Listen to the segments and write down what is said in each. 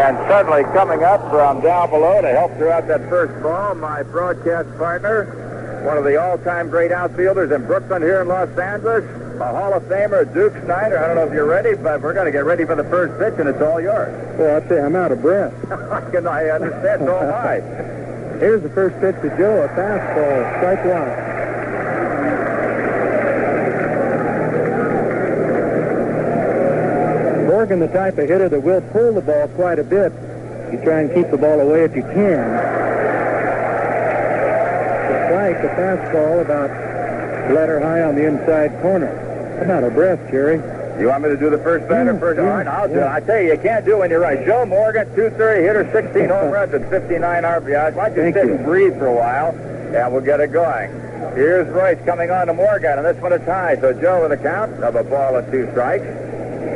And suddenly coming up from down below to help throughout that first ball, my broadcast partner, one of the all-time great outfielders in Brooklyn here in Los Angeles, a Hall of Famer, Duke Snyder. I don't know if you're ready, but we're going to get ready for the first pitch, and it's all yours. Well, I'll say I'm out of breath. I understand, so am I. Here's the first pitch to Joe, a fastball, strike one. Morgan, the type of hitter that will pull the ball quite a bit. You try and keep the ball away if you can. The strike, the fastball, about letter high on the inside corner. I'm out of breath, Jerry. You want me to do the first batter first? All right, I'll do it. I tell you can't do it when you're right. Joe Morgan, 230 hitter, 16 home runs and 59 RBIs. Why don't you sit and breathe for a while, and we'll get it going. Here's Royce coming on to Morgan, and this one is high. So Joe with a count of a ball and 2 strikes.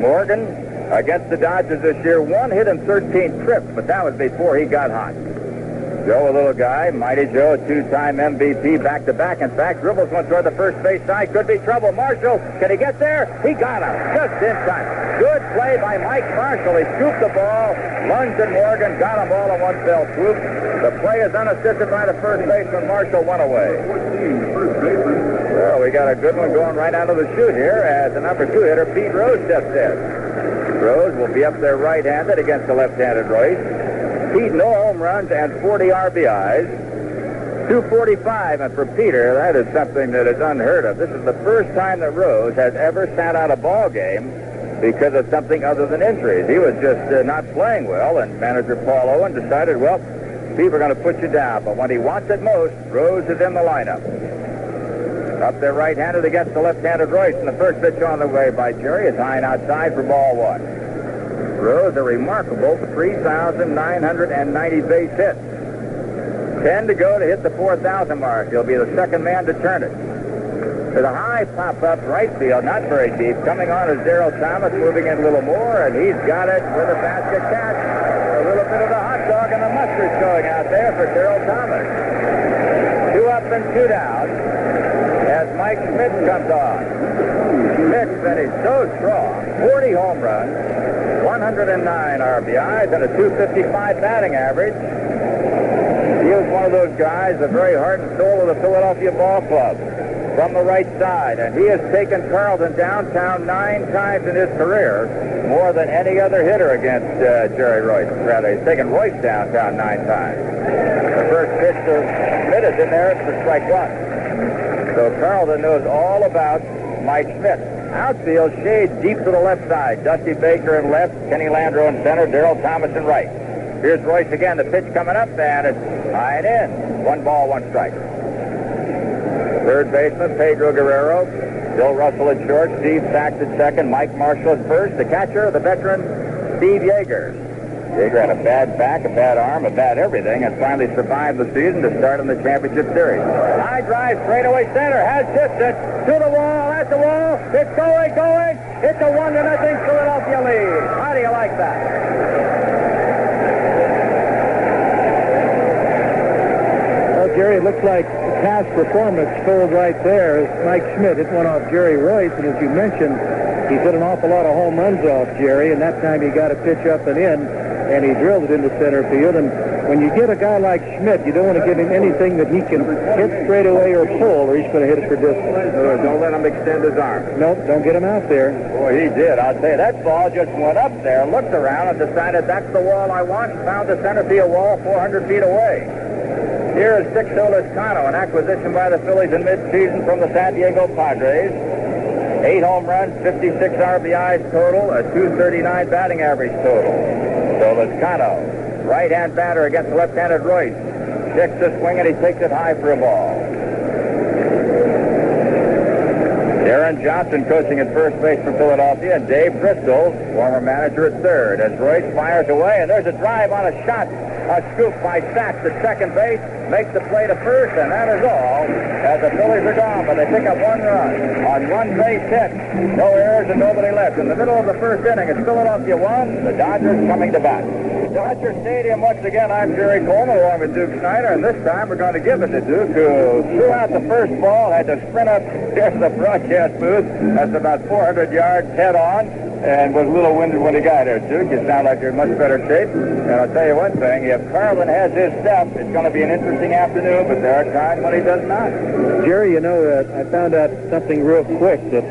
Morgan against the Dodgers this year, 1 hit and 13 trips, but that was before he got hot. Joe, a little guy, Mighty Joe, 2-time MVP, back-to-back. In fact, dribbles one toward the first base side. Could be trouble. Marshall, can he get there? He got him just in time. Good play by Mike Marshall. He scooped the ball, lunged at Morgan, got him all in one fell swoop. The play is unassisted by the first baseman. Marshall went away. Well, we got a good one going right out of the chute here as the number 2 hitter, Pete Rose, steps in. Rose will be up there right-handed against the left-handed Royce. Pete, no home runs and 40 RBIs. 245, and for Peter, that is something that is unheard of. This is the first time that Rose has ever sat out a ball game because of something other than injuries. He was just not playing well, and manager Paul Owen decided, well, Pete, we're going to put you down. But when he wants it most, Rose is in the lineup. Up there right-handed against the left-handed Royce, and the first pitch on the way by Jerry is high and outside for ball 1. Rose, a remarkable 3,990 base hits. 10 to go to hit the 4,000 mark. He'll be the second man to turn it. To the high pop-up right field, not very deep. Coming on is Darryl Thomas, moving in a little more, and he's got it with a basket catch. A little bit of the hot dog and the mustard showing out there for Darryl Thomas. 2 up and 2 down as Mike Schmidt comes on. Schmidt finished so strong, 40 home runs, 109 RBIs, and a 255 batting average. He was one of those guys, the very heart and soul of the Philadelphia ball club, from the right side, and he has taken Carlton downtown 9 times in his career, more than any other hitter against Jerry Royce. Rather, he's taken Royce downtown 9 times. The first pitch to Schmidt is in there for strike 1. So Carlton knows all about Mike Schmidt. Outfield shades deep to the left side. Dusty Baker in left, Kenny Landreau in center, Darryl Thomas in right. Here's Royce again. The pitch coming up, and it's high and in. 1 ball, 1 strike. Third baseman, Pedro Guerrero. Bill Russell at short. Steve Sachs at second. Mike Marshall at first. The catcher, the veteran, Steve Yeager. Yeager had a bad back, a bad arm, a bad everything, and finally survived the season to start in the championship series. High drive, straightaway center, has tipped it to the wall, at the wall. It's going. It's a 1-0 Philadelphia lead. How do you like that? Well, Jerry, it looks like past performance told right there as Mike Schmidt hit one off Jerry Royce, and as you mentioned, he's hit an awful lot of home runs off Jerry, and that time he got a pitch up and in, and he drilled it into center field. And when you get a guy like Schmidt, you don't want to give him anything that he can hit straight away or pull, or he's going to hit it for distance. Don't let him extend his arm. Nope, don't get him out there. Boy, he did. I'll tell you, that ball just went up there, looked around, and decided that's the wall I want, and found the center field wall 400 feet away. Here is Sixto Lezcano, an acquisition by the Phillies in mid-season from the San Diego Padres. 8 home runs, 56 RBIs total, a 239 batting average total. So Lezcano, right-hand batter against the left-handed Royce. Checks the swing, and he takes it high for a ball. Darren Johnson coaching at first base for Philadelphia, and Dave Bristol, former manager at third, as Royce fires away, and there's a drive on a shot. A scoop by Sachs at second base, makes the play to first, and that is all, as the Phillies are gone, but they pick up 1 run on 1 base hit. No errors and nobody left. In the middle of the first inning, it's Philadelphia 1, the Dodgers coming to bat. Dodger Stadium once again. I'm Jerry Coleman along with Duke Snyder, and this time we're going to give it to Duke, who threw out the first ball, had to sprint up here to the broadcast booth. That's about 400 yards head on, and was a little winded when he got here, Duke. You sound like you're in much better shape. And I'll tell you one thing, if Carlin has his stuff, it's going to be an interesting afternoon, but there are times when he does not. Jerry, you know, I found out something real quick, that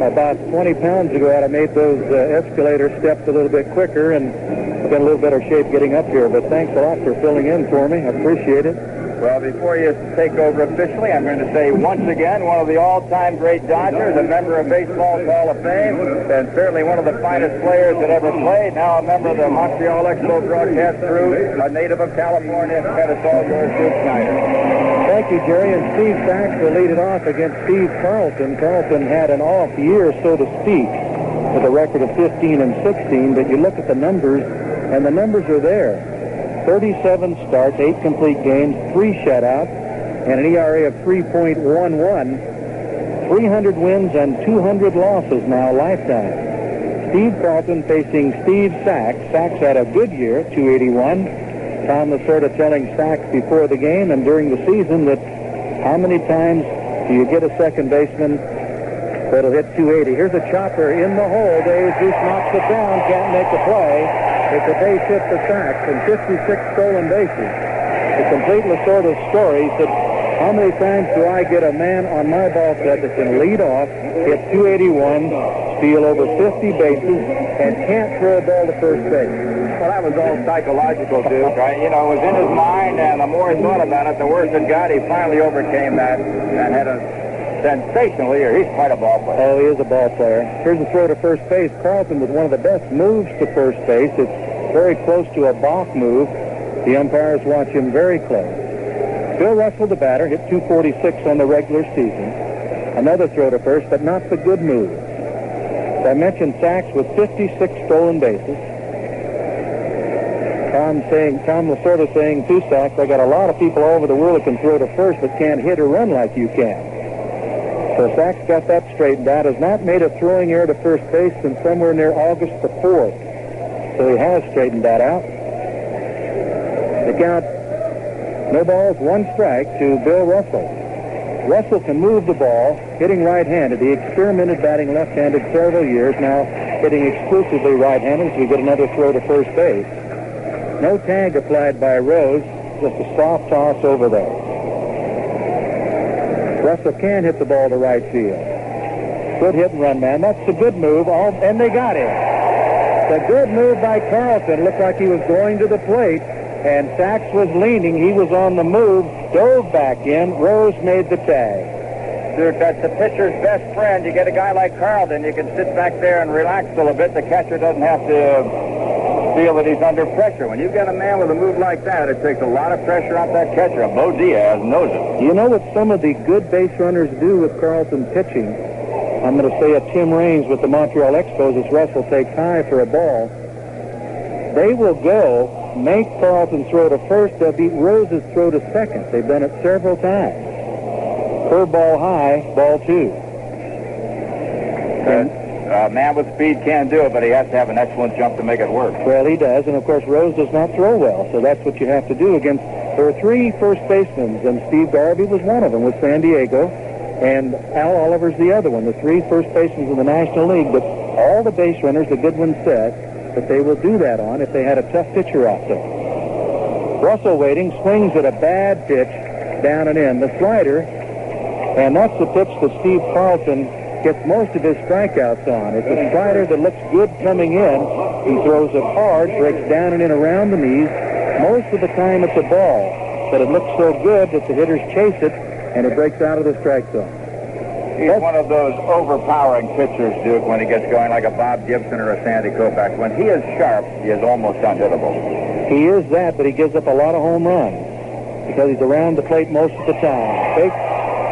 about 20 pounds ago I made those escalator steps a little bit quicker, and I've got a little better shape getting up here. But thanks a lot for filling in for me. I appreciate it. Well, before you take over officially, I'm going to say once again, one of the all-time great Dodgers, a member of Baseball's Hall of Fame, and certainly one of the finest players that ever played, now a member of the Montreal Expo broadcast crew, a native of California, and it's all yours, Duke Snyder. Thank you, Jerry. And Steve Sachs will lead it off against Steve Carlton. Carlton had an off year, so to speak, with a record of 15 and 16, but you look at the numbers, and the numbers are there. 37 starts, 8 complete games, 3 shutouts, and an ERA of 3.11. 300 wins and 200 losses now lifetime. Steve Carlton facing Steve Sachs. Sachs had a good year, 281. Tom was sort of telling Sachs before the game and during the season that how many times do you get a second baseman that'll hit 280? Here's a chopper in the hole. Jesus knocks it down, can't make the play. It's a base hit for Sachs and 56 stolen bases. To complete Lasorda's story, he said, how many times do I get a man on my ball set that can lead off, hit 281, steal over 50 bases, and can't throw a ball to first base? Well, that was all psychological, Duke. You know, it was in his mind, and the more he thought about it, the worse it got. He finally overcame that and had a sensational year. He's quite a ball player. Oh, he is a ball player. Here's a throw to first base. Carlton with one of the best moves to first base. It's very close to a balk move. The umpires watch him very close. Bill Russell, the batter, hit 246 on the regular season. Another throw to first, but not the good move. As I mentioned, Sachs with 56 stolen bases. Tom Lasorda saying to Sachs, I got a lot of people all over the world that can throw to first but can't hit or run like you can. So Sachs got that straightened out. Has not made a throwing error to first base since somewhere near August the 4th. So he has straightened that out. The count, no balls, 1 strike to Bill Russell. Russell can move the ball, hitting right-handed. He experimented batting left-handed several years, now hitting exclusively right-handed, so we get another throw to first base. No tag applied by Rose, just a soft toss over there. Russell can hit the ball to right field. Good hit and run, man. That's a good move, and they got him. The good move by Carlton. Looked like he was going to the plate, and Sachs was leaning. He was on the move, dove back in. Rose made the tag. Duke, that's the pitcher's best friend. You get a guy like Carlton, you can sit back there and relax a little bit. The catcher doesn't have to feel that he's under pressure. When you get a man with a move like that, it takes a lot of pressure off that catcher. Bo Diaz knows it. You know what some of the good base runners do with Carlton pitching? I'm going to say a Tim Raines with the Montreal Expos as Russell takes high for a ball. They will go, make Carlton throw to first. They'll beat Rose's throw to second. They've done it several times. Curveball high, ball 2. A man with speed can do it, but he has to have an excellent jump to make it work. Well, he does, and of course Rose does not throw well, so that's what you have to do against. There are 3 first basemen, and Steve Garvey was one of them with San Diego, and Al Oliver's the other one, the 3 first basemen in the National League. But all the base runners, the good ones said, that they will do that on if they had a tough pitcher out there. Russell waiting, swings at a bad pitch, down and in. The slider, and that's the pitch that Steve Carlton gets most of his strikeouts on. It's a slider that looks good coming in. He throws it hard, breaks down and in around the knees. Most of the time it's a ball, but it looks so good that the hitters chase it, and it breaks out of the strike zone. He's one of those overpowering pitchers, Duke, when he gets going, like a Bob Gibson or a Sandy Koufax. When he is sharp, he is almost unhittable. He is that, but he gives up a lot of home runs because he's around the plate most of the time.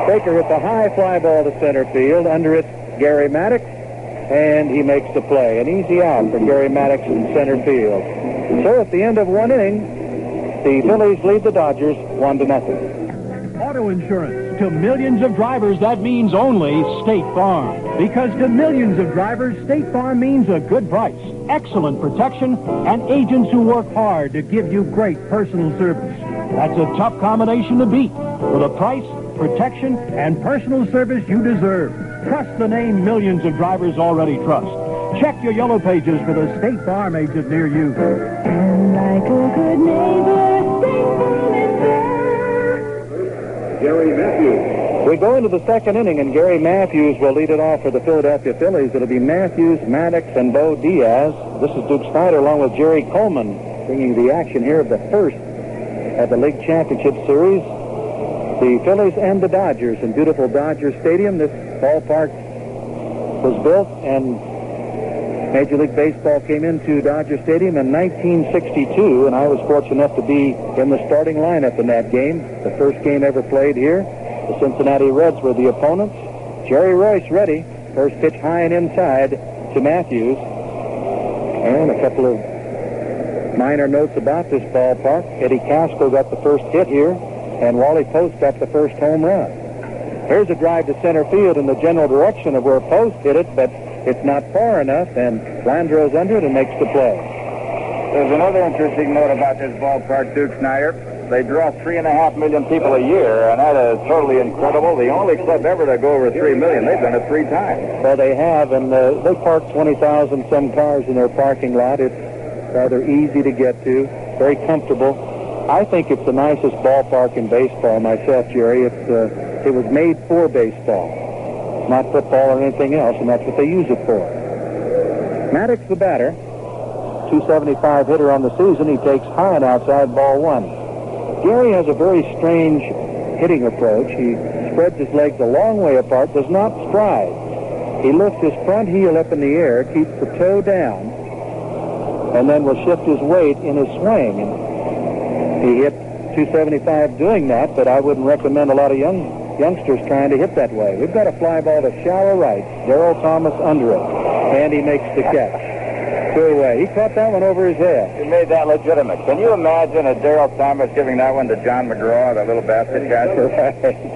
Baker hits a high fly ball to center field. Under it, Gary Maddox, and he makes the play. An easy out for Gary Maddox in center field. So at the end of 1 inning, the Phillies lead the Dodgers 1-0. Auto insurance. To millions of drivers, that means only State Farm. Because to millions of drivers, State Farm means a good price, excellent protection, and agents who work hard to give you great personal service. That's a tough combination to beat, for the price, protection, and personal service you deserve. Trust the name millions of drivers already trust. Check your yellow pages for the State Farm agent near you. And like a good neighbor, State Farm is there. Gary Matthews. We go into the second inning, and Gary Matthews will lead it off for the Philadelphia Phillies. It'll be Matthews, Maddox, and Bo Diaz. This is Duke Snyder along with Jerry Coleman bringing the action here of the first of the League Championship Series. The Phillies and the Dodgers in beautiful Dodger Stadium. This ballpark was built, and Major League Baseball came into Dodger Stadium in 1962, and I was fortunate enough to be in the starting lineup in that game, the first game ever played here. The Cincinnati Reds were the opponents. Jerry Royce ready. First pitch high and inside to Matthews. And a couple of minor notes about this ballpark. Eddie Casco got the first hit here, and Wally Post got the first home run. Here's a drive to center field in the general direction of where Post hit it, but it's not far enough, and Landreau's under it and makes the play. There's another interesting note about this ballpark, Duke Snyder. They draw 3.5 million people a year, and that is totally incredible. The only club ever to go over 3 million. They've done it 3 times. Well, they have, and they park 20,000 some cars in their parking lot. It's rather easy to get to, very comfortable. I think it's the nicest ballpark in baseball myself, Jerry. It was made for baseball, not football or anything else, and that's what they use it for. Maddox, the batter, 275 hitter on the season. He takes high and outside, ball 1. Gary has a very strange hitting approach. He spreads his legs a long way apart, does not stride. He lifts his front heel up in the air, keeps the toe down, and then will shift his weight in his swing. And he hit 275 doing that, but I wouldn't recommend a lot of youngsters trying to hit that way. We've got a fly ball to shallow right. Darrell Thomas under it, and he makes the catch. 2 away. He caught that one over his head. He made that legitimate. Can you imagine a Darrell Thomas giving that one to John McGraw, the little basket catcher,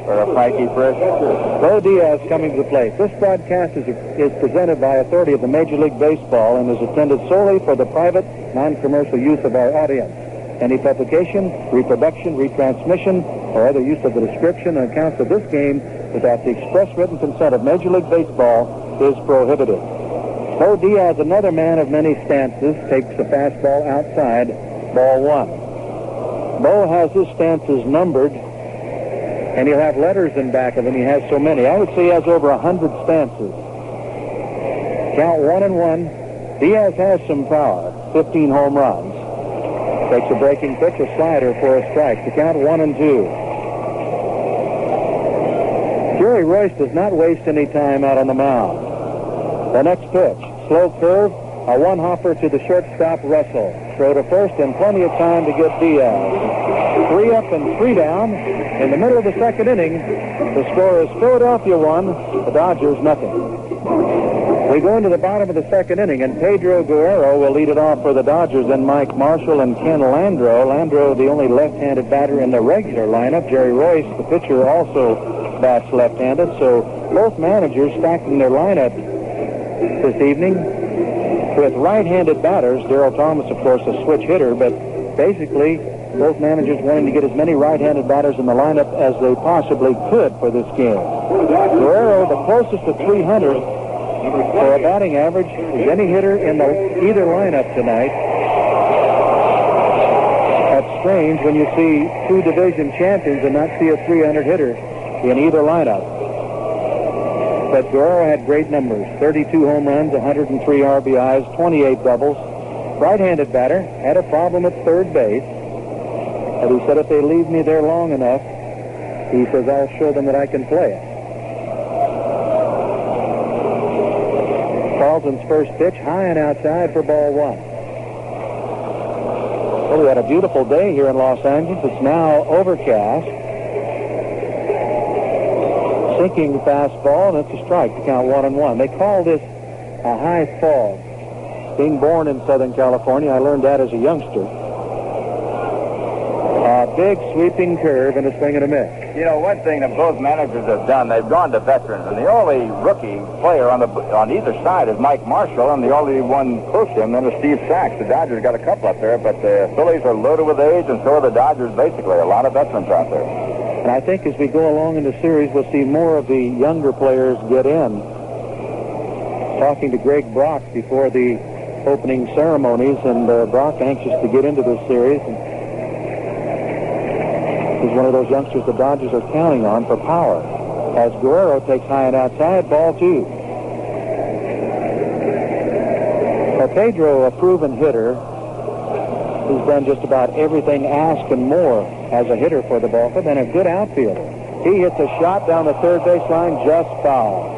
or a Frankie Frisch? Bo Diaz coming to the plate. This broadcast is presented by authority of the Major League Baseball and is intended solely for the private, non-commercial use of our audience. Any publication, reproduction, retransmission, or other use of the description and accounts of this game without the express written consent of Major League Baseball is prohibited. Bo Diaz, another man of many stances, takes the fastball outside, ball 1. Bo has his stances numbered, and he'll have letters in back of him. He has so many. I would say he has over 100 stances. Count 1-1. Diaz has some power, 15 home runs. Takes a breaking pitch, a slider for a strike. To count 1-2. Jerry Royce does not waste any time out on the mound. The next pitch, slow curve, a one-hopper to the shortstop, Russell. Throw to first and plenty of time to get Diaz. 3 up and 3 down. In the middle of the second inning, the score is Philadelphia 1, the Dodgers nothing. We go into the bottom of the second inning, and Pedro Guerrero will lead it off for the Dodgers, and Mike Marshall and Ken Landreau. Landreau, the only left-handed batter in the regular lineup. Jerry Royce, the pitcher, also bats left-handed, so both managers stacking their lineup this evening with right-handed batters. Darrell Thomas, of course, a switch hitter, but basically both managers wanting to get as many right-handed batters in the lineup as they possibly could for this game. Guerrero, the closest to 300 for a batting average as any hitter in either lineup tonight. That's strange when you see 2 division champions and not see a 300 hitter in either lineup. But Guerrero had great numbers, 32 home runs, 103 RBIs, 28 doubles. Right-handed batter, had a problem at third base. But he said if they leave me there long enough, he says, I'll show them that I can play it. Carlton's first pitch, high and outside for ball 1. Well, we had a beautiful day here in Los Angeles. It's now overcast. Sinking fastball, and it's a strike to count 1-1. They call this a high fog. Being born in Southern California, I learned that as a youngster. A big sweeping curve and a swing and a miss. You know, one thing that both managers have done, they've gone to veterans, and the only rookie player on either side is Mike Marshall, and the only one close to him then is Steve Sachs. The Dodgers got a couple up there, but the Phillies are loaded with age, and so are the Dodgers, basically. A lot of veterans out there. And I think as we go along in the series, we'll see more of the younger players get in. Talking to Greg Brock before the opening ceremonies, and Brock anxious to get into this series. And he's one of those youngsters the Dodgers are counting on for power. As Guerrero takes high and outside, ball 2. Now, Pedro, a proven hitter, who's done just about everything asked and more as a hitter for the ball club, and a good outfielder. He hits a shot down the third base line, just foul.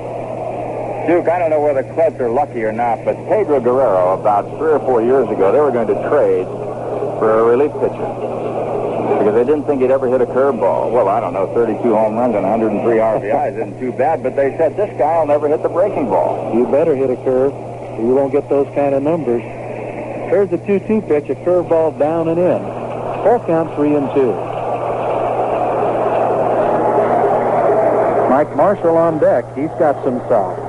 Duke, I don't know whether clubs are lucky or not, but Pedro Guerrero, about 3 or 4 years ago, they were going to trade for a relief pitcher because they didn't think he'd ever hit a curveball. Well, I don't know, 32 home runs and 103 RBIs isn't too bad, but they said this guy will never hit the breaking ball. You better hit a curve, or you won't get those kind of numbers. Here's the 2-2 pitch, a curveball down and in. Full count, 3-2. Mike Marshall on deck. He's got some size.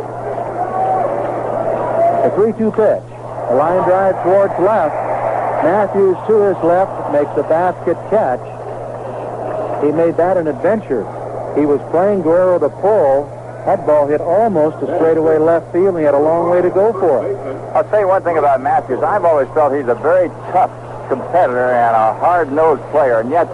A 3-2 pitch. A line drive towards left. Matthews to his left makes a basket catch. He made that an adventure. He was playing Guerrero to pull. That ball hit almost a straightaway left field, and he had a long way to go for it. I'll tell you one thing about Matthews. I've always felt he's a very tough competitor and a hard-nosed player, and yet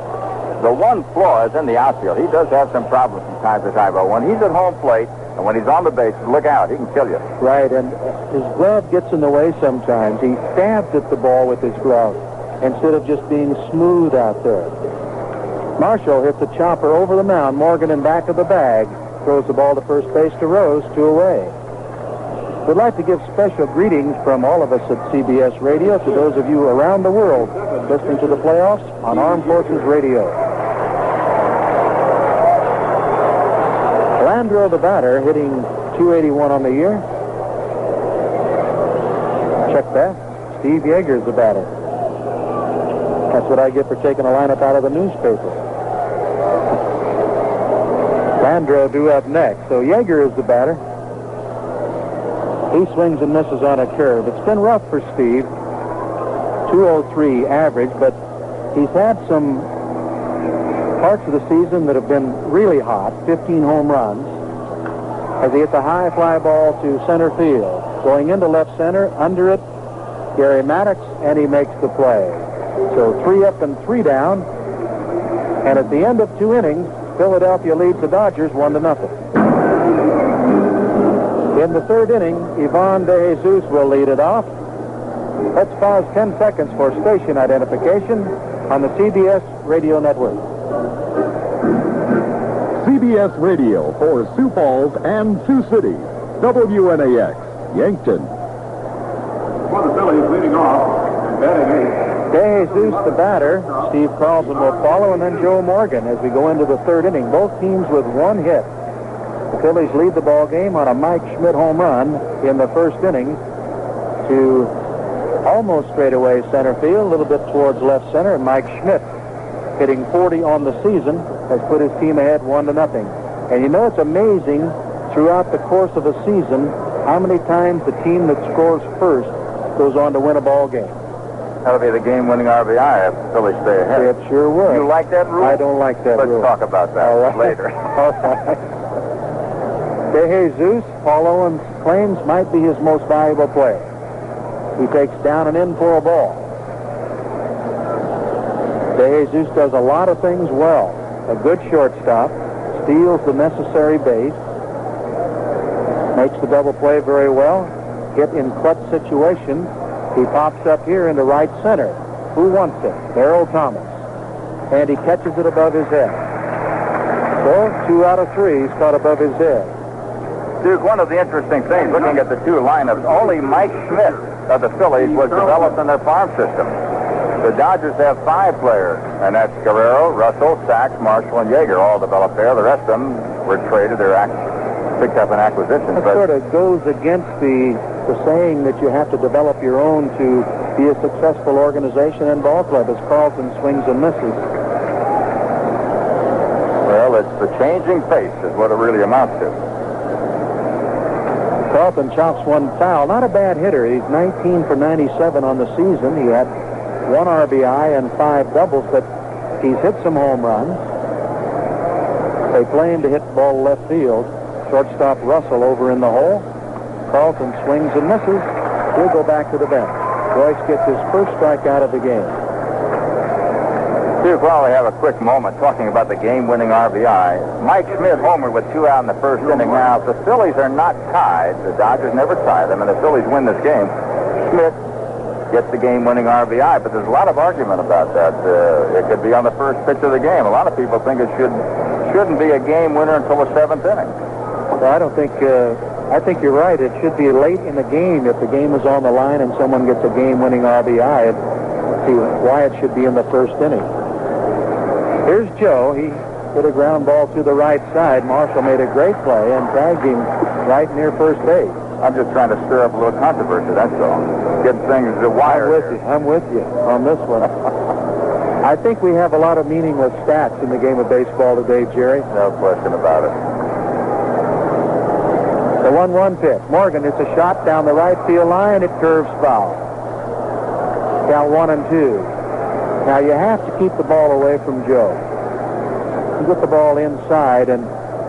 the one flaw is in the outfield. He does have some problems from time to time, but when he's at home plate and when he's on the base, look out. He can kill you. Right, and his glove gets in the way sometimes. He stabs at the ball with his glove instead of just being smooth out there. Marshall hits a chopper over the mound. Morgan in back of the bag. Throws the ball to first base to Rose, 2 away. We'd like to give special greetings from all of us at CBS Radio to those of you around the world listening to the playoffs on Armed Forces Radio. Landreau, the batter, hitting .281 on the year. Check that. Steve Yeager's the batter. That's what I get for taking a lineup out of the newspaper. Landreau due up next. So Yeager is the batter. He swings and misses on a curve. It's been rough for Steve. 203 average, but he's had some parts of the season that have been really hot. 15 home runs. As he hits a high fly ball to center field. Going into left center, under it, Gary Maddox, and he makes the play. So 3 up and 3 down. And at the end of 2 innings, Philadelphia leads the Dodgers 1-0. In the 3rd inning, Ivan De Jesus will lead it off. Let's pause 10 seconds for station identification on the CBS Radio Network. CBS Radio for Sioux Falls and Sioux City. WNAX, Yankton. For the Phillies leading off and batting 8th. De Jesus, the batter. Steve Carlson will follow, and then Joe Morgan as we go into the 3rd inning. Both teams with 1 hit. The Phillies lead the ball game on a Mike Schmidt home run in the 1st inning to almost straightaway center field, a little bit towards left center, and Mike Schmidt, hitting 40 on the season, has put his team ahead 1-0. And you know, it's amazing throughout the course of a season how many times the team that scores first goes on to win a ball game. That'll be the game-winning RBI if Phillies stay ahead. It sure will. You like that rule? I don't like that rule. Let's talk about that later. All right. De Jesus, Paul Owens claims, might be his most valuable play. He takes down and in for a ball. De Jesus does a lot of things well. A good shortstop, steals the necessary base, makes the double play very well, hit in clutch situations. He pops up here into right center. Who wants it? Darrell Thomas. And he catches it above his head. So 2 out of 3 he's caught above his head. Duke, one of the interesting things, looking at the 2 lineups, only Mike Schmidt of the Phillies was developed in their farm system. The Dodgers have 5 players, and that's Guerrero, Russell, Sachs, Marshall, and Yeager, all developed there. The rest of them were traded or picked up in acquisitions. That sort of goes against the saying that you have to develop your own to be a successful organization and ball club, as Carlson swings and misses. Well, it's the changing face is what it really amounts to. Carlson chops one foul. Not a bad hitter. He's 19 for 97 on the season. He had 1 RBI and 5 doubles, but he's hit some home runs. They play him to hit the ball left field. Shortstop Russell over in the hole. Carlton swings and misses. He'll go back to the bench. Royce gets his first strikeout of the game. Duke, while we have a quick moment talking about the game-winning RBI, Mike Schmidt homered with 2 out in the first inning. Now, if the Phillies are not tied, the Dodgers never tie them, and the Phillies win this game, Schmidt gets the game-winning RBI, but there's a lot of argument about that. It could be on the first pitch of the game. A lot of people think it shouldn't be a game winner until the 7th inning. Well, I think you're right. It should be late in the game if the game is on the line and someone gets a game-winning RBI. See why it should be in the first inning. Here's Joe. He hit a ground ball to the right side. Marshall made a great play and tagged him right near first base. I'm just trying to stir up a little controversy, that's all. Get things to wire. I'm with you on this one. I think we have a lot of meaningless stats in the game of baseball today, Jerry. No question about it. The 1-1 pitch. Morgan hits a shot down the right field line. It curves foul. Count 1-2. Now, you have to keep the ball away from Joe. You get the ball inside, and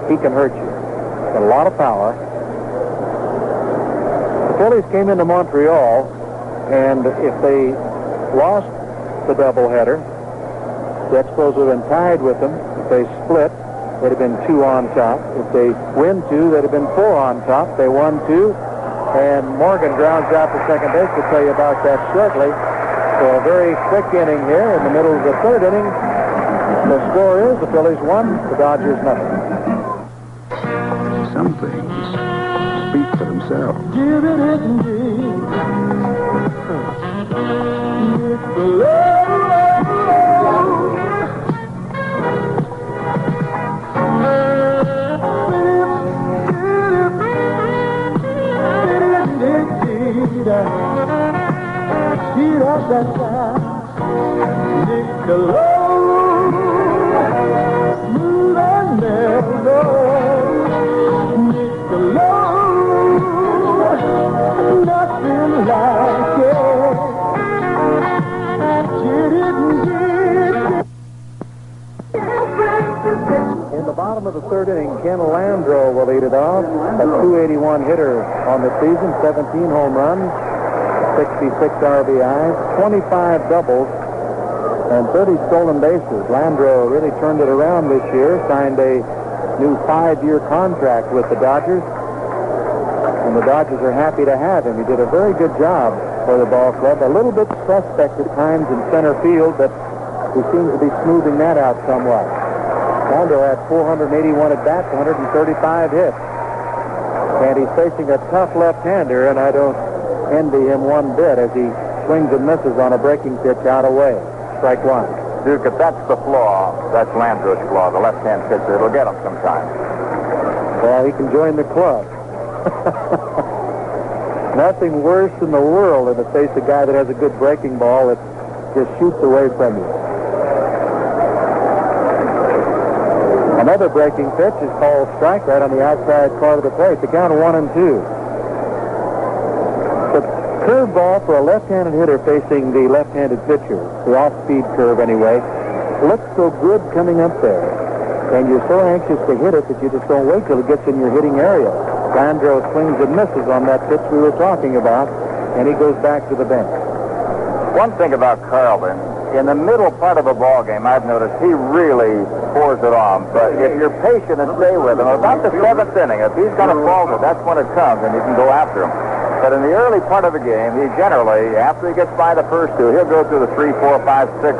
he can hurt you. Got a lot of power. The Phillies came into Montreal, and if they lost the doubleheader, the Expos would have been tied with them. If they split, they'd have been 2 on top. If they win 2, they'd have been 4 on top. They won 2, and Morgan grounds out to second base. We'll tell you about that shortly. So a very quick inning here in the middle of the 3rd inning. The score is the Phillies 1, the Dodgers nothing. Some things speak for themselves. Give it In the bottom of the 3rd inning, Ken Landreau will lead it off. A .281 hitter on the season, 17 home runs, 66 RBIs, 25 doubles, and 30 stolen bases. Landreau really turned it around this year, signed a new 5-year contract with the Dodgers, and the Dodgers are happy to have him. He did a very good job for the ball club. A little bit suspect at times in center field, but he seems to be smoothing that out somewhat. Landreau had 481 at-bats, 135 hits. And he's facing a tough left-hander, and I don't envy him one bit as he swings and misses on a breaking pitch out away. Strike 1. Duke, if that's the flaw, that's Landreau's flaw, the left-hand pitcher. It'll get him sometime. Well, he can join the club. Nothing worse in the world than to face a guy that has a good breaking ball that just shoots away from you. Another breaking pitch is called strike right on the outside part of the plate. The count of 1-2. The curveball for a left-handed hitter facing the left-handed pitcher, the off-speed curve anyway, looks so good coming up there. And you're so anxious to hit it that you just don't wait till it gets in your hitting area. Landreau swings and misses on that pitch we were talking about, and he goes back to the bench. One thing about Carlton, in the middle part of a ball game, I've noticed he really pours it on. But if you're patient and stay with him, about the 7th inning, if he's going to falter, that's when it comes, and you can go after him. But in the early part of the game, he generally, after he gets by the first 2, he'll go through the 3, 4, 5, 6,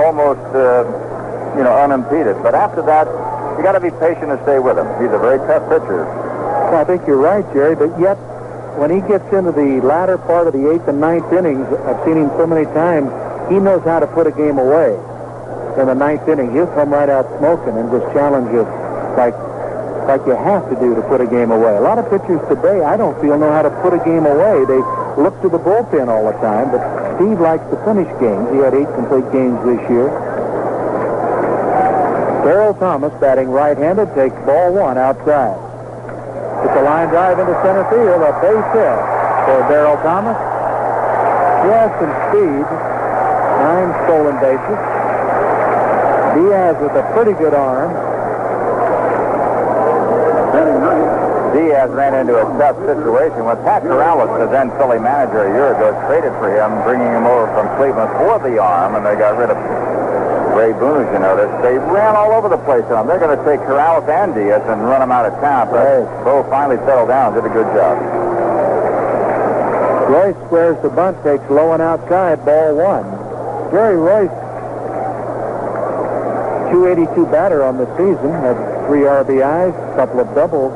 almost, unimpeded. But after that, you got to be patient and stay with him. He's a very tough pitcher. Well, I think you're right, Jerry, but yet when he gets into the latter part of the 8th and 9th innings, I've seen him so many times, he knows how to put a game away. In the 9th inning, he'll come right out smoking and just challenge you like you have to do to put a game away. A lot of pitchers today, I don't feel, know how to put a game away. They look to the bullpen all the time, but Steve likes to finish games. He had 8 complete games this year. Darrell Thomas, batting right-handed, takes ball 1 outside. It's a line drive into center field, a base hit for Darrell Thomas. He has some speed, 9 stolen bases. Diaz with a pretty good arm. Batting ninth. Diaz ran into a tough situation when Pat Corrales, the then Philly manager a year ago, traded for him, bringing him over from Cleveland for the arm, and they got rid of Ray Boone, as you noticed. They ran all over the place on him. They're going to take Corrales and Diaz and run them out of town, but Bo finally settled down and did a good job. Royce squares the bunt, takes low and outside, ball one. Jerry Royce, 282 batter on the season, had 3 RBIs, a couple of doubles,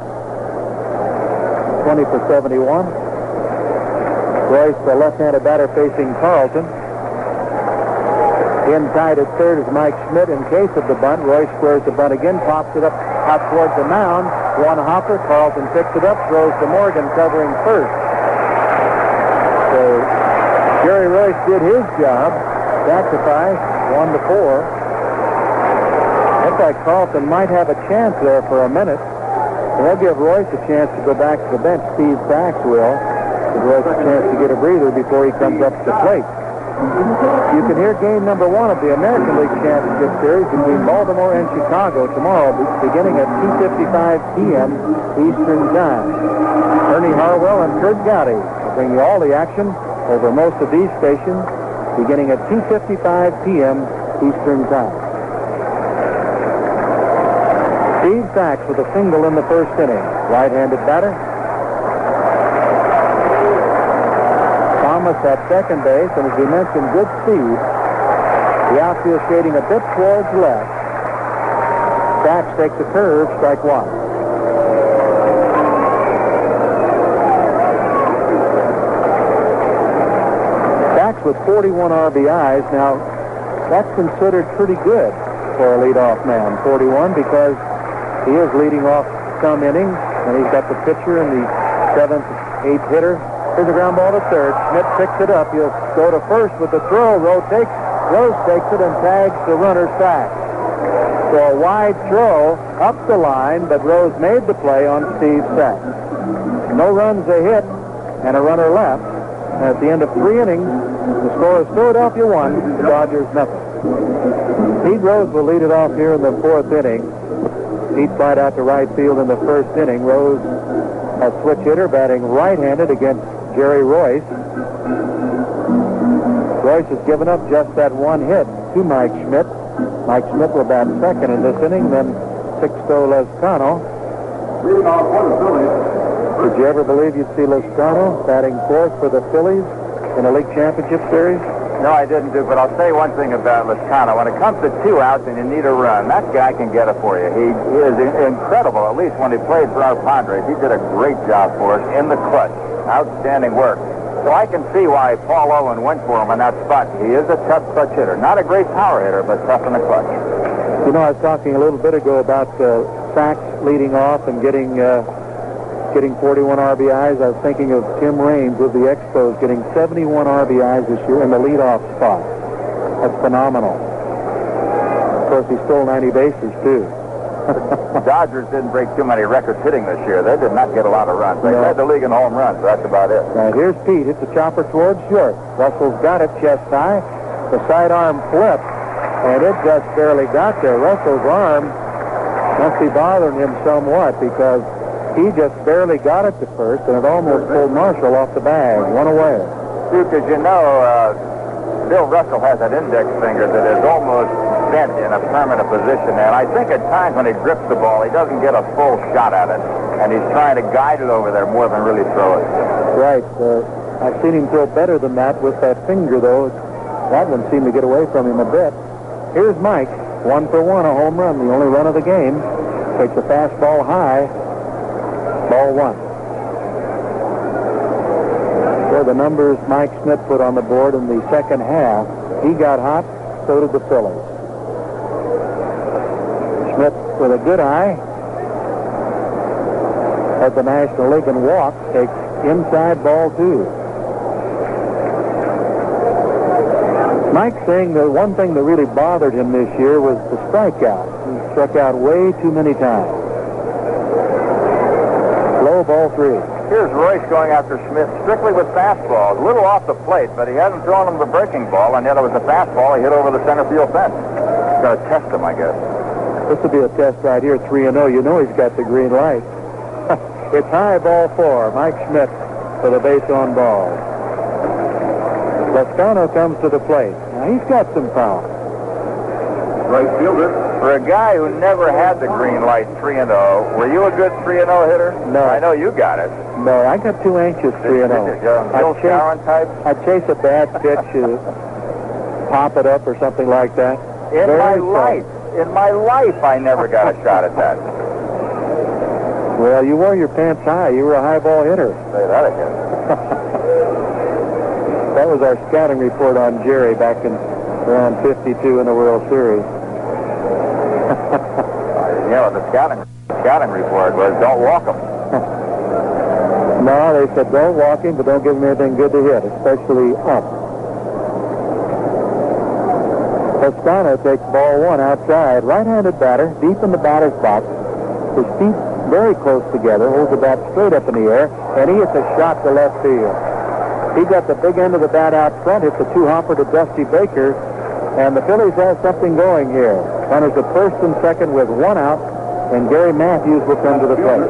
20 for 71. Royce, the left-handed batter facing Carlton. In tied at third is Mike Schmidt in case of the bunt. Royce squares the bunt again, pops it up towards the mound. One hopper, Carlton picks it up, throws to Morgan covering first. So Jerry Royce did his job. Sacrifice, 1-4. Looks like Carlton might have a chance there for a minute. They'll give Royce a chance to go back to the bench. Steve Sachs will. Give Royce a chance to get a breather before he comes up to the plate. You can hear game number 1 of the American League Championship Series between Baltimore and Chicago tomorrow, beginning at 2:55 p.m. Eastern Time. Ernie Harwell and Kurt Gowdy will bring you all the action over most of these stations, beginning at 2:55 p.m. Eastern Time. Steve Sachs with a single in the first inning. Right-handed batter. Thomas at second base, and as we mentioned, good speed. The outfield shading a bit towards left. Sachs takes a curve, strike one. Sachs with 41 RBIs. Now, that's considered pretty good for a leadoff man, 41, because he is leading off some innings, and he's got the pitcher and the 7th, 8th hitter. Here's a ground ball to third. Schmidt picks it up. He'll go to first with the throw. Rose takes it and tags the runner Sachs. So a wide throw up the line, but Rose made the play on Steve Sachs. No runs, a hit, and a runner left. And at the end of 3 innings, the score is Philadelphia 1, the Dodgers nothing. Pete Rose will lead it off here in the 4th inning. Pete flied out to right field in the first inning. Rose, a switch hitter, batting right-handed against Jerry Royce. Royce has given up just that one hit to Mike Schmidt. Mike Schmidt will bat second in this inning, then Sixto Lezcano. Leading off for the Phillies. Did you ever believe you'd see Lezcano batting fourth for the Phillies in a league championship series? No, I didn't do, but I'll say one thing about Lezcano. When it comes to 2 outs and you need a run, that guy can get it for you. He is incredible, at least when he played for our Padres. He did a great job for us in the clutch. Outstanding work. So I can see why Paul Owen went for him in that spot. He is a tough clutch hitter. Not a great power hitter, but tough in the clutch. You know, I was talking a little bit ago about Sachs leading off and getting 41 RBIs. I was thinking of Tim Raines with the Expos getting 71 RBIs this year in the leadoff spot. That's phenomenal. Of course, he stole 90 bases, too. Dodgers didn't break too many records hitting this year. They did not get a lot of runs. They led the league in home runs. That's about it. Now, here's Pete. Hits the chopper towards short. Russell's got it chest high. The sidearm flip, and it just barely got there. Russell's arm must be bothering him somewhat because he just barely got it to first, and it almost pulled Marshall off the bag. One away. Duke, as you know, Bill Russell has an index finger that is almost bent in a permanent position, and I think at times when he grips the ball, he doesn't get a full shot at it, and he's trying to guide it over there more than really throw it. Right. I've seen him throw better than that with that finger, though. That one seemed to get away from him a bit. Here's Mike. 1 for 1, a home run, the only run of the game. Takes a fastball high. Ball 1. So the numbers Mike Schmidt put on the board in the second half. He got hot, so did the Phillies. Schmidt with a good eye at the National League and walk, takes inside ball 2. Mike saying the one thing that really bothered him this year was the strikeout. He struck out way too many times. Low, ball 3. Here's Royce going after Schmidt strictly with fastballs. A little off the plate, but he hasn't thrown him the breaking ball, and yet it was a fastball he hit over the center field fence. He's going to test him, I guess. This will be a test right here, 3-0. You know he's got the green light. It's high, ball 4. Mike Schmidt for the base on ball. Toscano comes to the plate. Now, he's got some power. Right fielder. For a guy who never had the green light 3-0, were you a good 3-0 hitter? No. I know you got it. No, I got too anxious 3-0. Bill Sharon type? I'd chase a bad pitch, pop it up or something like that. In my life, I never got a shot at that. Well, you wore your pants high. You were a high ball hitter. Say that again. That was our scouting report on Jerry back in around 52 in the World Series. The scouting report was don't walk him. No, they said don't walk him, but don't give him anything good to hit, especially up. Toscano takes ball 1 outside. Right-handed batter, deep in the batter's box. His feet very close together, holds the bat straight up in the air, and he hits a shot to left field. He got the big end of the bat out front, hits a 2-hopper to Dusty Baker, and the Phillies have something going here. Runners at first and second with 1 out, and Gary Matthews will come to the plate.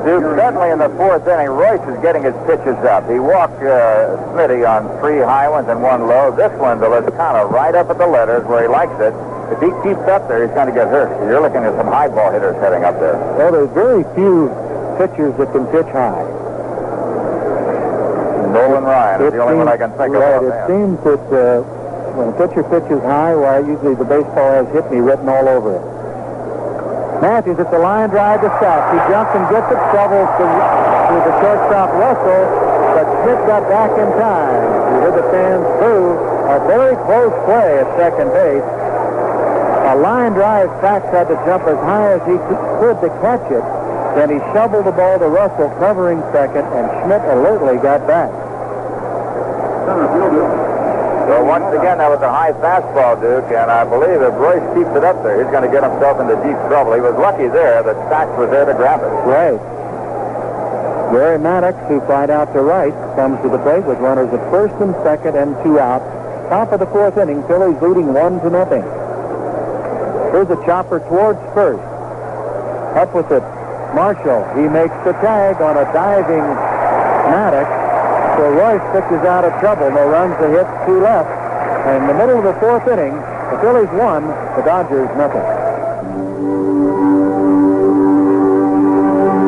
Dude, certainly in the 4th inning, Royce is getting his pitches up. He walked Smitty on 3 high ones and 1 low. This one's kind of right up at the letters where he likes it. If he keeps up there, he's going to get hurt. You're looking at some high ball hitters heading up there. Well, there's very few pitchers that can pitch high. Nolan Ryan is the only one I can think of. Right, it seems that when a pitcher pitches high, why usually the baseball has hit me written all over it. Matthews, it's a line drive to South. He jumps and gets it, shovels to the shortstop Russell, but Schmidt got back in time. You heard the fans boo. A very close play at second base. A line drive, Sachs had to jump as high as he could to catch it. Then he shoveled the ball to Russell, covering second, and Schmidt alertly got back. Center fielder. So once again, that was a high fastball, Duke, and I believe if Royce keeps it up there, he's going to get himself into deep trouble. He was lucky there that Sachs was there to grab it. Right. Gary Maddox, who flied out to right, comes to the plate with runners at first and second and 2 out. Top of the 4th inning, Phillies leading 1-0. Here's a chopper towards first. Up with it, Marshall. He makes the tag on a diving Maddox. So Royce pitches out of trouble. No runs, a hit, 2 left. And in the middle of the 4th inning, the Phillies 1, the Dodgers nothing.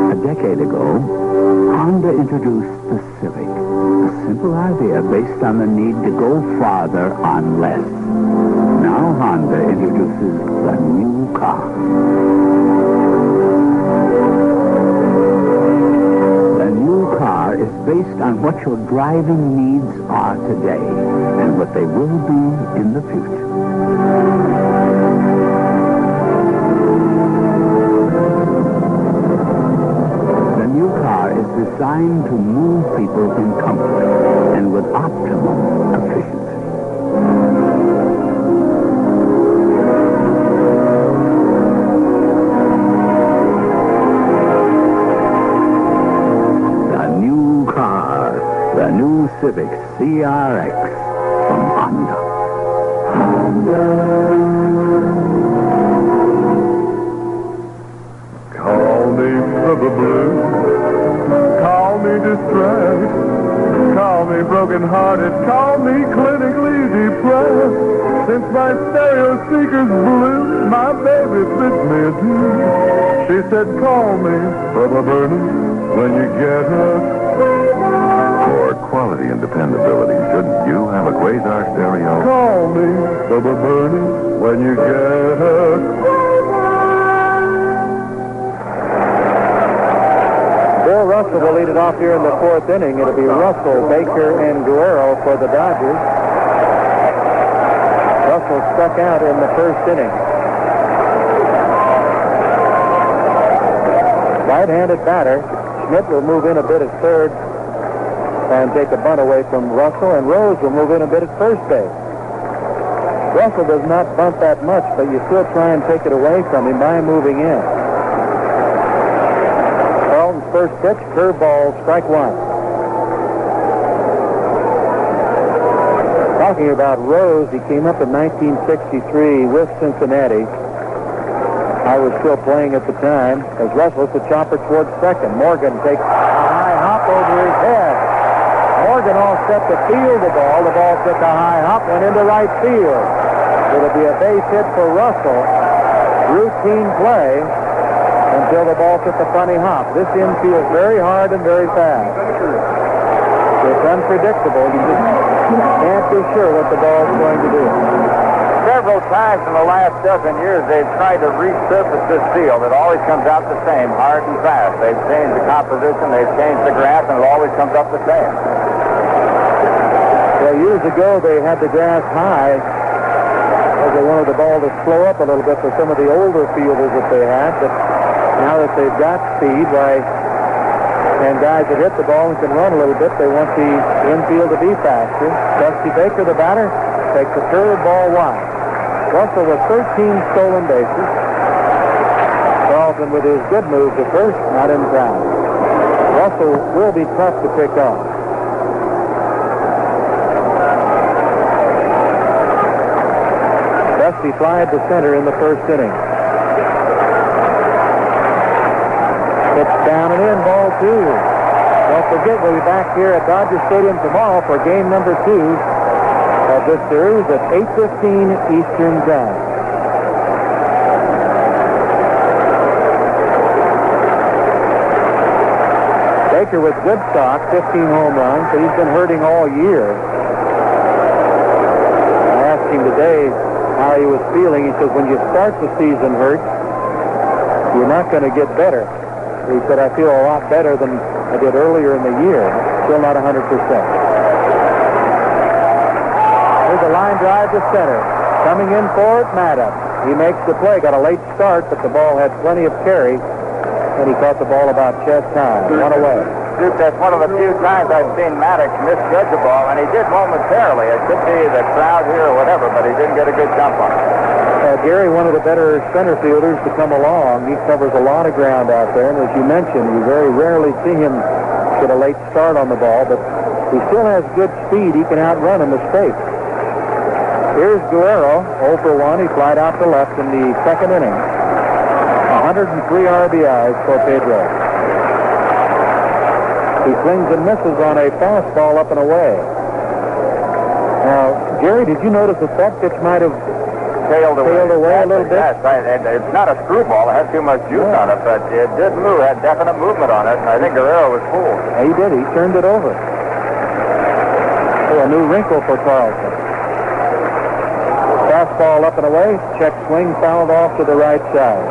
A decade ago, Honda introduced the Civic, a simple idea based on the need to go farther on less. Now Honda introduces the new car. The new car is based on what your driving needs are today and what they will be in the future. The new car is designed to move people in comfort and with optimum efficiency. The new Civic CRX from Honda. Call me Rubber Blue. Call me distressed. Call me broken-hearted. Call me clinically depressed. Since my stereo speaker's blue, my baby bids me adieu. She said, call me Bubba Burnham when you get her. For quality and dependability, shouldn't you have a Quasar stereo? Call me Bubba Burnham when you get her. Bill Russell will lead it off here in the 4th inning. It'll be Russell, Baker, and Guerrero for the Dodgers. Russell struck out in the 1st inning. Right-handed batter. Schmidt will move in a bit at third and take a bunt away from Russell, and Rose will move in a bit at first base. Russell does not bunt that much, but you still try and take it away from him by moving in. Carlton's first pitch, curveball, strike 1. Talking about Rose, he came up in 1963 with Cincinnati. I was still playing at the time. As Russell hits the chopper towards second. Morgan takes a high hop over his head. Morgan all set to field the ball. The ball took a high hop, went into right field. It'll be a base hit for Russell. Routine play until the ball took a funny hop. This infield very hard and very fast. It's unpredictable. You just can't be sure what the ball is going to do. Several times in the last dozen years, they've tried to resurface this field. It always comes out the same, hard and fast. They've changed the composition, they've changed the grass, and it always comes up the same. Well, years ago, they had the grass high because they wanted the ball to slow up a little bit for some of the older fielders that they had. But now that they've got speed, and guys that hit the ball and can run a little bit, they want the infield to be faster. Dusty Baker, the batter, takes the third ball wide. Russell with 13 stolen bases. Carlton with his good move to first, not in time. Russell will be tough to pick off. Dusty flied to center in the first inning. It's down and in, ball 2. Don't forget, we'll be back here at Dodger Stadium tomorrow for game number 2 of this series at 8:15 Eastern Time. Baker with good stock, 15 home runs, but he's been hurting all year. I asked him today how he was feeling. He says, when you start the season hurt, you're not going to get better. He said, I feel a lot better than I did earlier in the year. Still not 100%. Here's a line drive to center. Coming in for it, Maddox. He makes the play. Got a late start, but the ball had plenty of carry, and he caught the ball about chest high. One away. Duke, that's one of the few times I've seen Maddox misjudge the ball, and he did momentarily. It could be the crowd here or whatever, but he didn't get a good jump on it. Gary, one of the better center fielders to come along. He covers a lot of ground out there, and as you mentioned, you very rarely see him get a late start on the ball, but he still has good speed. He can outrun a mistake. Here's Guerrero, 0 for 1. He flied out to left in the second inning. 103 RBIs for Pedro. He swings and misses on a fastball up and away. Now, Jerry, did you notice that pitch might have tailed away a little bit? Yes, it's not a screwball. It had too much juice on it, but it did move, had definite movement on it, and I think Guerrero was fooled. He did. He turned it over. So a new wrinkle for Carlson. Fastball up and away. Check swing fouled off to the right side.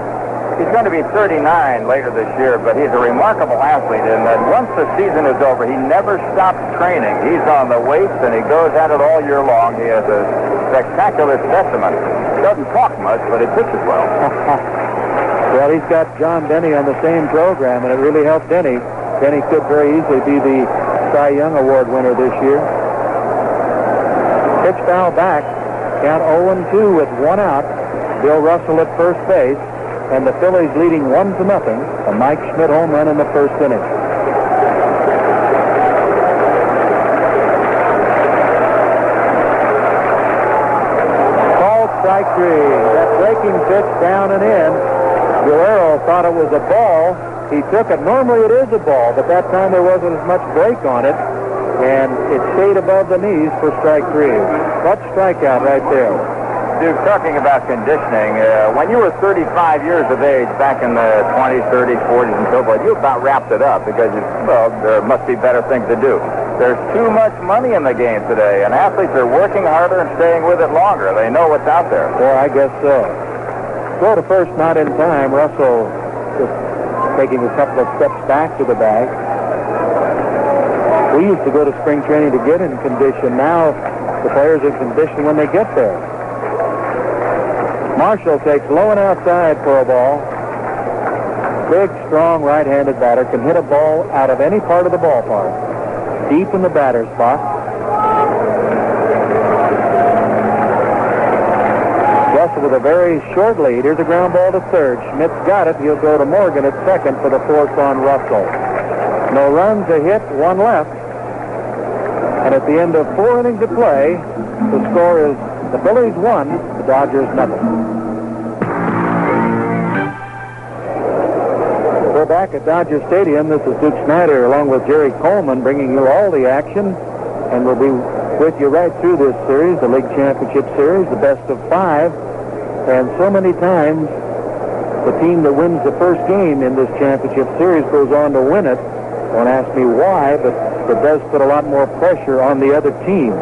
He's going to be 39 later this year, but he's a remarkable athlete in that once the season is over, he never stops training. He's on the weights, and he goes at it all year long. He has a spectacular specimen. Doesn't talk much, but he pitches well. Well, he's got John Denny on the same program, and it really helped Denny. Denny could very easily be the Cy Young Award winner this year. Pitch foul back. Count 0-2 with 1 out. Bill Russell at first base. And the Phillies leading 1-0. A Mike Schmidt home run in the first inning. Called strike 3. That breaking pitch down and in. Guerrero thought it was a ball. He took it. Normally it is a ball, but that time there wasn't as much break on it. And it stayed above the knees for strike 3. Clutch strikeout right there. Dude, talking about conditioning, when you were 35 years of age back in the 20s, 30s, 40s, and so forth, you about wrapped it up because, there must be better things to do. There's too much money in the game today, and athletes are working harder and staying with it longer. They know what's out there. Well, I guess so. Go to first, not in time. Russell just taking a couple of steps back to the bag. We used to go to spring training to get in condition. Now the players are conditioned when they get there. Marshall takes low and outside for a ball. Big, strong right-handed batter can hit a ball out of any part of the ballpark. Deep in the batter's box. Russell with a very short lead. Here's a ground ball to third. Schmidt's got it. He'll go to Morgan at second for the force on Russell. No runs, a hit, 1 left. And at the end of 4 innings of play, the score is the Phillies 1, the Dodgers 0. We're back at Dodger Stadium. This is Duke Snyder along with Jerry Coleman bringing you all the action. And we'll be with you right through this series, the League Championship Series, the best of 5. And so many times, the team that wins the first game in this championship series goes on to win it. Don't ask me why, but it does put a lot more pressure on the other team.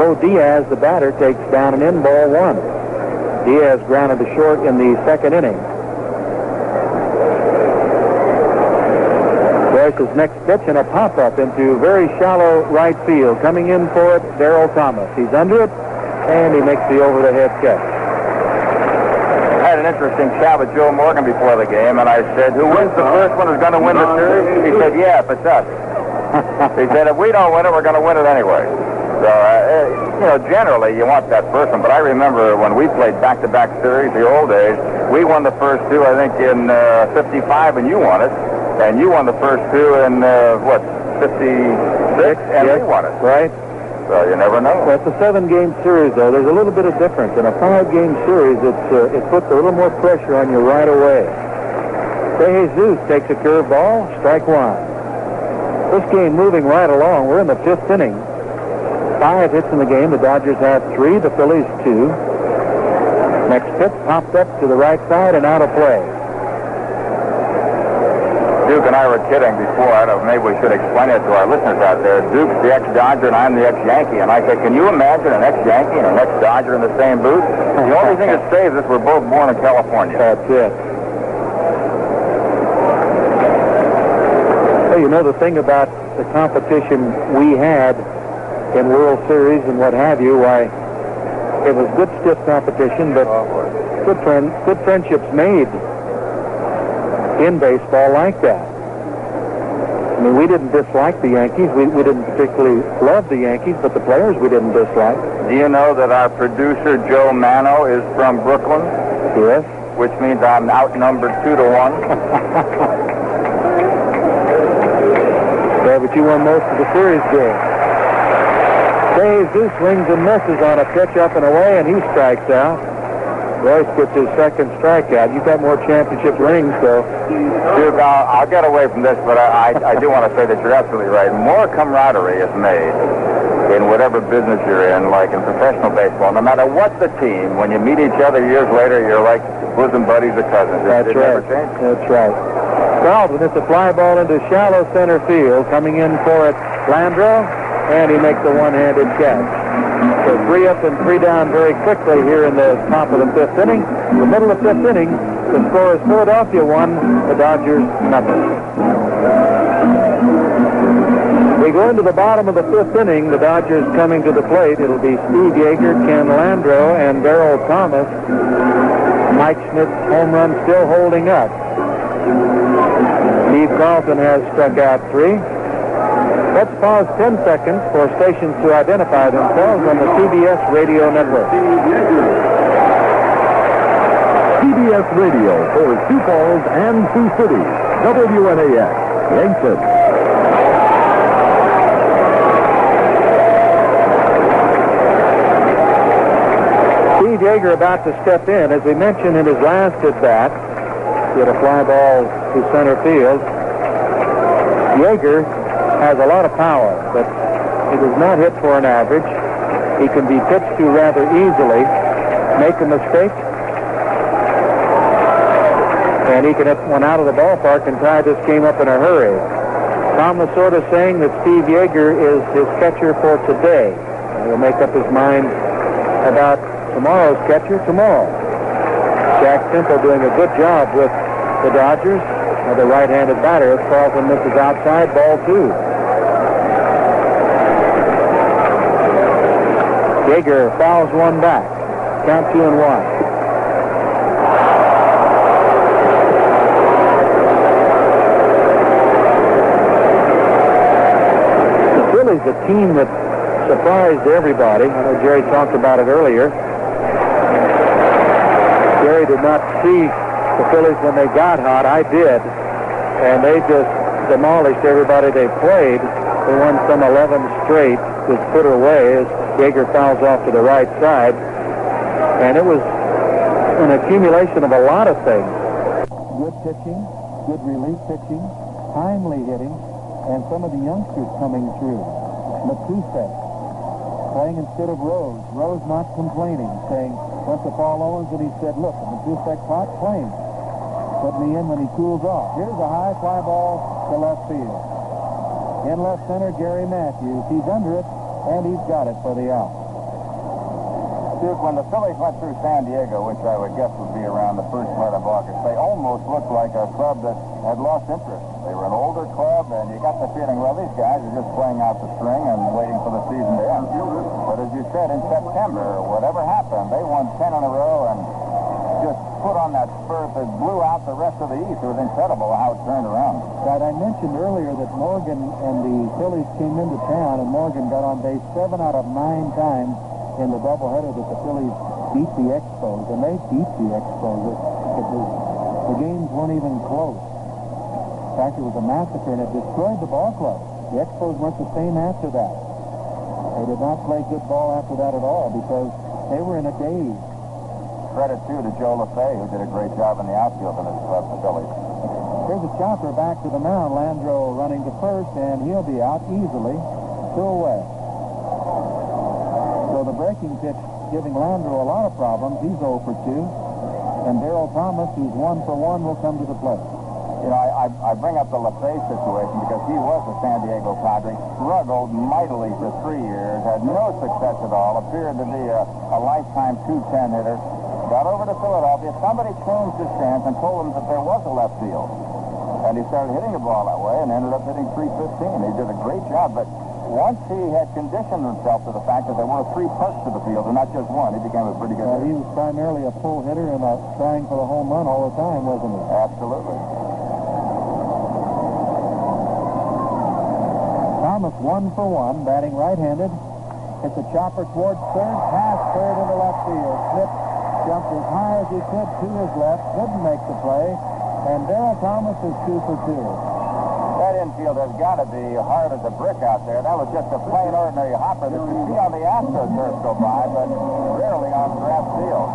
Bo Diaz, the batter, takes down an in ball 1. Diaz grounded to short in the second inning. Royce's next pitch and a pop-up into very shallow right field. Coming in for it, Darrell Thomas. He's under it, and he makes the over-the-head catch. I had an interesting chat with Joe Morgan before the game, and I said, who wins the first one is going to win the series? He said, yeah, if it's us. He said, if we don't win it, we're going to win it anyway. So, generally you want that first one, but I remember when we played back-to-back series, the old days, we won the first 2, I think, in 55, and you won it. And you won the first 2 in, 56, and we won it. Right. So you never know. Well, it's a 7-game series, though. There's a little bit of difference. In a 5-game series, it puts a little more pressure on you right away. Jesus takes a curveball, strike 1. This game moving right along. We're in the 5th inning. 5 hits in the game. The Dodgers have 3, the Phillies 2. Next pitch popped up to the right side and out of play. Duke and I were kidding before. I don't know, maybe we should explain it to our listeners out there. Duke's the ex-Dodger and I'm the ex-Yankee. And I said, can you imagine an ex-Yankee and an ex-Dodger in the same booth? The only thing that saves us, we're both born in California. That's it. Well, you know, the thing about the competition we had in World Series and what have you, why, it was good, stiff competition, but good friendships made in baseball like that. I mean, we didn't dislike the Yankees. We didn't particularly love the Yankees, but the players we didn't dislike. Do you know that our producer, Joe Mano, is from Brooklyn? Yes. Which means I'm outnumbered 2-1. Yeah, but you won most of the series game. Jesus swings and misses on a pitch up and away, and he strikes out. Royce gets his second strikeout. You've got more championship rings, so. Duke, I'll get away from this, but I do want to say that you're absolutely right. More camaraderie is made in whatever business you're in, like in professional baseball. No matter what the team, when you meet each other years later, you're like bosom buddies or cousins. That's right. That's right. Baldwin hits a fly ball into shallow center field. Coming in for it, Landreau, and he makes a one-handed catch. So 3 up and 3 down very quickly here in the top of the 5th inning. In the middle of the 5th inning, the score is Philadelphia 1, the Dodgers 0. We go into the bottom of the 5th inning. The Dodgers coming to the plate. It'll be Steve Yeager, Ken Landreau, and Darrell Thomas. Mike Schmidt's home run still holding up. Steve Carlton has struck out 3. Let's pause 10 seconds for stations to identify themselves on the CBS radio network. CBS Radio for Sioux Falls and Sioux City. WNAX, Yankton. Steve Yeager about to step in. As we mentioned in his last at-bat, he had a fly ball to center field. Yeager has a lot of power, but he does not hit for an average. He can be pitched to rather easily, make a mistake, and he can hit one out of the ballpark and tie this game up in a hurry. Tom Lasorda saying that Steve Yeager is his catcher for today. He'll make up his mind about tomorrow's catcher tomorrow. Jack Temple doing a good job with the Dodgers. The right-handed batter, as Carlton misses outside, ball 2. Yeager fouls one back. Count 2-1. The Phillies, a team that surprised everybody. I know Jerry talked about it earlier. Jerry did not see the Phillies when they got hot. I did. And they just demolished everybody they played. They won some 11 straight, was put away as Yeager fouls off to the right side. And it was an accumulation of a lot of things. Good pitching, good relief pitching, timely hitting, and some of the youngsters coming through. Matusek playing instead of Rose. Rose not complaining, saying, went to Paul Owens and he said, look, if Matusek hot, play him. Put me in when he cools off. Here's a high fly ball to left field. In left center, Gary Matthews. He's under it, and he's got it for the out. Duke, when the Phillies went through San Diego, which I would guess would be around the first part of August, they almost looked like a club that had lost interest. They were an older club, and you got the feeling, well, these guys are just playing out the string and waiting for the season to end. But as you said, in September, whatever happened, they won 10 in a row and just put on that spurt that blew out the rest of the East. It was incredible how it turned around. Right, I mentioned earlier that Morgan and the Phillies came into town, and Morgan got on base 7 out of 9 times in the doubleheader that the Phillies beat the Expos, and they beat the Expos. The games weren't even close. In fact, it was a massacre, and it destroyed the ball club. The Expos weren't the same after that. They did not play good ball after that at all because they were in a daze. Credit, too, to Joe LaFay, who did a great job in the outfield in his club, the Phillies. Here's a chopper back to the mound. Landreau running to first, and he'll be out easily. 2 away. So the breaking pitch giving Landreau a lot of problems. He's 0 for 2. And Darrell Thomas, who's 1 for 1, will come to the plate. You know, I bring up the LaFay situation because he was a San Diego Padre, struggled mightily for 3 years, had no success at all, appeared to be a lifetime 210 hitter. Got over to Philadelphia. Somebody changed his stance and told him that there was a left field. And he started hitting the ball that way and ended up hitting 315. He did a great job, but once he had conditioned himself to the fact that there were 3 parts to the field and not just one, he became a pretty good hitter. He was primarily a pull hitter and trying for the home run all the time, wasn't he? Absolutely. Thomas 1 for 1, batting right-handed. Hits a chopper towards third, past third into left field. Smith jumped as high as he could to his left, couldn't make the play, and Darrell Thomas is 2 for 2. That infield has got to be hard as a brick out there. That was just a plain ordinary hopper that you see on the Astros turf go by, but rarely on grass field.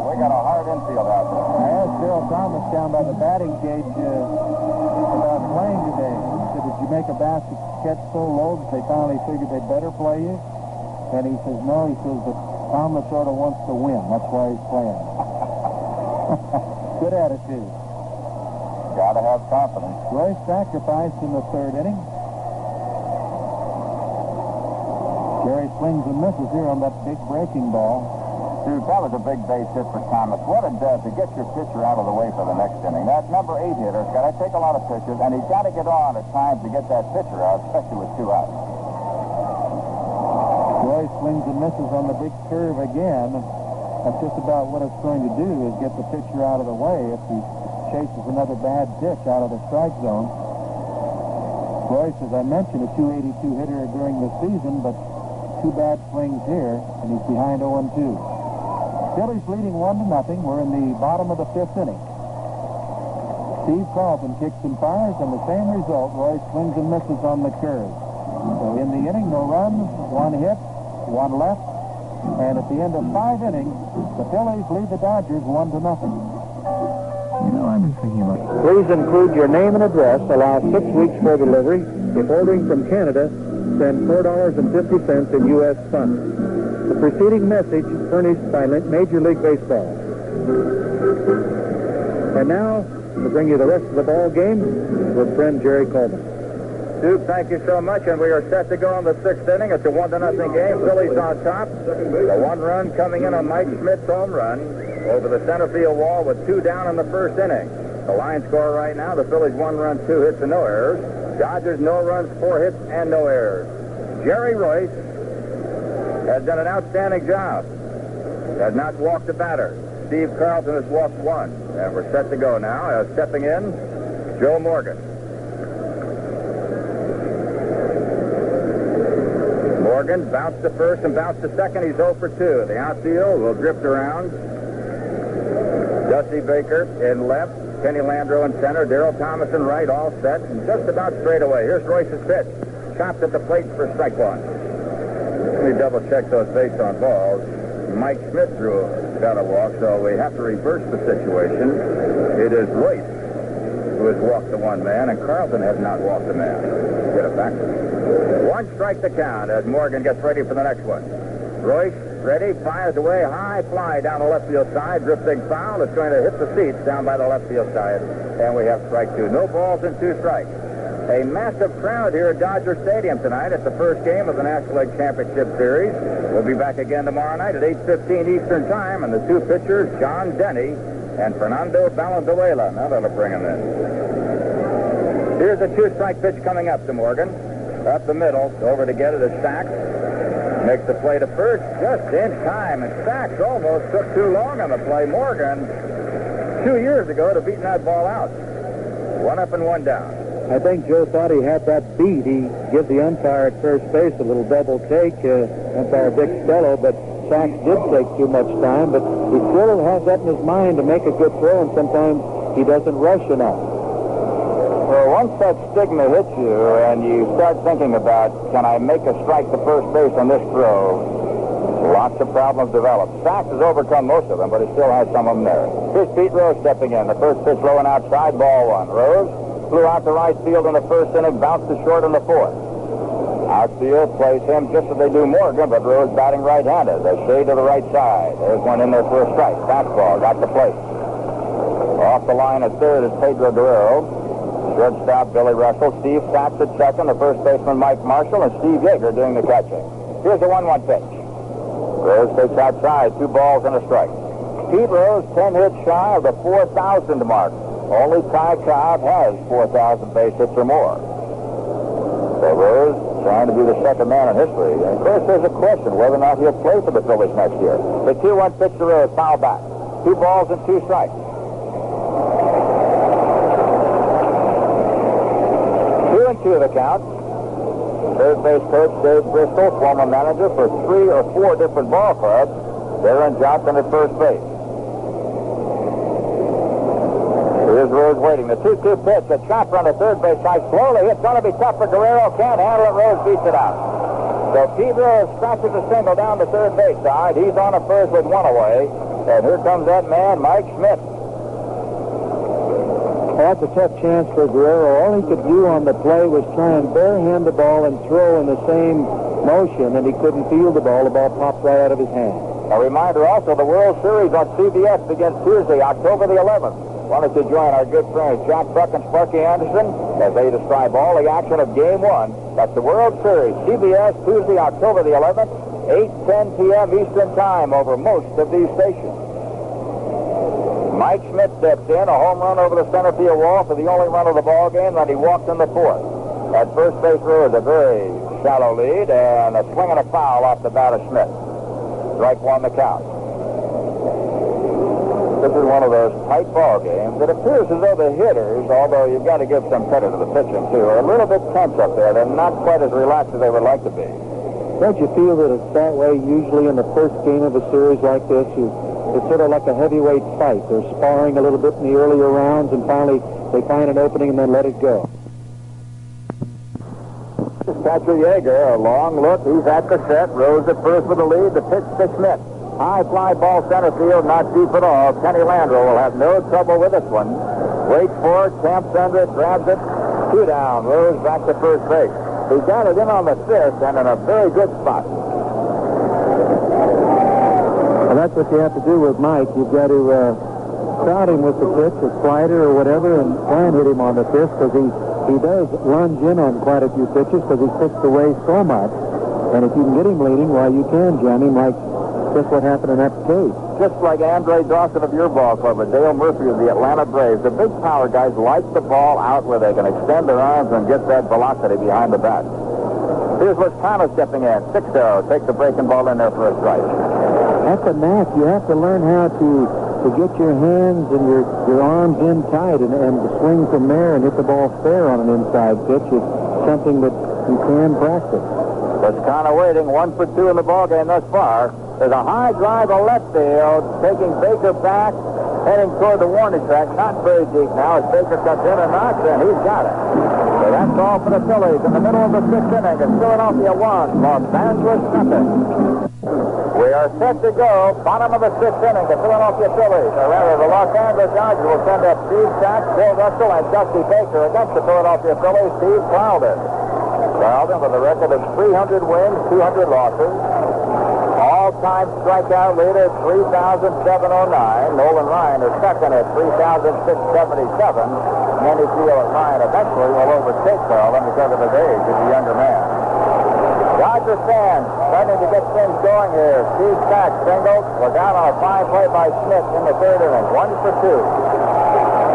We got a hard infield out there. I asked Darrell Thomas down by the batting cage about playing today. He said, did you make a basket catch so low that they finally figured they'd better play you? And he says, no. He says, but Thomas sort of wants to win. That's why he's playing. Good attitude. Got to have confidence. Royce sacrificed in the 3rd inning. Jerry swings and misses here on that big breaking ball. Dude, that was a big base hit for Thomas. What it does to get your pitcher out of the way for the next inning. That number 8 hitter's got to take a lot of pitches, and he's got to get on at times to get that pitcher out, especially with 2 outs. Roy swings and misses on the big curve again. That's just about what it's going to do, is get the pitcher out of the way if he chases another bad pitch out of the strike zone. Royce, as I mentioned, a 282 hitter during the season, but 2 bad swings here, and he's behind 0-2. Phillies leading 1-0. We're in the bottom of the 5th inning. Steve Carlton kicks and fires, and the same result. Royce swings and misses on the curve. So in the inning, no runs, 1 hit, 1 left, and at the end of 5 innings, the Phillies lead the Dodgers 1-0. You know, I've been thinking about... Please include your name and address. Allow 6 weeks for delivery. If ordering from Canada, send $4.50 in U.S. funds. The preceding message furnished by Major League Baseball. And now, to bring you the rest of the ball game, with friend Jerry Coleman. Duke, thank you so much, and we are set to go in the 6th inning. It's a 1-0 game. Phillies on top. The 1 run coming in on Mike Schmidt's home run over the center field wall with 2 down in the 1st inning. The line score right now, the Phillies 1 run, 2 hits, and no errors. Dodgers no runs, 4 hits, and no errors. Jerry Royce has done an outstanding job. Has not walked a batter. Steve Carlton has walked 1. And we're set to go now. Stepping in, Joe Morgan. Morgan bounced to first and bounced to second. He's 0 for 2. The outfield will drift around. Dusty Baker in left. Kenny Landreau in center. Darrell Thomas in right. All set. And just about straight away. Here's Royce's pitch. Chopped at the plate for strike 1. Let me double check those base on balls. Mike Schmidt got a walk, so we have to reverse the situation. It is Royce who has walked the one man, and Carlton has not walked a man. Get it back. One strike to count as Morgan gets ready for the next one. Royce, ready, fires away, high fly down the left field side, drifting foul. It's going to hit the seats down by the left field side, and we have strike two. No balls and 2 strikes. A massive crowd here at Dodger Stadium tonight. It's the first game of the National League Championship Series. We'll be back again tomorrow night at 8:15 Eastern Time, and the two pitchers, John Denny and Fernando Valenzuela. Now that'll bring him in. Here's a 2-strike pitch coming up to Morgan. Up the middle, over to get it is Sachs. Makes the play to first just in time, and Sachs almost took too long on the play. Morgan, 2 years ago, would have beaten that ball out. 1 up and 1 down. I think Joe thought he had that beat. He gives the umpire at first base a little double take, umpire Dick Stello, but Sachs did take too much time, but he still has that in his mind to make a good throw, and sometimes he doesn't rush enough. Well, once that stigma hits you and you start thinking about, can I make a strike to first base on this throw, lots of problems develop. Sachs has overcome most of them, but he still has some of them there. Here's Pete Rose stepping in. The first pitch low and outside, ball 1. Rose flew out to right field in the first inning, bounced to short in the 4th. Outfield plays him just as they do Morgan, but Rose batting right-handed. A shade to the right side. There's one in there for a strike. Fastball, got the plate. Off the line at third is Pedro Guerrero. Shortstop, Billy Russell. Steve Sachs at second. The first baseman, Mike Marshall, and Steve Yeager doing the catching. Here's the 1-1 pitch. Rose takes outside. 2 balls and a strike. Pete Rose, 10 hits shy of the 4,000 mark. Only Ty Cobb has 4,000 base hits or more. So Rose trying to be the second man in history. And of course, there's a question whether or not he'll play for the Phillies next year. The 2-1 pitch to Rose, foul back. 2 balls and 2 strikes. 2-2 the count. Third base coach Dave Bristol, former manager for 3 or 4 different ball clubs. Darren Johnson at first base. Here's Rose waiting. The 2-2 pitch. The chopper on the third base side slowly. It's going to be tough for Guerrero. Can't handle it. Rose beats it out. So Pete Rose scratches a single down the third base side. He's on a first with 1 away. And here comes that man, Mike Schmidt. That's a tough chance for Guerrero. All he could do on the play was try and barehand the ball and throw in the same motion, and he couldn't field the ball. The ball popped right out of his hand. A reminder also, the World Series on CBS begins Tuesday, October the 11th. Wanted to join our good friends Jack Buck and Sparky Anderson as they describe all the action of Game 1. That's the World Series, CBS, Tuesday, October the 11th, 8:10 p.m. Eastern Time over most of these stations. Mike Schmidt steps in, a home run over the center field wall for the only run of the ball game, and he walked in the 4th. At first base row is a very shallow lead, and a swing and a foul off the bat of Schmidt. Strike 1 the count. This is one of those tight ball games. It appears as though the hitters, although you've got to give some credit to the pitching too, are a little bit tense up there. They're not quite as relaxed as they would like to be. Don't you feel that it's that way usually in the first game of a series like this? It's sort of like a heavyweight fight. They're sparring a little bit in the earlier rounds, and finally they find an opening and then let it go. Catcher Yeager, a long look. He's at the set. Rose at first with the lead. The pitch to Schmidt. High fly ball center field, not deep at all. Kenny Landreau will have no trouble with this one. Waits for it, camps under it, grabs it. 2 down. Rose back to first base. He got it in on the fifth and in a very good spot. Well, that's what you have to do with Mike. You've got to crowd him with the pitch, a slider or whatever, and try and hit him on the fifth, because he does lunge in on quite a few pitches because he's pitched away so much. And if you can get him leading, why, you can jam him like just what happened in that case. Just like Andre Dawson of your ball club, or Dale Murphy of the Atlanta Braves, the big power guys like the ball out where they can extend their arms and get that velocity behind the bat. Here's Lozano stepping in. 6-0. Takes the breaking ball in there for a strike. That's a knack. You have to learn how to get your hands and your arms in tight and to swing from there and hit the ball fair on an inside pitch is something that you can practice. Lozano waiting. 1 for 2 in the ball game thus far. There's a high drive to left field, taking Baker back, heading toward the warning track. Not very deep now as Baker cuts in and knocks, and he's got it. So that's all for the Phillies in the middle of the 6th inning. It's Philadelphia 1, Los Angeles nothing. We are set to go. Bottom of the sixth inning. The Philadelphia Phillies, or rather the Los Angeles Dodgers, will send up Steve Sax, Bill Russell, and Dusty Baker against the Philadelphia Phillies. Steve Carlton. Carlton with a record of 300 wins, 200 losses. All-time strikeout leader, 3,709. Nolan Ryan is second at 3,677. Many feel that Ryan eventually will overtake Carlton because of his age as a younger man. Dodger fans starting to get things going here. Steve Sax singled. We're down on a fine play by Smith in the third inning. 1 for 2.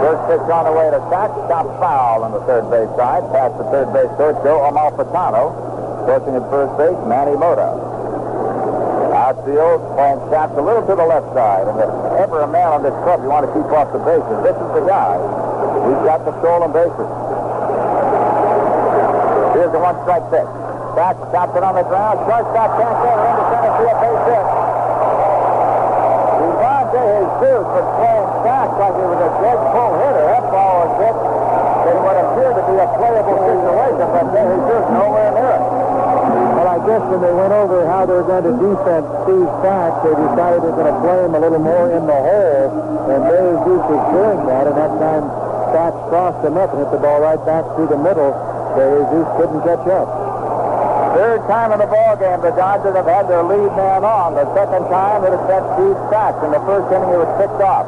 First pitch on the way to Sax. Stop foul on the third base side. Past the third base coach, Joe Amalfitano. Coaching at first base, Manny Mota. Outfield playing Sax a little to the left side. And if ever a man on this club you want to keep off the bases, this is the guy. He's got the stolen bases. Here's the one-strike pitch. Sax stops it on the ground. Shortstop can't get it into center field. Base hit. Devontae Jesus was playing Sax like he was a dead pull hitter. That ball was hit in what appeared to be a playable situation, but Jesus nowhere near it. Well, I guess when they went over how they were going to defend Steve Sax, they decided they were going to play him a little more in the hole, and Jesus was doing that, and that time Sax crossed him up and hit the ball right back through the middle. Jesus couldn't catch up. Third time in the ball game, the Dodgers have had their lead man on. The second time, it has been Steve Sax. In the first inning, he was picked off.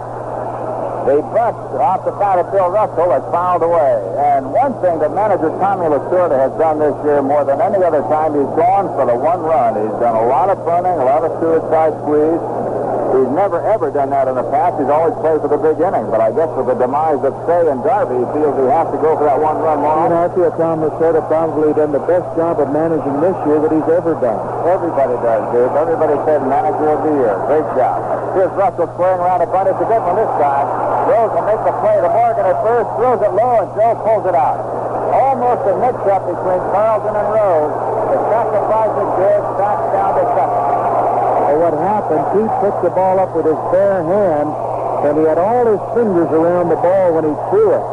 The bunt off the bat of Bill Russell is fouled away. And one thing that manager Tommy Lasorda has done this year more than any other time, he's gone for the one run. He's done a lot of bunting, a lot of suicide squeeze. He's never, ever done that in the past. He's always played for the big inning. But I guess with the demise of Say and Darby, he feels he has to go for that one run more. You know, I feel Tom Lasorda probably done the best job of managing this year that he's ever done. Everybody does, Duke. Everybody said manager of the year. Great job. Here's Russell squaring around a bunt. It's a good one this time. Rose will make the play to Morgan at first. Throws it low, and Joe pulls it out. Almost a mix-up between Carlton and Rose. The sacrifice is good. Sax down to second. Well, what happened, Pete picked the ball up with his bare hand, and he had all his fingers around the ball when he threw it.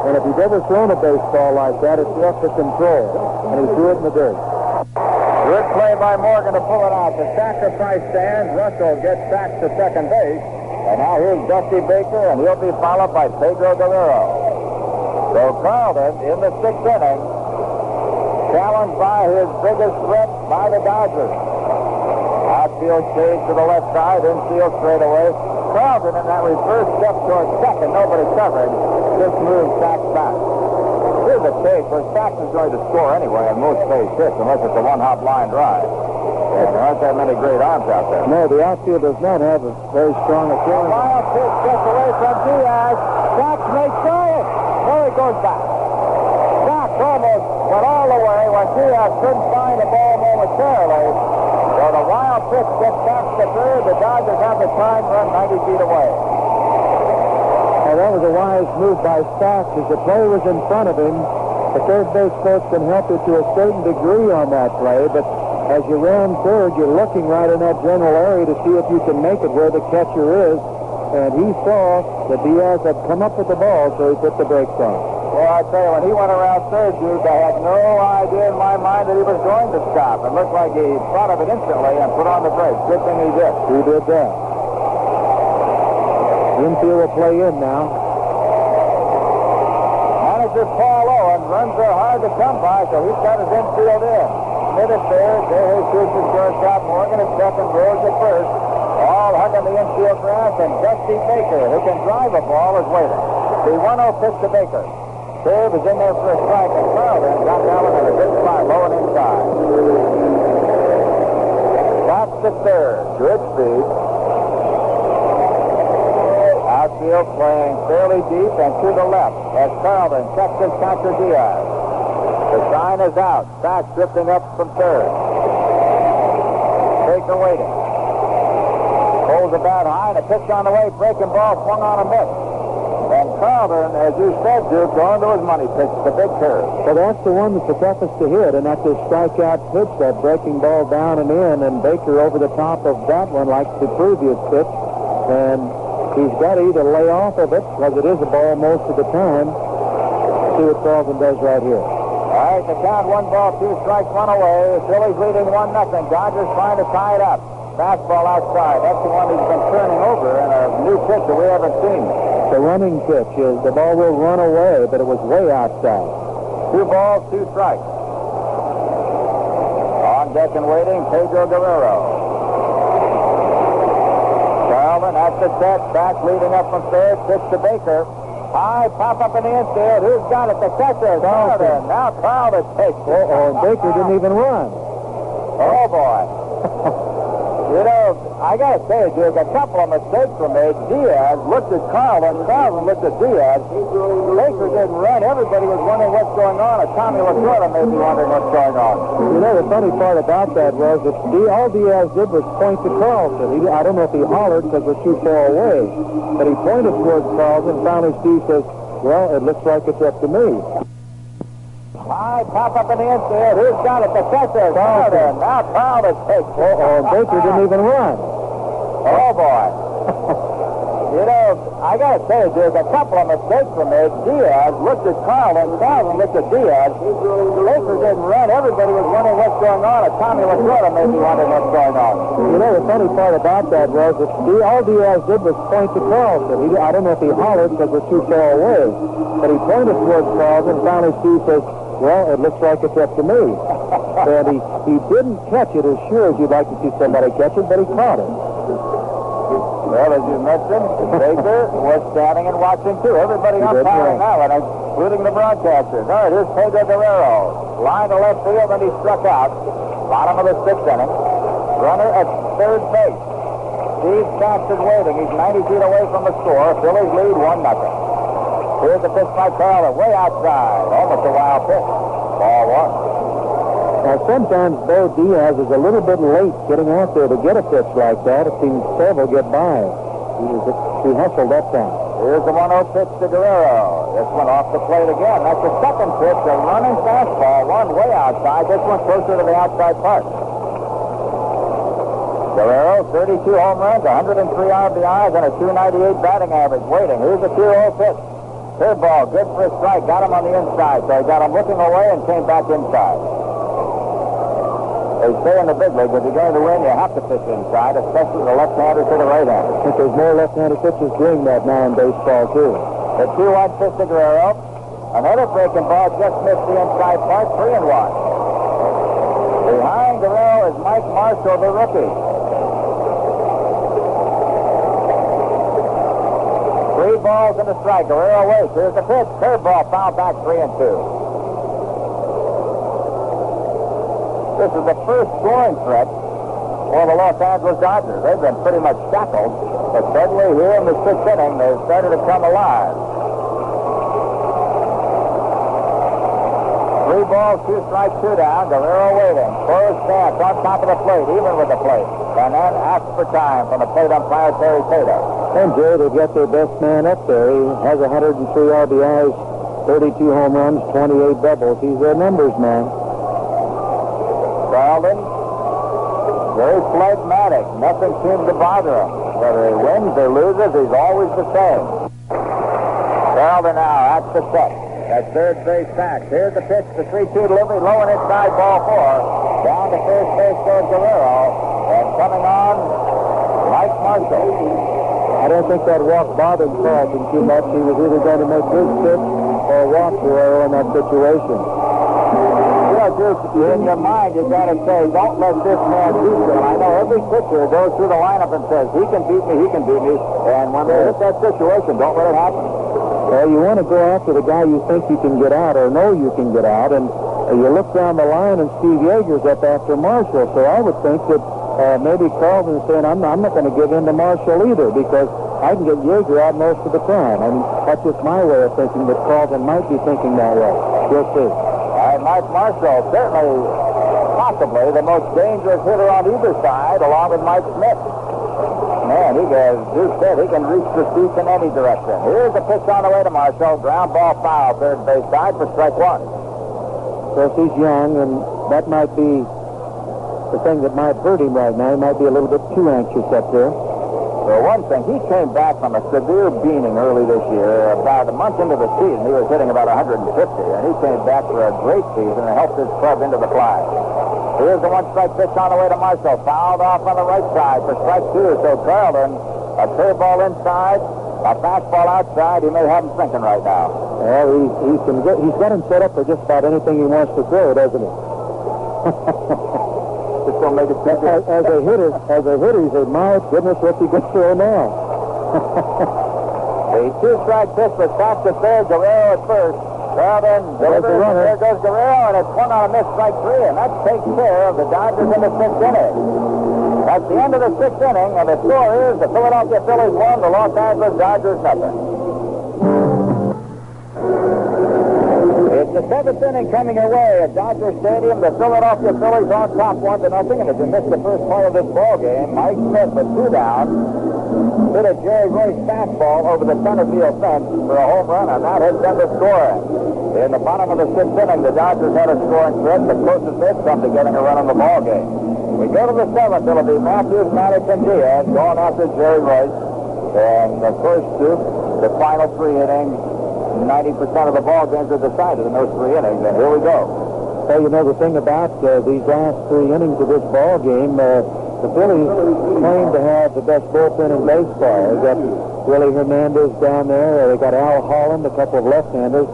And if he'd ever thrown a baseball like that, it's left to control. And he threw it in the dirt. Good play by Morgan to pull it out. The sacrifice stands. Russell gets Sax to second base. And now here's Dusty Baker, and he'll be followed by Pedro Guerrero. So Carlton, in the sixth inning, challenged by his biggest threat by the Dodgers. Outfield shades to the left side, infield straight away. Carlton in that reverse step towards second, nobody covered. Just moves Sax back. Here's a case where Sax is going to score anyway on most base hits, unless it's a one-hop line drive. Yes, there aren't that many great arms out there. No, the outfield does not have a very strong appearance. Wild pitch gets away from Diaz. Sax may try it. No, he goes back. Sax almost went all the way when Diaz couldn't find the ball momentarily. So the wild pitch gets back to third. The Dodgers have the time run 90 feet away. Now, that was a wise move by Sax. As the play was in front of him, the third base coach can help you to a certain degree on that play, but as you ran third, you're looking right in that general area to see if you can make it where the catcher is. And he saw that Diaz had come up with the ball, so he put the brakes on. Well, I tell you, when he went around third, Duke, I had no idea in my mind that he was going to stop. It looked like he thought of it instantly and put on the brakes. Good thing he did. He did that. Infield will play in now. Manager Paul Owen runs are hard to come by, so he's got his infield in. Smith at third, De Jesus at shortstop, Morgan at second, Rose at first. All hugging the infield grass, and Dusty Baker, who can drive a ball, is waiting. The 1-0 pitch to Baker. Serve is in there for a strike, and Carlton got down in a good spot, low and inside. Stops to third, good speed. Outfield playing fairly deep and to the left as Carlton checks his catcher Diaz. The sign is out. Sax drifting up from third. Baker waiting. Pulls the bat high, and a pitch on the way. Breaking ball swung on a miss. And Carlton, as you said, Duke, going to his money pitch, the big curve. Well, that's the one that's the toughest to hit, and that's his strikeout pitch, that breaking ball down and in, and Baker over the top of that one like the previous pitch. And he's got to either lay off of it, because it is a ball most of the time. See what Carlton does right here. All right, the count, 1 ball, 2 strikes, 1 away. Phillies leading 1-0. Dodgers trying to tie it up. Fastball outside. That's the one he's been turning over in a new pitch that we haven't seen. The running pitch is the ball will run away, but it was way outside. 2 balls, 2 strikes. On deck and waiting, Pedro Guerrero. Charlton at the set, back leading up from third, pitch to Baker. High pop up in the infield. Who's got it? The catcher. Carlton. Now Carlton takes it. And Baker didn't even run. Oh, boy. You know, I got to say, Duke, a couple of mistakes were made. Diaz looked at Carlton. Carlton looked at Diaz. Baker didn't run. Everybody was wondering what's going on. And Tommy Lasorda may be wondering what's going on. You know, the funny part about that was that all Diaz did was point to Carlton. I don't know if he hollered because we're too far away, but he pointed towards Carlton. Finally, Steve says, well, it looks like it's up to me. High pop up in the infield. Who's got it? The catcher. Carlton. Now Carlton takes it. And Baker didn't even run. Oh, boy. You know, I got to say, Duke, a couple of mistakes were made. Diaz looked at Carlton. Carlton looked at Diaz. Baker didn't run. Everybody was wondering what's going on. And Tommy Lasorda may be wondering what's going on. You know, the funny part about that was that all Diaz did was point to Carlton. I don't know if he hollered because we're too far away, but he pointed towards Carlton. Finally, Steve says, well, it looks like it's up to me. And he didn't catch it as sure as you'd like to see somebody catch it, but he caught it. Well, as you mentioned, Baker was standing and watching, too. Everybody umpiring now, and including the broadcasters. All right, here's Pedro Guerrero. Line to left field, and he struck out. Bottom of the 6th inning. Runner at third base. Steve Saxton waiting. He's 90 feet away from the score. Phillies lead 1-0. Here's the pitch by Carlton, way outside. Almost a wild pitch. Ball 1. Now, sometimes Bo Diaz is a little bit late getting out there to get a pitch like that. It seems several get by. He hustled that time. Here's the 1-0 pitch to Guerrero. This one off the plate again. That's the second pitch, a running fastball. One way outside. This one closer to the outside part. Guerrero, 32 home runs, 103 RBIs, and a 298 batting average. Waiting. Here's the 2-0 pitch. Curveball, good for a strike. Got him on the inside, so he got him looking away and came back inside. They say in the big league, if you're going to win, you have to pitch inside, especially the left-hander to the right-hander. I think there's more left-handed pitchers doing that now in baseball, too. The 2-1 pitch to Guerrero. Another breaking ball just missed the inside part, 3-1. Behind Guerrero is Mike Marshall, the rookie. 3 balls and a strike. Guerrero waits. Here's the pitch. Curveball fouled back 3-2. This is the first scoring threat for the Los Angeles Dodgers. They've been pretty much shackled, but suddenly here in the 6th inning, they've started to come alive. 3 balls, 2 strikes, 2 down. Guerrero waiting. First stance on top of the plate, even with the plate. And then asks for time from the plate umpire, Terry Taylor. And Jerry, they've got their best man up there. He has 103 RBIs, 32 home runs, 28 doubles. He's their numbers man. Carlton, very phlegmatic. Nothing seems to bother him. Whether he wins or loses, he's always the same. Carlton now at the set. At third base back. Here's the pitch, the 3-2 delivery, low and inside, ball 4. Down to first base goes Guerrero. And coming on, Mike Marshall. I don't think that walk bothered Carlton too much. He was either going to make this pitch or walk Guerrero in that situation. Just in your mind, you got to say, don't let this man beat you. And I know every pitcher goes through the lineup and says, he can beat me, he can beat me. And when they hit that situation, don't let it happen. Well, you want to go after the guy you think you can get out or know you can get out. And you look down the line and Steve Yeager's up after Marshall. So I would think that maybe Carlton's saying, I'm not going to give in to Marshall either because I can get Yeager out most of the time. I mean, that's just my way of thinking, but Carlton might be thinking that way. We'll see. Mike Marshall, certainly, possibly, the most dangerous hitter on either side, along with Mike Smith. Man, as Duke said, he can reach the seats in any direction. Here's the pitch on the way to Marshall. Ground ball foul, third base side for strike 1. Of course, he's young, and that might be the thing that might hurt him right now. He might be a little bit too anxious up there. For one thing, he came back from a severe beating early this year. About a month into the season, he was hitting about 150, and he came back for a great season and helped his club into the fly. Here's the one-strike pitch on the way to Marshall. Fouled off on the right side for strike two. So Carlton, a curveball inside, a fastball outside. He may have him thinking right now. Well, he's got him set up for just about anything he wants to throw, doesn't he? Just don't make it simple. As a hitter, he said, my goodness, what's he going to throw now? The two-strike pitch was back to third. Guerrero at first. Carlton delivers. There goes Guerrero, and it's one on a missed strike three, and that takes care of the Dodgers in the sixth inning. That's the end of the sixth inning, and the score is the Philadelphia Phillies 1, the Los Angeles Dodgers nothing. It's the seventh inning coming away at Dodger Stadium. The Philadelphia Phillies on top 1-0, and if you missed the first part of this ball game, Mike Smith with two down hit a Jerry Royce fastball over the center field fence for a home run, and that has done the scoring. In the bottom of the sixth inning, the Dodgers had a scoring threat. The closest they've come to getting a run on the ball game. We go to the seventh. It'll be Matthews, Maddox, and Diaz going after Jerry Royce. And the first two, the final three innings, 90% of the ball games are decided in those three innings. And here we go. Well, you know, the thing about these last three innings of this ball game, the Phillies claim to have the best bullpen in baseball. They got Willie Hernandez down there. They got Al Holland, a couple of left-handers,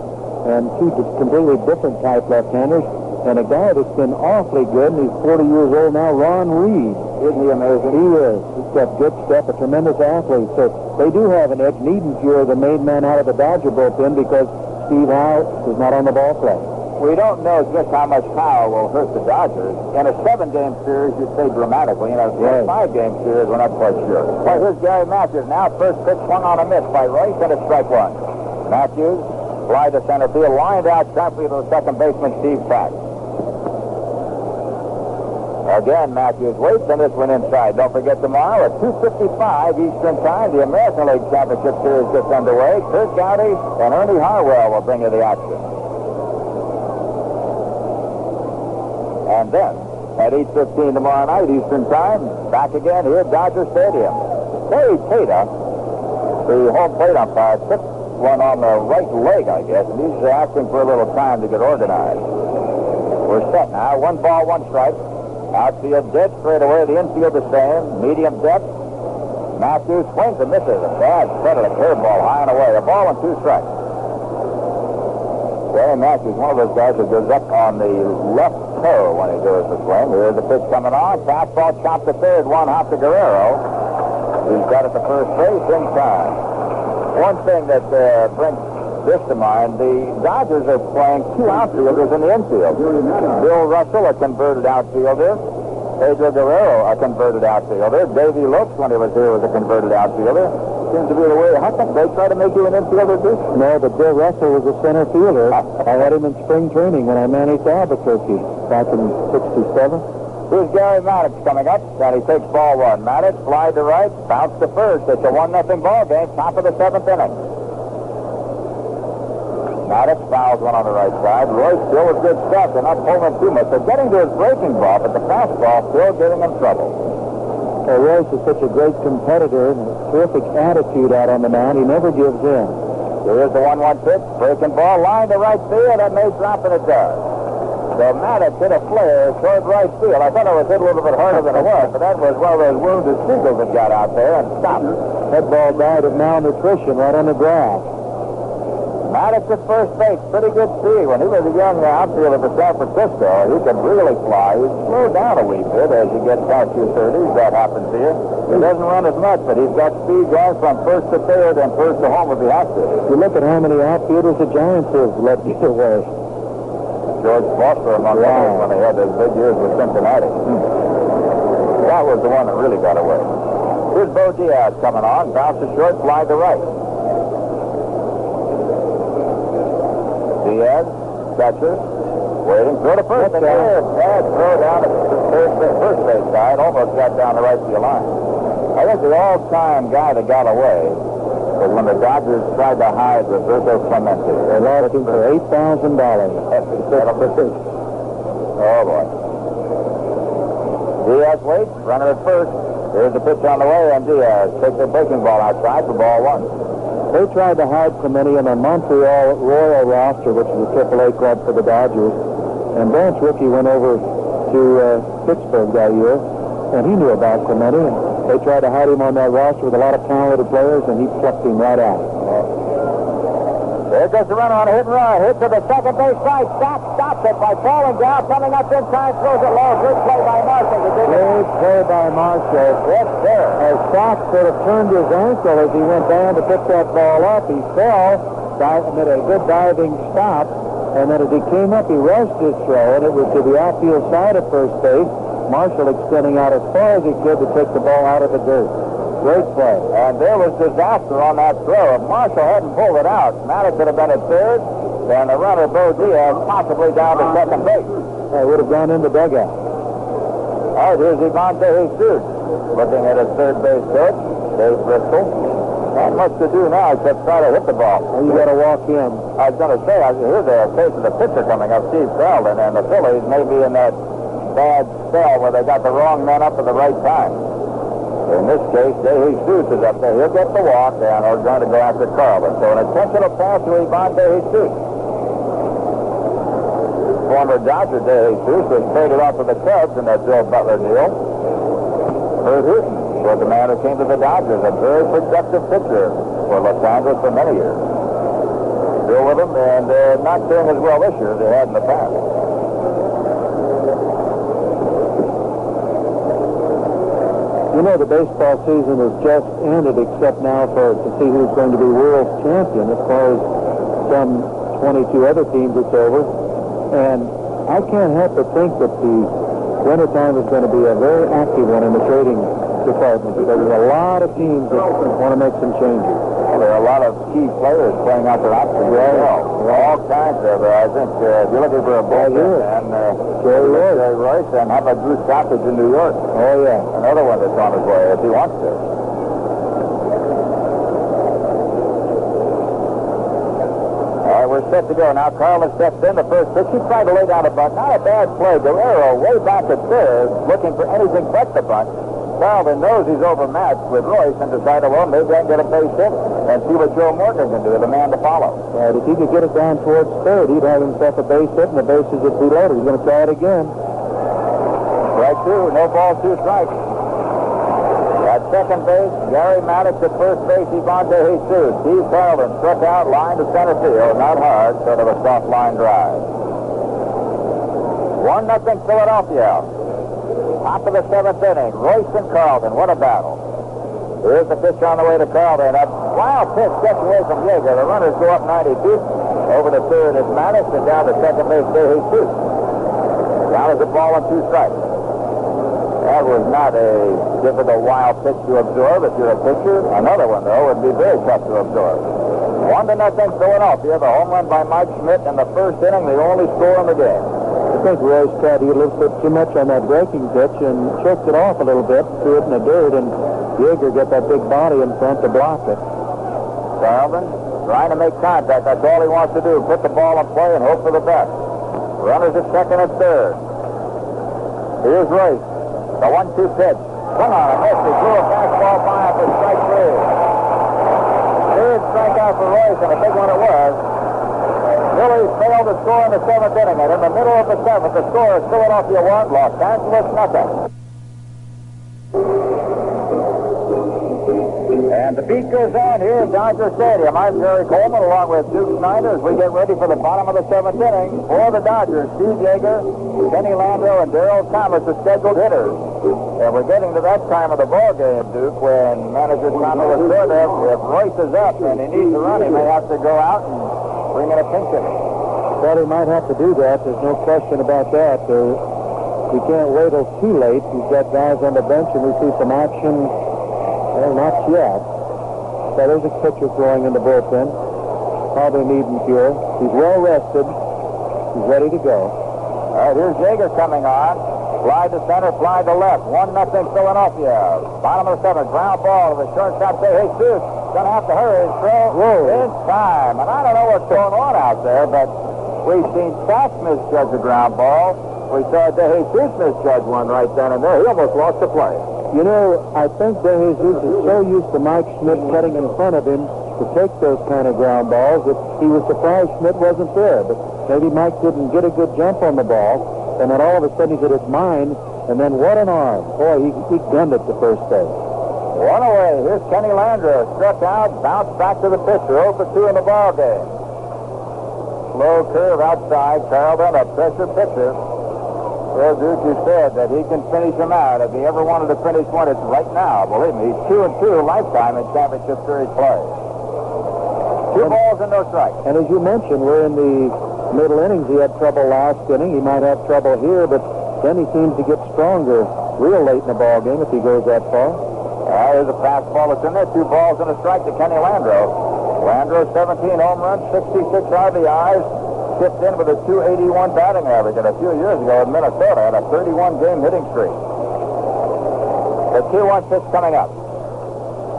and two completely different type left-handers. And a guy that's been awfully good, and he's 40 years old now, Ron Reed. Isn't he amazing? He is. He's got good stuff, a tremendous athlete. So they do have an edge. Niedenfuhr, the main man out of the Dodger bullpen, because Steve Howe is not on the ball club. We don't know just how much Howe will hurt the Dodgers. In a 7-game series, you'd say dramatically. In a 5-game series, we're not quite sure. Well, here's Gary Matthews now. First pitch swung on a miss by Royce, and it's strike one. Matthews, fly to center field, lined out sharply to the second baseman, Steve Pack. Again, Matthews waits, and this one inside. Don't forget tomorrow at 2:55 Eastern Time, the American League Championship Series gets underway. Kurt Gowdy and Ernie Harwell will bring you the action. And then, at 8:15 tomorrow night Eastern Time, back again here at Dodger Stadium. Terry Tata, the home plate umpire, took one on the right leg, I guess, and he's asking for a little time to get organized. We're set now. 1 ball, 1 strike. Outfield dead straight away. The infield the same. Medium depth. Matthews swings and misses. A bad set of a curveball high and away. A ball and 2 strikes. Gary Matthews, one of those guys who goes up on the left toe when he goes to swing. Here's the pitch coming on. Fastball chopped to third. 1 hop to Guerrero. He's got it to first base in time. One thing that brings this to mind, the Dodgers are playing 2 outfielders in the infield. Bill Russell, a converted outfielder. Pedro Guerrero, a converted outfielder. Davey Lopes, when he was here, was a converted outfielder. Seems to be the way. How come they try to make you an infielder, too? No, but Bill Russell was a center fielder. I had him in spring training when I managed Albuquerque back in '67. Here's Gary Maddox coming up, and he takes ball 1. Maddox, fly to right, bounce to first. It's a 1-0 ball game, top of the 7th inning. Maddox fouls one on the right side. Royce still with good stuff. They're not pulling him too much. They're getting to his breaking ball, but the fastball still giving him trouble. Well, Royce is such a great competitor and a terrific attitude out on the mound. He never gives in. Here's the 1-1 pitch. Breaking ball, line to right field. That may drop, and it does. So Maddox hit a flare toward right field. I thought it was hit a little bit harder than it was, but that was one of those wounded seagulls that got out there and stopped. That ball died of malnutrition right on the grass. Maddox at first base, pretty good speed. When he was a young outfielder for San Francisco, he could really fly. He'd slow down a wee bit as you get past your 30s. That happens here. He doesn't run as much, but he's got speed going from first to third and first to home if he has to. You look at how many outfielders the Giants have let get away. George Foster among others when they had those big years with Cincinnati. That was the one that really got away. Here's Bo Diaz coming on. Bounces short, fly to right. Diaz, catcher, waiting, throw to first. And there, bad throw down to the first base side. Almost got down the right field line. I think the all-time guy that got away was when the Dodgers tried to hide Roberto Clemente. They lost him for $8,000. Oh, boy. Diaz waits, runner at first. Here's the pitch on the way, and Diaz takes the breaking ball outside for ball 1. They tried to hide Clemente in the Montreal Royal roster, which is a AAA club for the Dodgers. And Branch Rickey went over to Pittsburgh that year, and he knew about Clemente, and they tried to hide him on that roster with a lot of talented players, and he plucked him right out. There goes the runner on a hit and run. Hit to the second base side. Stops it by falling down. Coming up inside, throws it low. Good play by Marshall. Great play by Marshall. Yes, sir. As Fox sort of turned his ankle as he went down to pick that ball up, he fell, made a good diving stop, and then as he came up, he rushed his throw, and it was to the outfield side of first base. Marshall extending out as far as he could to take the ball out of the dirt. Great play. And there was disaster on that throw. If Marshall hadn't pulled it out, Maddox would have been at third, and the runner, Bo Diaz, possibly down to second base. He would have gone in the dugout. All right, here's Ivan Jesus looking at his third base coach, Dave Bristol. Not much to do now except try to hit the ball. Well, you got to walk in. I was going to say, here's a case of the pitcher coming up, Steve Sheldon, and the Phillies may be in that bad spell where they got the wrong men up at the right time. In this case, Jesus is up there. He'll get the walk, and we're going to go after Carlin. So an intentional pass to Ivan Jesus. Former Dodger Jesus was traded off to the Cubs in that Bill Butler deal. Kurt Hooten was the man who came to the Dodgers, a very productive pitcher for Los Angeles for many years. Still with them, and not doing as well this year as they had in the past. You know, the baseball season has just ended, except now to see who's going to be world champion. As far as some 22 other teams, it's over. And I can't help but think that the wintertime is going to be a very active one in the trading department, because there's a lot of teams that want to make some changes. Well, there are a lot of key players playing out their options as well. All kinds of, I think, if you're looking for a bullpen, and Jerry Royce, and how about Bruce Coppage in New York? Oh, yeah. Another one that's on his way, if he wants to. All right, we're set to go. Now Carlin steps in. The first pitch, he tried to lay down a bunt. Not a bad play. Guerrero way back at third, looking for anything but the bunt. Sheldon knows he's overmatched with Royce and decided, well, maybe I can get a base hit and see what Joe Morgan can do, the man to follow. Right, if he could get it down towards third, he'd have himself a base hit, and the bases would be loaded. He's going to try it again. Right, two. No balls, 2 strikes. At second base, Gary Maddox. At first base, Ivan Jesus. Steve Sheldon struck out, line to center field. Not hard, sort of a soft line drive. 1-0 Philadelphia. Top of the 7th inning. Royce and Carlton. What a battle. Here's the pitch on the way to Carlton. A wild pitch gets away from Yeager. The runners go up 90 feet. Over to third is Maddox, and down to second base, Jesus. Down is the ball and 2 strikes. That was not a difficult wild pitch to absorb if you're a pitcher. Another one, though, would be very tough to absorb. 1-0 Philadelphia. The home run by Mike Schmidt in the first inning, the only score in the game. I think Royce tried to get a little bit too much on that breaking pitch and choked it off a little bit, threw it in the dirt, and Yeager got that big body in front to block it. Sheldon trying to make contact. That's all he wants to do. Put the ball in play and hope for the best. Runners at second and third. Here's Royce. The 1-2 pitch. Swung on a miss. He threw a fastball by for strike 3. Third strikeout for Royce, and a big one it was. Phillies failed to score in the 7th inning, and in the middle of the 7th, the score is Philadelphia 1, Los Angeles 0. And the beat goes on here at Dodger Stadium. I'm Jerry Coleman, along with Duke Snyder, as we get ready for the bottom of the 7th inning. For the Dodgers, Steve Yeager, Kenny Landreau, and Darryl Thomas, the scheduled hitters. And we're getting to that time of the ball game, Duke, when manager Tommy Lasorda, if Royce is up and he needs to run, he may have to go out and bring in a pinch hitter. Well, he might have to do that. There's no question about that. We can't wait till too late. He's got guys on the bench, and we see some action. Well, not yet. So there's a pitcher throwing in the bullpen. Probably needing cure. He's well rested. He's ready to go. All right, here's Yeager coming on. Fly to center, fly to left. 1-0 Philadelphia. Bottom of the 7th. Ground ball to the shortstop. Jesus going to have to hurry his throw in time. And I don't know what's going on out there, but we've seen Sass misjudge a ground ball. We saw Jesus misjudge one right then and there. He almost lost the play. You know, I think De Jesus is so used to Mike Schmidt cutting in front of him to take those kind of ground balls that he was surprised Schmidt wasn't there. But maybe Mike didn't get a good jump on the ball. and then all of a sudden he said, it's mine, and then what an arm. Boy, he gunned it to first base. One away. Here's Kenny Landreau. Struck out, bounced back to the pitcher. 0 for 2 in the ball game. Slow curve outside. Carlton, a pressure pitcher. Well, Duke, you said that he can finish him out. If he ever wanted to finish one, it's right now. Believe me, he's 2-2 lifetime in championship series play. 2 balls and no strikes. And as you mentioned, we're in the middle innings. He had trouble last inning. He might have trouble here, but then he seems to get stronger real late in the ball game if he goes that far. Here's a fastball that's in there. 2 balls and a strike to Kenny Landreau. Landreau, 17 home runs, 66 RBIs, chipped in with a 281 batting average. And a few years ago in Minnesota had a 31-game hitting streak. The 2-1 pitch coming up.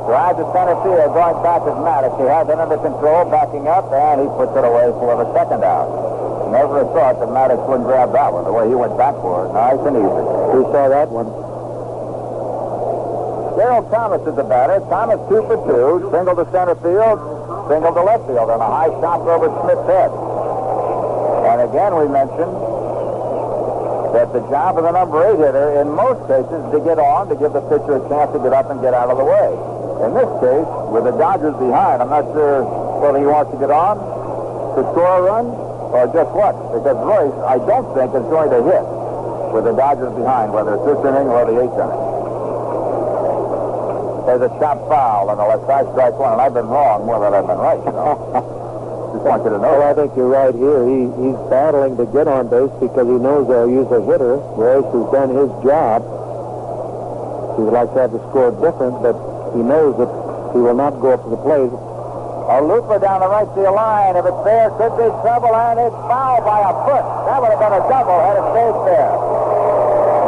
Drive to center field, going back is Maddox. He has it under control, backing up, and he puts it away for the second out. Never thought that Maddox wouldn't grab that one, the way he went back for it. Nice and easy. We saw that one. Gerald Thomas is the batter. Thomas 2 for 2. Single to center field, single to left field, and a high shot over Smith's head. And again, we mentioned that the job of the number 8 hitter, in most cases, is to get on, to give the pitcher a chance to get up and get out of the way. In this case, with the Dodgers behind, I'm not sure whether he wants to get on to score a run or just what. Because Royce, I don't think, is going to hit with the Dodgers behind, whether it's this inning or the 8th inning. There's a chop foul on the left side, strike one, and I've been wrong more than I've been right, you know. Just want you to know. Well, I think you're right here. He's battling to get on base because he knows they'll use a hitter. Royce has done his job. He would like to have the score different, but he knows that he will not go up to the plate. A looper down the right field line. If it's there, could be trouble, and it's fouled by a foot. That would have been a double had it stayed there.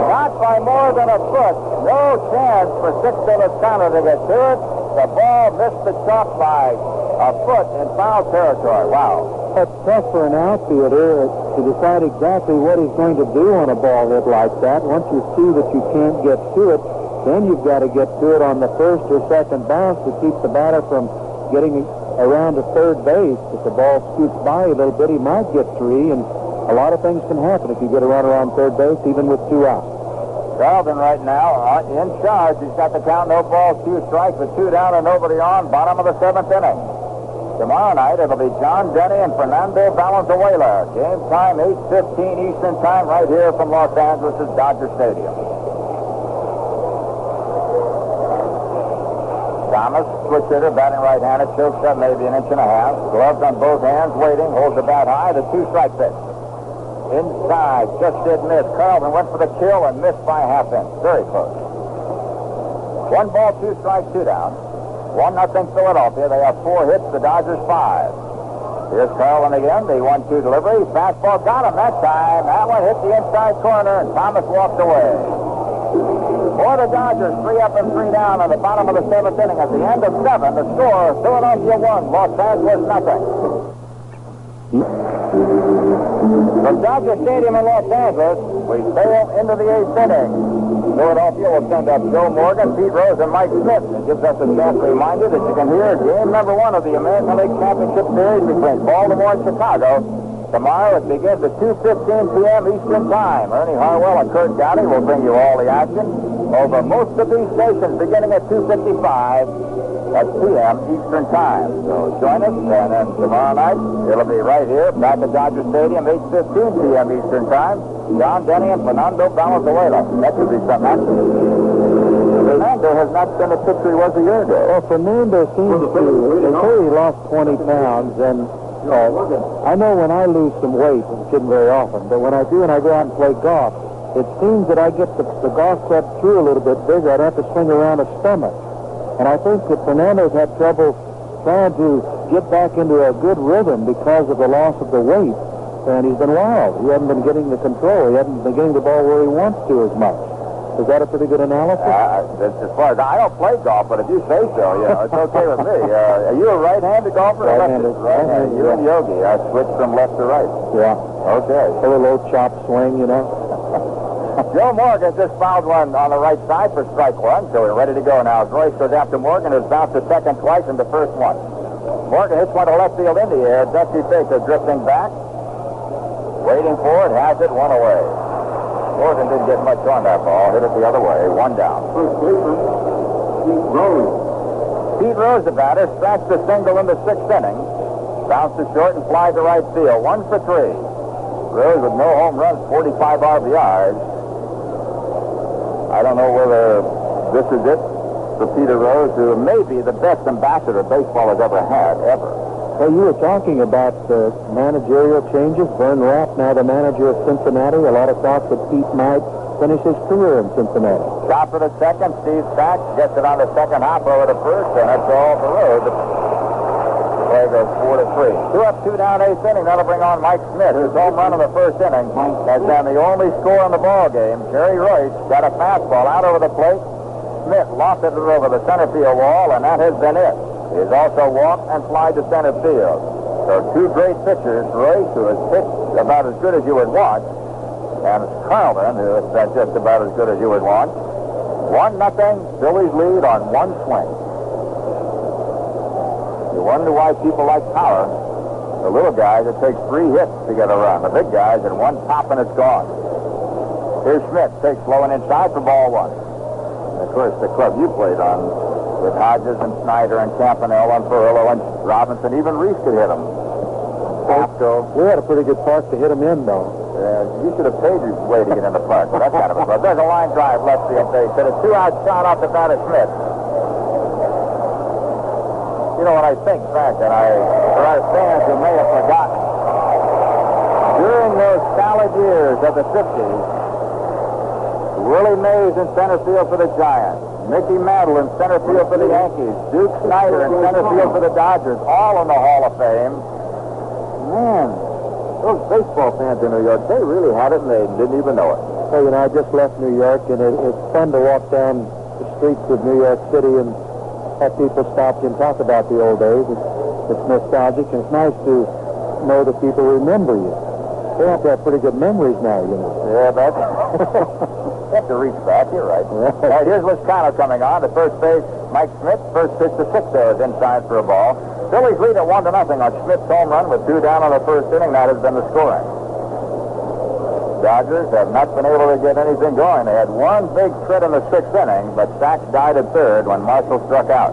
Not by more than a foot. No chance for Sixto Lozano to get to it. The ball missed the chalk by a foot in foul territory. Wow. It's tough for an outfielder to decide exactly what he's going to do on a ball hit like that. Once you see that you can't get to it, then you've got to get to it on the first or second bounce to keep the batter from getting around to third base. If the ball scoots by a little bit, he might get 3, and a lot of things can happen if you get a runner on third base, even with 2 outs. Carlton right now in charge. He's got the count, no balls, 2 strikes, with 2 down and nobody on, bottom of the 7th inning. Tomorrow night, it'll be John Denny and Fernando Valenzuela. Game time, 8:15 Eastern time, right here from Los Angeles' Dodger Stadium. Thomas, switch hitter, batting right-handed, chokes up maybe an inch and a half. Gloves on both hands, waiting, holds the bat high, the 2-strike pitch. Inside, just did miss. Carlton went for the kill and missed by a half inch. Very close. 1 ball, 2 strikes, 2 down. 1-0 Philadelphia. They have 4 hits, the Dodgers 5. Here's Carlton again, the 1-2 delivery. Fastball got him that time. That one hit the inside corner, and Thomas walked away. For the Dodgers, 3 up and 3 down on the bottom of the 7th inning. At the end of 7, the score, Philadelphia 1, Los Angeles 0. From Dodger Stadium in Los Angeles, we sail into the 8th inning. Philadelphia will send up Joe Morgan, Pete Rose, and Mike Smith. It gives us a chance to remind you that you can hear game number 1 of the American League Championship Series between Baltimore and Chicago. Tomorrow it begins at 2:15 p.m. Eastern Time. Ernie Harwell and Kurt Gowdy will bring you all the action over most of these stations beginning at 2:55 p.m. Eastern Time. So join us, and then tomorrow night it'll be right here back at Dodger Stadium, 8:15 p.m. Eastern Time. John Denny and Fernando Valenzuela. That could be something. Fernando has not been the pitcher he was a year ago. Well, Fernando seems to, they say he lost 20 pounds, and I know when I lose some weight, it shouldn't very often, but when I do and I go out and play golf, it seems that I get the golf set through a little bit bigger. I'd have to swing around a stomach. And I think that Fernando's had trouble trying to get back into a good rhythm because of the loss of the weight. And he's been wild. He hasn't been getting the control. He hasn't been getting the ball where he wants to as much. Is that a pretty good analysis? As far as I don't play golf, but if you say so, it's okay with me. Are you a right-handed golfer? Right-handed. Right-handed. You and Yogi. I switched from left to right. Yeah. Okay. A little chop swing, you know. Joe Morgan just fouled one on the right side for strike 1, so we're ready to go now. As Royce goes after Morgan, who's bounced to second twice and the first one. Morgan hits one to left field in the air. Dusty Baker drifting back. Waiting for it, has it, 1 away. Gordon didn't get much on that ball. Hit it the other way. One down. First baseman, Pete Rose. Pete Rose, the batter, scratched a single in the 6th inning. Bounced to short and flied to right field. 1 for 3. Rose with no home runs, 45 RBIs. I don't know whether this is it for Peter Rose, who may be the best ambassador baseball has ever had, ever. Well, you were talking about managerial changes. Vern Rapp, now the manager of Cincinnati. A lot of talk that Pete might finish his career in Cincinnati. Top of the second, Steve Sachs gets it on the second hop over the first, and that's all for Rose. Play goes 4 to 3. 2 up, 2 down, 8th inning. That'll bring on Mike Smith, whose home run in the first inning has been the only score in the ball game. Jerry Royce got a fastball out over the plate. Smith lofted it over the center field wall, and that has been it. He's also walked and flied to center field. So 2 great pitchers, Royce, who has pitched about as good as you would want, and Carlton, who has been just about as good as you would want. 1-0, Phillies lead on 1 swing. You wonder why people like power. The little guys, it takes 3 hits to get a run. The big guys, at 1 pop and it's gone. Here's Smith, takes low and inside for ball 1. And of course, the club you played on, with Hodges and Snyder and Campanella and Perillo and Robinson, even Reese could hit him. We had a pretty good park to hit him in, though. You should have paid your way to get in the park. Well, that kind of a club. There's a line drive left field base. Hit a 2-out shot off the bat of Smith. You know what I think, Frank, and for our fans who may have forgotten, during those salad years of the 50s, Willie Mays in center field for the Giants, Mickey Mantle in center field for the Yankees, Duke Snyder in center field for the Dodgers, all in the Hall of Fame. Man, those baseball fans in New York, they really had it and they didn't even know it. Well, you know, I just left New York, and it's fun to walk down the streets of New York City and have people stop you and talk about the old days. It's nostalgic, and it's nice to know that people remember you. They have to have pretty good memories now, you know. Yeah, but you have to reach back. You're right. All right, here's Liscano coming on. At first base, Mike Smith. First pitch to 6 there is inside for a ball. Phillies lead at 1-0 on Smith's home run with 2 down on the first inning. That has been the scoring. Dodgers have not been able to get anything going. They had 1 big threat in the 6th inning, but Sachs died at 3rd when Marshall struck out.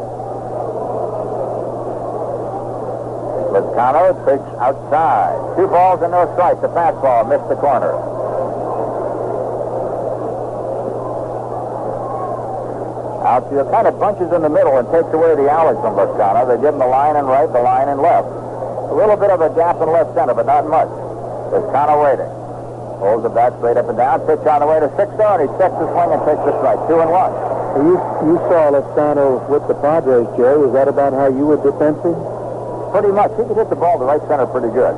Liscano takes outside. 2 balls and no strikes. The fastball missed the corner. Outfield kind of bunches in the middle and takes away the alley from Liscano. They give him the line in right, the line in left. A little bit of a gap in left center, but not much. Liscano waiting. Holds the bat straight up and down. Pitch on the way to 6-0, and he checks the swing and takes the strike. 2-1. You saw Liscano with the Padres, Jerry. Was that about how you would defend him? Pretty much. He could hit the ball to right center pretty good.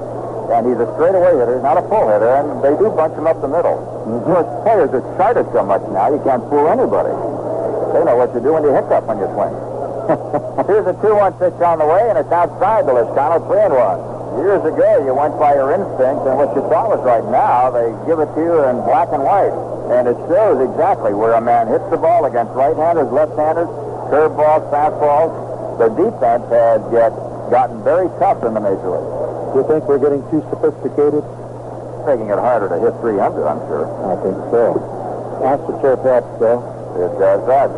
And he's a straightaway hitter, not a full hitter, and they do bunch him up the middle. Of course, players are charted so much now, you can't fool anybody. They know what you do when you hiccup when you swing. Here's a 2-1 pitch on the way, and it's outside the Liscano, 3-1. Years ago, you went by your instinct, and what you thought was right. Now, they give it to you in black and white. And it shows exactly where a man hits the ball against right-handers, left-handers, curveballs, fastballs. The defense has gotten very tough in the major league. Do you think we're getting too sophisticated? Making it harder to hit 300, I'm sure. I think so. That's the turf helps, though. It does that.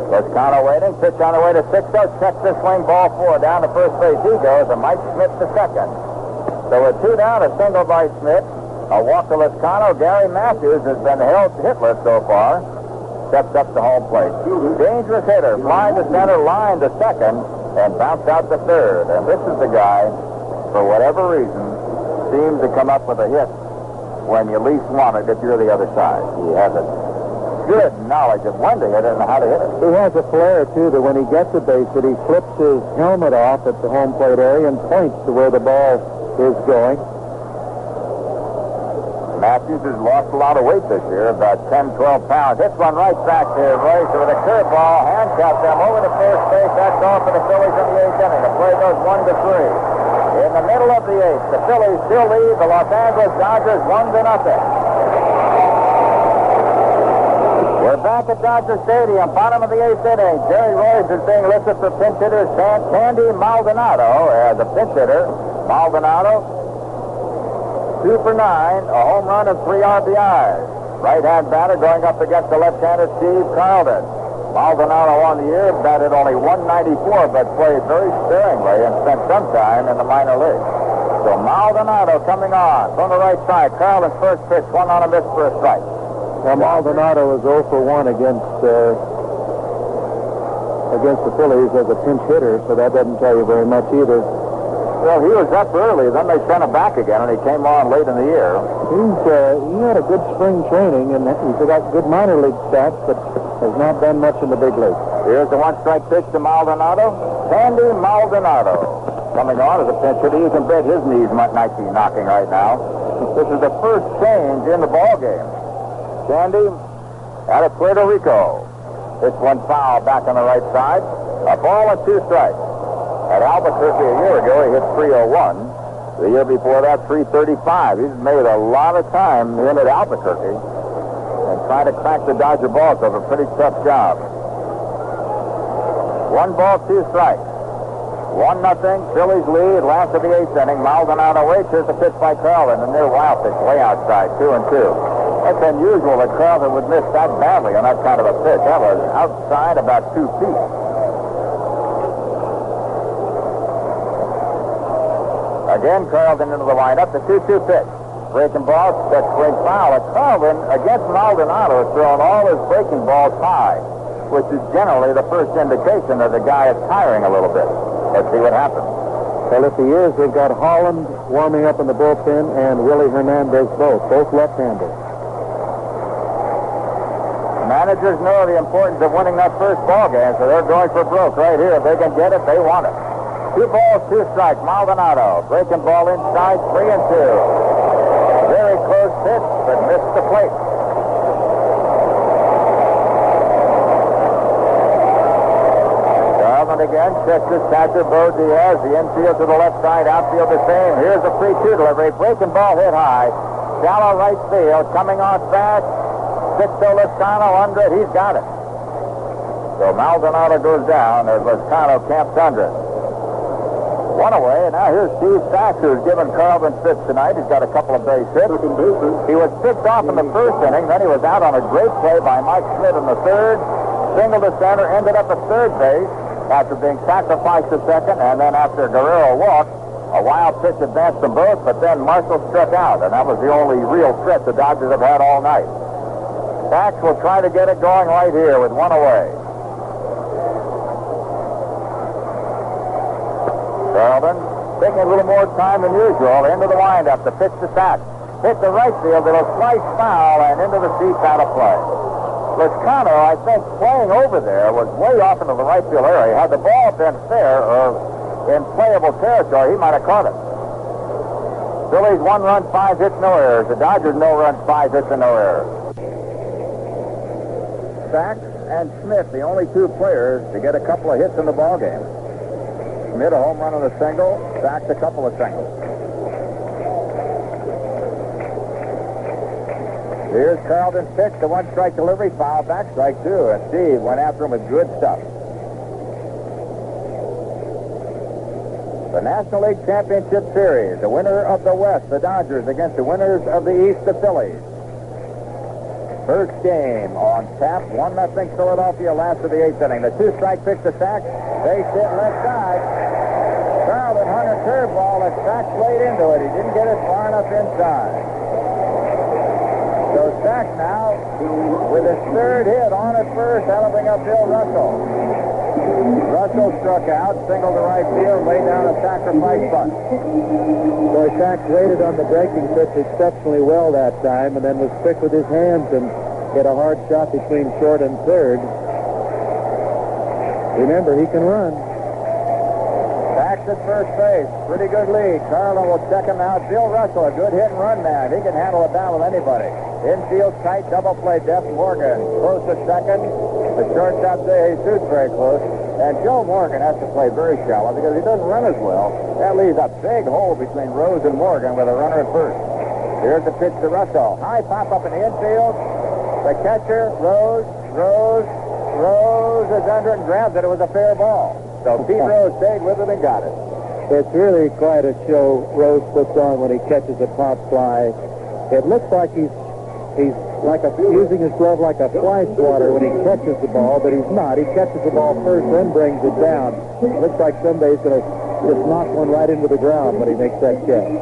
Liscano waiting. Pitch on the way to 6-0. Checks the swing. Ball 4. Down to first base he goes, and Mike Smith to second. So with 2 down, a single by Smith. A walk to Liscano. Gary Matthews has been held hitless so far. Steps up to home plate. Dangerous hitter. Flying to center, line to second, and bounced out to 3rd. And this is the guy, for whatever reason, seems to come up with a hit when you least want it if you're the other side. He has a good knowledge of when to hit it and how to hit it. He has a flair, too, that when he gets a base hit, he flips his helmet off at the home plate area and points to where the ball is going. Matthews has lost a lot of weight this year, about 10, 12 pounds. Hits one right back to Royce with a curveball, handcuffs them over to first base. That's all for the Phillies in the 8th inning. The play goes 1-3. In the middle of the 8th, the Phillies still lead the Los Angeles Dodgers 1-0. We're back at Dodger Stadium, bottom of the 8th inning. Jerry Royce is being listed for pinch hitter Sandy Maldonado as a pinch hitter. Maldonado, 2 for 9, a home run and 3 RBIs. Right-hand batter going up against the left-hander Steve Carlton. Maldonado on the year batted only 194, but played very sparingly and spent some time in the minor league. So Maldonado coming on from the right side. Carlton's first pitch, swung on a miss for a strike. Well, Maldonado was 0 for 1 against the Phillies as a pinch hitter, so that doesn't tell you very much either. Well, he was up early, then they sent him back again, and he came on late in the year. He had a good spring training, and he's got good minor league stats, but has not done much in the big league. Here's the one-strike pitch to Maldonado. Sandy Maldonado coming on as a pinch hitter. You can bet his knees might be knocking right now. This is the first change in the ball game. Sandy out of Puerto Rico. Hits one foul back on the right side. A ball and 2 strikes. At Albuquerque a year ago, he hit 301. The year before that, 335. He's made a lot of time in at Albuquerque and trying to crack the Dodger ball. So a pretty tough job. 1 ball, 2 strikes. 1-0. Phillies lead. Last of the 8th inning. Maldonado waits. Here's the pitch by Carlton. A near wild pitch way outside. 2-2. It's unusual that Carlton would miss that badly on that kind of a pitch. That was outside about 2 feet. Again, Carlton into the lineup. The 2-2 pitch. Breaking ball, set swing foul. Carlton, against Maldonado, has thrown all his breaking balls high, which is generally the first indication that the guy is tiring a little bit. Let's see what happens. Well, if he is, they've got Holland warming up in the bullpen and Willie Hernandez both left-handed. Managers know the importance of winning that first ball game, so they're going for broke right here. If they can get it, they want it. 2 balls, 2 strikes. Maldonado breaking ball inside, 3-2. Very close pitch, but missed the plate. Carlton again checks his catcher, Bo Diaz. The infield to the left side, outfield the same. Here's a 3-2 delivery. Breaking ball hit high. Shallow right field, coming off fast. Sixto Lozano under it. He's got it. So Maldonado goes down as Lozano camps under it. 1 away, and now here's Steve Sachs, who's given Carlton fits tonight. He's got a couple of base hits. He was picked off in the first inning, then he was out on a great play by Mike Schmidt in the third. Single to center, ended up at third base after being sacrificed to second, and then after Guerrero walked, a wild pitch advanced them both, but then Marshall struck out, and that was the only real threat the Dodgers have had all night. Sachs will try to get it going right here with 1 away. Carlton taking a little more time than usual into the windup. The pitch to Sachs. Hit the right field. It'll slice foul and into the seats out of play. Lozano, I think, playing over there was way off into the right field area. Had the ball been fair or in playable territory, he might have caught it. Phillies 1 run, 5 hits, no errors. The Dodgers no runs, 5 hits, and no errors. Sachs and Smith, the only 2 players to get a couple of hits in the ball game. Smith a home run on a single, Sachs a couple of singles. Here's Carlton's pitch, the 1-strike delivery, foul back, strike 2, and Steve went after him with good stuff. The National League Championship Series, the winner of the West, the Dodgers, against the winners of the East, the Phillies. First game on tap, 1-0 Philadelphia, last of the 8th inning. The 2-strike pitch to Sachs, base hit left side. Carlton hung a curveball that Sachs laid into it. He didn't get it far enough inside. So Sachs now, with his 3rd hit on at first, that'll bring up Bill Russell. Russell struck out, singled to right field, laid down a sacrifice bunt. Boy, Sachs waited on the breaking pitch exceptionally well that time, and then was quick with his hands and hit a hard shot between short and third. Remember, he can run. Sachs at first base, pretty good lead. Carlton will check him out. Bill Russell, a good hit and run man. He can handle it down with anybody. Infield tight, double play depth. Morgan close to second. The shortstop there, Jesus, very close. And Joe Morgan has to play very shallow because he doesn't run as well. That leaves a big hole between Rose and Morgan with a runner at first. Here's the pitch to Russell. High pop up in the infield. The catcher, Rose is under it and grabs it. It was a fair ball. So Pete Rose stayed with it and got it. It's really quite a show Rose puts on when he catches a pop fly. It looks like he's He's using his glove like a fly swatter when he catches the ball, but he's not. He catches the ball first, then brings it down. Looks like somebody's going to just knock one right into the ground when he makes that catch.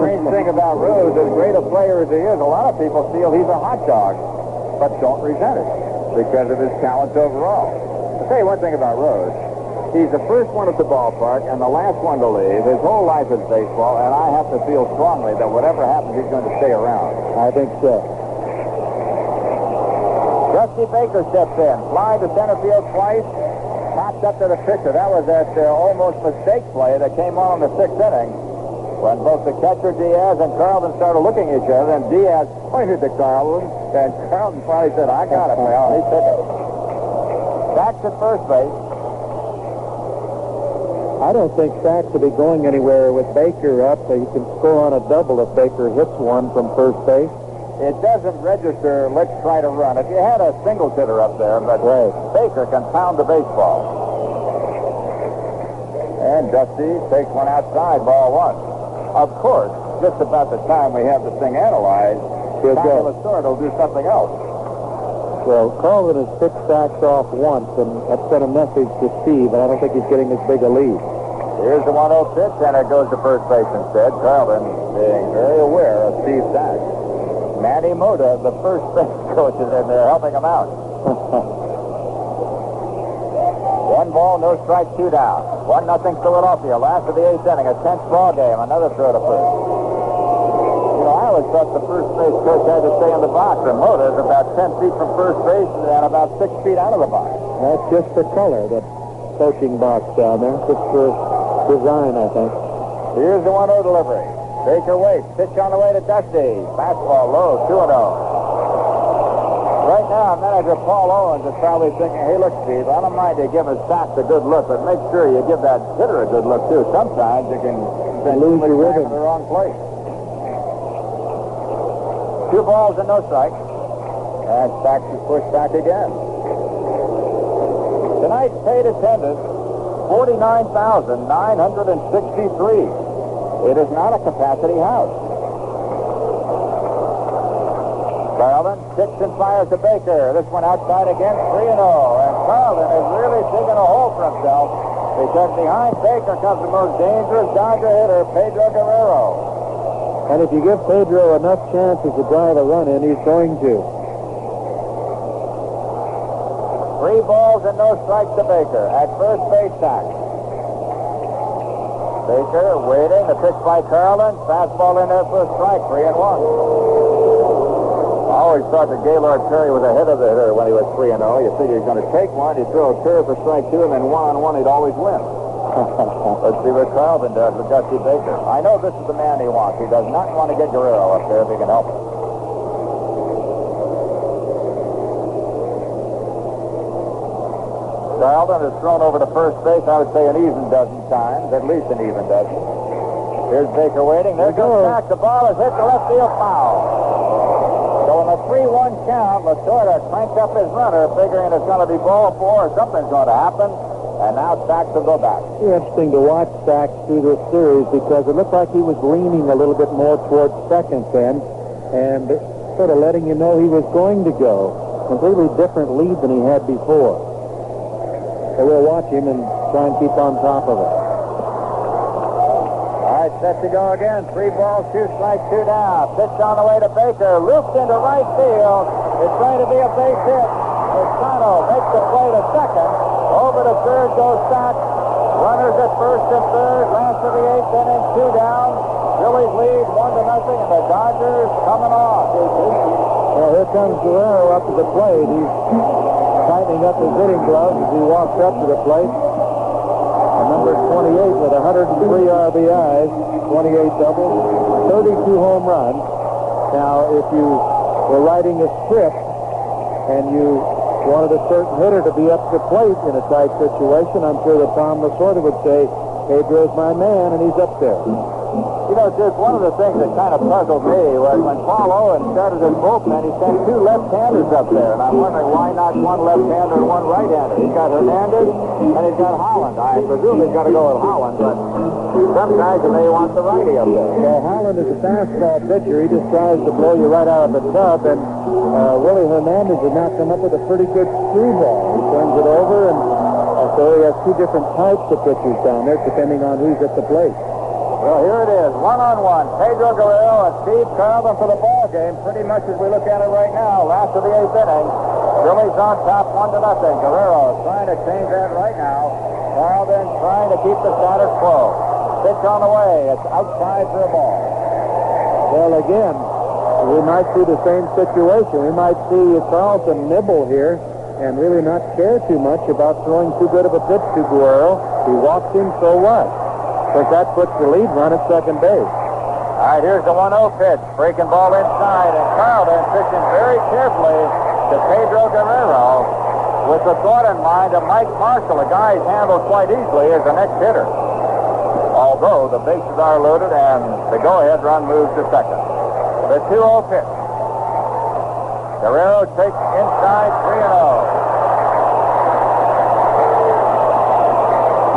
Strange thing about Rose, as great a player as he is, a lot of people feel he's a hot dog, but don't resent it because of his talents overall. I'll tell you one thing about Rose. He's the first one at the ballpark and the last one to leave. His whole life is baseball, and I have to feel strongly that whatever happens, he's going to stay around. I think so. Rusty Baker steps in. Fly to center field twice. Pops up to the pitcher. That was that almost mistake play that came on in the sixth inning when both the catcher Diaz and Carlton started looking at each other, and Diaz pointed to Carlton, and Carlton finally said, "I got it, pal." He took it. Back to first base. I don't think Sachs will be going anywhere with Baker up. He can score on a double if Baker hits one from first base. It doesn't register, let's try to run. If you had a single hitter up there, but Baker can pound the baseball. And Dusty takes one outside, ball one. Of course, just about the time we have the thing analyzed, Fabulous Sword will do something else. Well, Carlton has picked Sachs off once, and that sent a message to Steve, but I don't think he's getting as big a lead. Here's the 1-0 pitch, and it goes to first base instead. Carlton being very aware of Steve Sachs. Manny Mota, the first base coach, is in there helping him out. 1 ball, no strike, 2 down. 1-0 Philadelphia. Last of the 8th inning, a tense ball game. Another throw to first. You know, I always thought the first base coach had to stay in the box, and Mota is about 10 feet from first base and about 6 feet out of the box. That's just for color, the coaching box down there. Just for design, I think. Here's the 1-0 delivery. Baker waits. Pitch on the way to Dusty. Fastball low, 2-0. Right now, manager Paul Owens is probably thinking, hey, look, Steve, I don't mind you giving Sachs a good look, but make sure you give that hitter a good look, too. Sometimes you can lose your rhythm in the wrong place. 2 balls and no strikes. And Sachs is pushed back again. Tonight's paid attendance, 49,963. It is not a capacity house. Carlton kicks and fires to Baker. This one outside again, 3-0. And Carlton is really digging a hole for himself because behind Baker comes the most dangerous Dodger hitter, Pedro Guerrero. And if you give Pedro enough chances to drive a run in, he's going to. 3 balls and no strikes to Baker. At first base, Sachs. Baker waiting. The pitch by Carlton. Fastball in there for a strike. 3-1. I always thought that Gaylord Perry was ahead of the hitter when he was 3-0. You figure he's going to take one, he'd throw a curve for strike 2, and then 1-on-1 he'd always win. Let's see what Carlton does with Dusty Baker. I know this is the man he wants. He does not want to get Guerrero up there if he can help it. Carlton has thrown over to first base, I would say, an even dozen times, at least an even dozen. Here's Baker waiting. There goes Sachs. The ball is hit to left field foul. So in a 3-1 count, Lasorda cranked up his runner, figuring it's going to be ball 4 or something's going to happen, and now Sachs will go back. It's interesting to watch Sachs through this series because it looked like he was leaning a little bit more towards second then, and sort of letting you know he was going to go. Completely different lead than he had before. So we'll watch him and try and keep on top of it. All right, set to go again. 3 balls, 2 strikes, 2 down. Pitch on the way to Baker. Looped into right field. It's going to be a base hit. Escano makes the play to second. Over to third goes Sachs. Runners at first and third. Last of the 8th inning, 2 down. Phillies lead 1-0, and the Dodgers coming off. Well, here comes Guerrero up to the plate. He's tightening up his hitting gloves as he walks up to the plate. And number 28 with 103 RBIs, 28 doubles, 32 home runs. Now, if you were writing a script and you wanted a certain hitter to be up to the plate in a tight situation, I'm sure that Tom Lasorda would say, Pedro's my man, and he's up there. You know, Duke, one of the things that kind of puzzled me was when Paul Owens started his bullpen, he sent two left-handers up there, and I'm wondering why not one left-hander and one right-hander. He's got Hernandez, and he's got Holland. I presume he's got to go with Holland, but sometimes you may want the righty up there. Well, Holland is a fastball pitcher. He just tries to blow you right out of the tub, and Willie Hernandez has now come up with a pretty good screwball. He turns it over, and so he has two different types of pitchers down there, depending on who's at the plate. Well, here it is, one-on-one. Pedro Guerrero and Steve Carlton for the ball game, pretty much as we look at it right now. Last of the 8th inning. Phillies on top, 1-0. Guerrero trying to change that right now. Carlton trying to keep the status quo. Pitch on the way. It's outside for a ball. Well, again, we might see the same situation. We might see Carlton nibble here and really not care too much about throwing too good of a pitch to Guerrero. He walks in, so what? Because that puts the lead run at second base. All right, here's the 1-0 pitch. Breaking ball inside, and Carlton pitching very carefully to Pedro Guerrero with the thought in mind of Mike Marshall, a guy he's handled quite easily as the next hitter. Although the bases are loaded and the go-ahead run moves to second. The 2-0 pitch. Guerrero takes inside 3-0.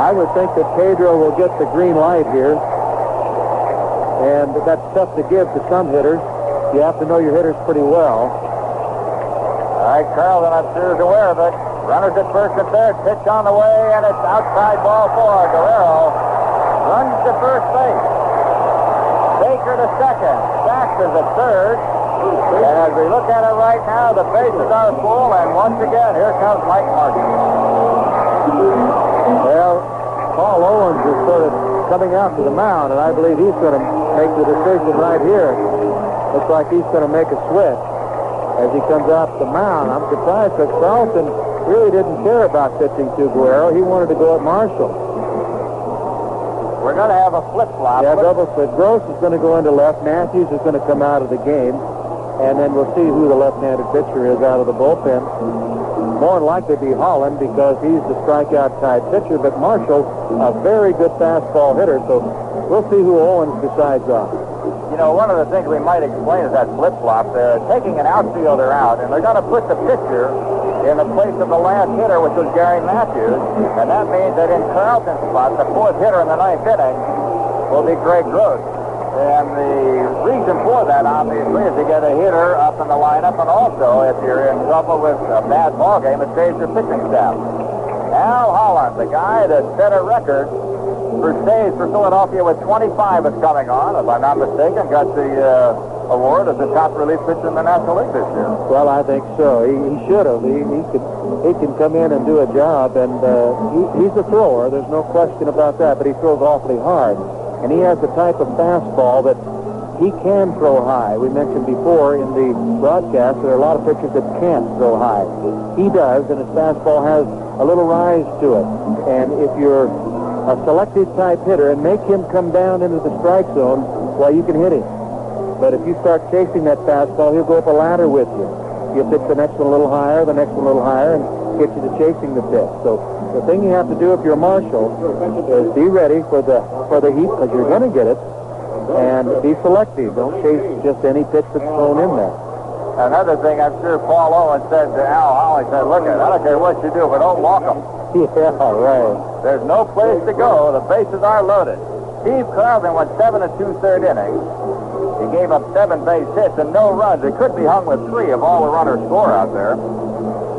I would think that Pedro will get the green light here. And that's tough to give to some hitters. You have to know your hitters pretty well. All right, Carlton, I'm sure is aware of it. Runners at first and third. Pitch on the way, and it's outside ball 4. Guerrero runs to first base. Baker to second. Saxon at third. And as we look at it right now, the bases are full, and once again, here comes Mike Marshall. Well, Paul Owens is sort of coming out to the mound, and I believe he's going to make the decision right here. Looks like he's going to make a switch as he comes out to the mound. I'm surprised that Carlton really didn't care about pitching to Guerrero. He wanted to go at Marshall. We're going to have a flip-flop. Yeah, double split. Gross is going to go into left. Matthews is going to come out of the game, and then we'll see who the left-handed pitcher is out of the bullpen. More than likely be Holland because he's the strikeout-type pitcher, but Marshall, a very good fastball hitter, so we'll see who Owens decides on. You know, one of the things we might explain is that flip-flop. They're taking an outfielder out, and they're going to put the pitcher in the place of the last hitter, which was Gary Matthews, and that means that in Carlton's spot, the fourth hitter in the 9th inning will be Greg Gross. And the reason for that, obviously, is to get a hitter up in the lineup, and also, if you're in trouble with a bad ball game, it saves your pitching staff. Al Holland, the guy that set a record for saves for Philadelphia with 25 is coming on, if I'm not mistaken, got the award as the top relief pitcher in the National League this year. Well, I think so. He should have. He can come in and do a job, and he's a thrower. There's no question about that, but he throws awfully hard. And he has the type of fastball that he can throw high. We mentioned before in the broadcast there are a lot of pitchers that can't throw high. He does, and his fastball has a little rise to it. And if you're a selective type hitter and make him come down into the strike zone, well, you can hit him. But if you start chasing that fastball, he'll go up a ladder with you. You'll pitch the next one a little higher, the next one a little higher, and get you to chasing the pitch. So the thing you have to do if you're Marshall is be ready for the heat, because you're going to get it, and be selective. Don't chase just any pitch that's thrown in there. Another thing, I'm sure Paul Owens said to Al Holland, said, look, I don't care what you do, but don't walk them. Yeah, right. There's no place to go. The bases are loaded. Steve Carlton went 7 2/3 innings. He gave up 7 base hits and no runs. It could be hung with 3 if all the runners score out there.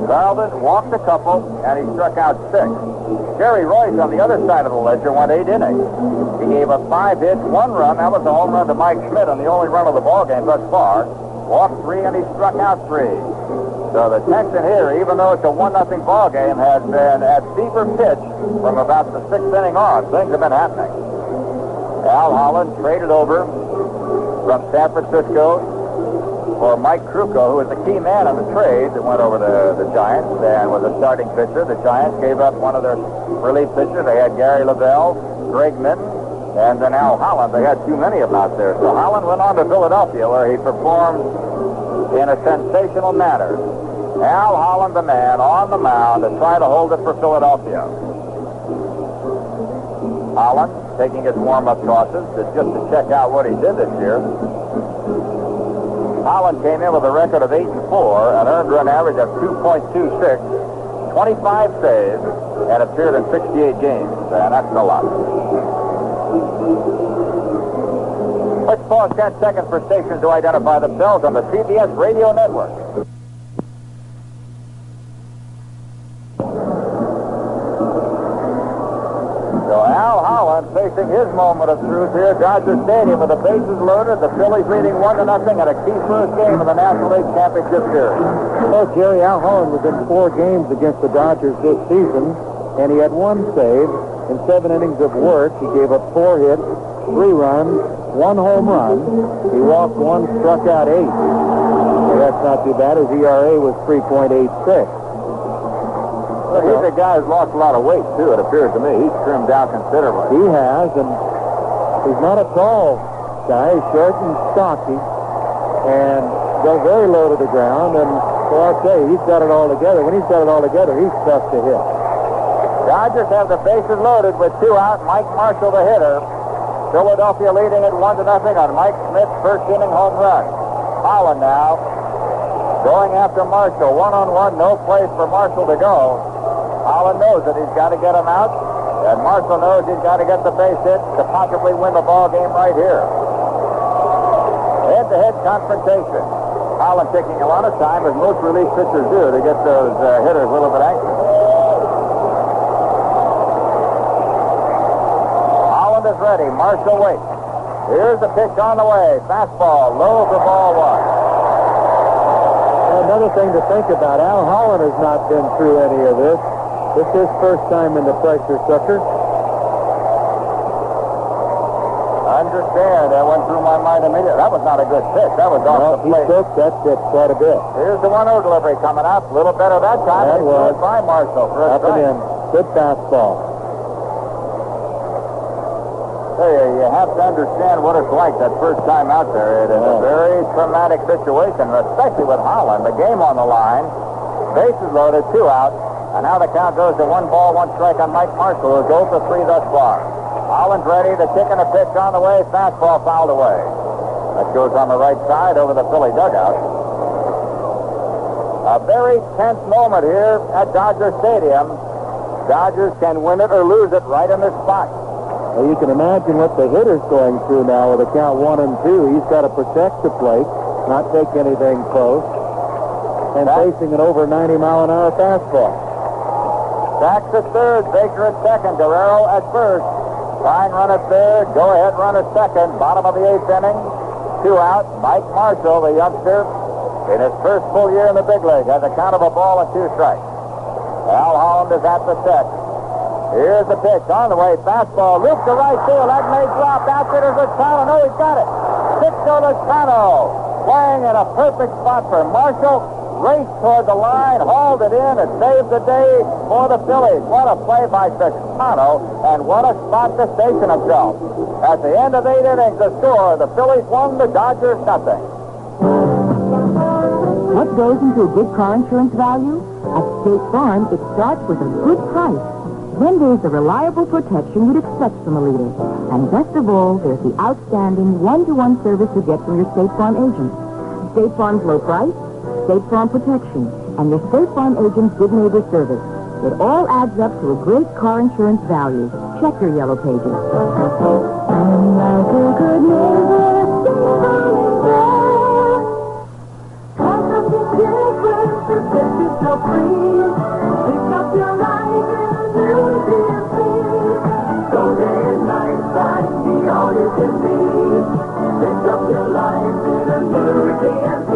Carlton walked a couple, and he struck out 6. Jerry Royce on the other side of the ledger went 8 innings. He gave up 5 hits, 1 run. That was a home run to Mike Schmidt on the only run of the ball game thus far. Walked 3, and he struck out 3. So the Texan here, even though it's a 1-0 ball game, has been at fever pitch from about the 6th inning on. Things have been happening. Al Holland traded over from San Francisco for Mike Krukow, who was the key man on the trade that went over to the Giants and was a starting pitcher. The Giants gave up one of their relief pitchers. They had Gary Lavelle, Greg Minton, and then Al Holland. They had too many of them out there. So Holland went on to Philadelphia, where he performed in a sensational manner. Al Holland, the man, on the mound to try to hold it for Philadelphia. Holland taking his warm-up tosses just to check out what he did this year. Holland came in with a record of 8-4, an earned run average of 2.26, 25 saves, and appeared in 68 games. And that's a lot. Let's pause 10 seconds for stations to identify themselves on the CBS radio network. So Al Holland facing his moment of truth here at Dodger Stadium with the bases loaded, the Phillies leading 1-0 and a key first game of the National League Championship Series. Well, Jerry, Al Holland was in 4 games against the Dodgers this season, and he had 1 save in 7 innings of work. He gave up 4 hits, 3 runs, 1 home run. He walked 1, struck out 8. So that's not too bad. His ERA was 3.86. Well, he's a guy who's lost a lot of weight, too, it appears to me. He's trimmed down considerably. He has, and he's not a tall guy. He's short and stocky, and goes very low to the ground. And so I'll tell you, he's got it all together. When he's got it all together, he's tough to hit. Dodgers have the bases loaded with 2 out. Mike Marshall, the hitter. Philadelphia leading it 1-0 on Mike Smith's first inning home run. Holland now going after Marshall. 1-on-1, no place for Marshall to go. Holland knows that he's got to get him out, and Marshall knows he's got to get the base hit to possibly win the ball game right here. Head-to-head confrontation. Holland taking a lot of time, as most relief pitchers do, to get those hitters a little bit anxious. Holland is ready. Marshall waits. Here's the pitch on the way. Fastball, low for ball 1. Another thing to think about, Al Holland has not been through any of this. This is his first time in the pressure cooker. I understand. That went through my mind immediately. That was not a good pitch. That was off the plate. He took that pitch quite a bit. Here's the 1-0 delivery coming up. A little better that time. That was by Marshall for a up and in. Good fastball. Hey, you have to understand what it's like that first time out there. It is a very traumatic situation, especially with Holland. The game on the line. Bases loaded, 2 out. And now the count goes to 1 ball, 1 strike on Mike Marshall, who's 0 for 3 thus far. Holland's ready. The kick and a pitch on the way. Fastball fouled away. That goes on the right side over the Philly dugout. A very tense moment here at Dodger Stadium. Dodgers can win it or lose it right in this spot. Well, you can imagine what the hitter's going through now with a count 1 and 2. He's got to protect the plate, not take anything close, and facing an over 90-mile-an-hour fastball. Sachs at third, Baker at second, Guerrero at first. Fine run at third, go-ahead run at second. Bottom of the 8th inning, 2 out. Mike Marshall, the youngster, in his first full year in the big league, has a count of 1 ball and 2 strikes. Al Holland is at the set. Here's the pitch on the way. Fastball, loop to right field. That may drop. Outfielder's Lozano. No, he's got it. Sixto Lozano playing in a perfect spot for Marshall. Raced toward the line, hauled it in, and saved the day for the Phillies. What a play by Sixto, and what a spot to station himself. At the end of 8 innings, the score, the Phillies won, the Dodgers nothing. What goes into a good car insurance value? At State Farm, it starts with a good price. Then there's the reliable protection you'd expect from a leader. And best of all, there's the outstanding one-to-one service you get from your State Farm agent. State Farm's low price, State Farm protection, and your State Farm agent's good neighbor service. It all adds up to a great car insurance value. Check your yellow pages. I'm like a good neighbor, State Farm is there. Cause of the difference, the set yourself free. Pick up your life in a new DMC. Go day and night, find me all you can be. Pick up your life in a new DMC.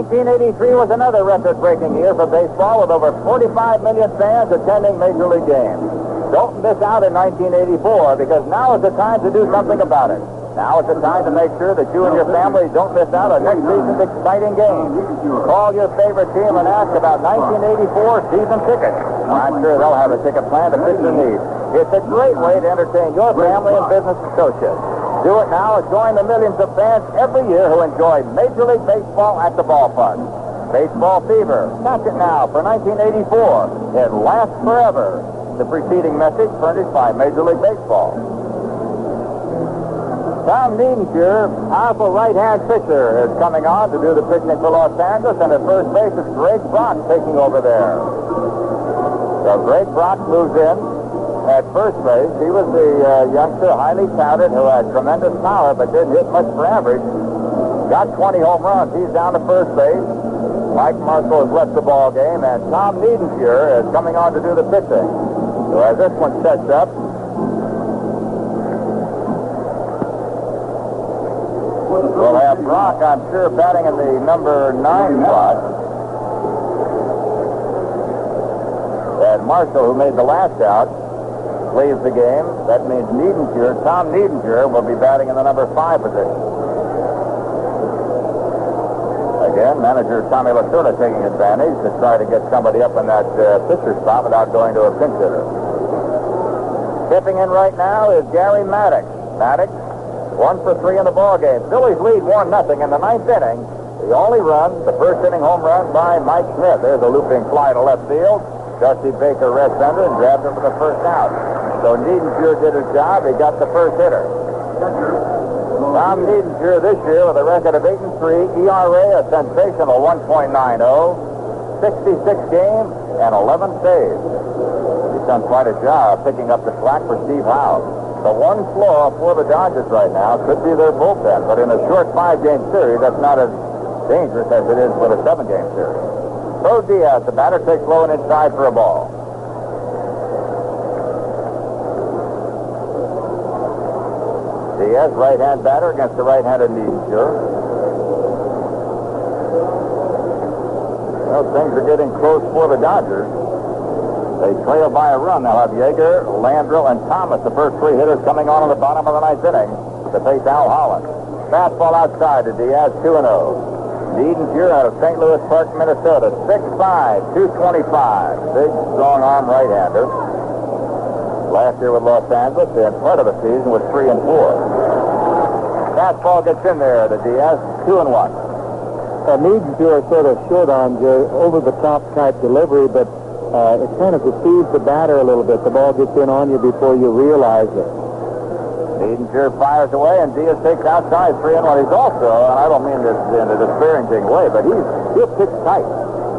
'83 was another record-breaking year for baseball with over 45 million fans attending Major League games. Don't miss out in 1984 because now is the time to do something about it. Now is the time to make sure that you and your family don't miss out on next season's exciting game. Call your favorite team and ask about 1984 season tickets. I'm sure they'll have a ticket plan to fit your needs. It's a great way to entertain your family and business associates. Do it now and join the millions of fans every year who enjoy Major League Baseball at the ballpark. Baseball fever. Catch it now for 1984. It lasts forever. The preceding message furnished by Major League Baseball. Tom Niedenfuhr, powerful right-hand pitcher, is coming on to do the pitching for Los Angeles, and at first base is Greg Brock taking over there. So Greg Brock moves in at first base. He was the youngster, highly touted, who had tremendous power but didn't hit much for average. Got 20 home runs. He's down to first base. Mike Marshall has left the ball game, and Tom Niedenfuhr is coming on to do the pitching. So as this one sets up, we'll have Brock, I'm sure, batting in the number 9 spot. And Marshall, who made the last out, leaves the game. That means Niedenfuhr, Tom Niedenfuhr, will be batting in the number 5 position. Again, manager Tommy Lacerda taking advantage to try to get somebody up in that pitcher spot without going to a pinch hitter. Stepping in right now is Gary Maddox. Maddox, 1 for 3 in the ball game. Phillies lead 1-0 in the 9th inning. The only run, the first inning home run by Mike Smith. There's a looping fly to left field. Dusty Baker rests under and grabs him for the first out. So Niedenfuhr did his job. He got the first hitter. Tom Niedenfuhr this year with a record of 8-3, ERA a sensational 1.90, 66 games and 11 saves. He's done quite a job picking up the slack for Steve Howe. The one flaw for the Dodgers right now could be their bullpen, but in a short 5-game series, that's not as dangerous as it is with a 7-game series. So Diaz, the batter, takes low and inside for a ball. Diaz, right-hand batter against the right-handed Niedenfuhr. Well, things are getting close for the Dodgers. They trail by a run. They'll have Yeager, Landrill, and Thomas, the first 3 hitters coming on the bottom of the 9th inning to face Al Holland. Fastball outside to Diaz, 2-0. Niedenfuhr out of St. Louis Park, Minnesota, 6'5", 225. Big, strong arm right-hander. Last year with Los Angeles, and part of the season was 3-4. Fastball gets in there to Diaz, 2-1. Niedenfuhr sort of short-armed, over-the-top type delivery, but it kind of deceives the batter a little bit. The ball gets in on you before you realize it. Niedenfuhr fires away, and Diaz takes outside 3-1. He's also, and I don't mean this in a disparaging way, but he'll pitch tight.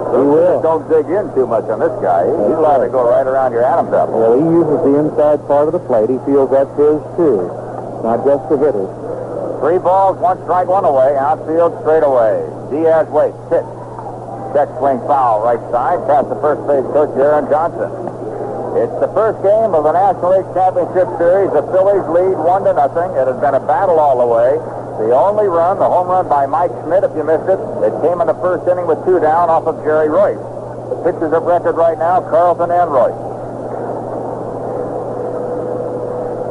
He will. Don't dig in too much on this guy. He's allowed to go right around your Adam's apple. Well, he uses the inside part of the plate. He feels that's his, too. Not just the hitters. 3 balls, 1 strike, 1 away. Outfield straight away. Diaz waits, pitch. Check swing foul right side. Past the first base coach, Aaron Johnson. It's the first game of the National League Championship Series. The Phillies lead 1-0. It has been a battle all the way. The only run, the home run by Mike Schmidt, if you missed it, it came in the first inning with 2 down off of Jerry Royce. The pitchers of record right now, Carlson and Royce.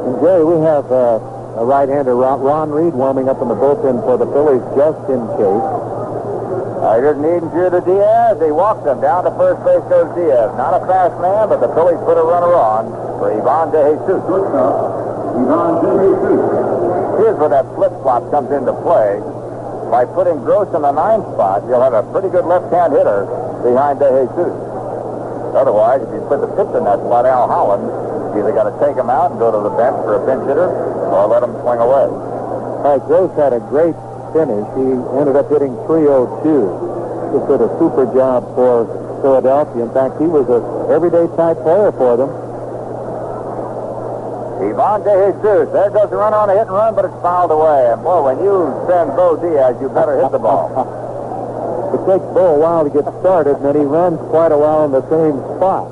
And Jerry, we have a right-hander, Ron Reed, warming up in the bullpen for the Phillies just in case. Here's Niedenfuhr to Diaz. He walks him. Down to first base goes Diaz. Not a fast man, but the Phillies put a runner on for Ivan De Jesus. Here's where that flip-flop comes into play. By putting Gross in the 9th spot, you'll have a pretty good left-hand hitter behind De Jesus. Otherwise, if you put the pitch in that spot, Al Holland, you either got to take him out and go to the bench for a pinch hitter or let him swing away. All right, Gross had a great finish. He ended up hitting .302. Just did a super job for Philadelphia. In fact, he was an everyday type player for them. Ivan De Jesus. There goes the runner on a hit and run, but it's fouled away. And boy, when you send Bo Diaz, you better hit the ball. It takes Bo a while to get started, and then he runs quite a while in the same spot.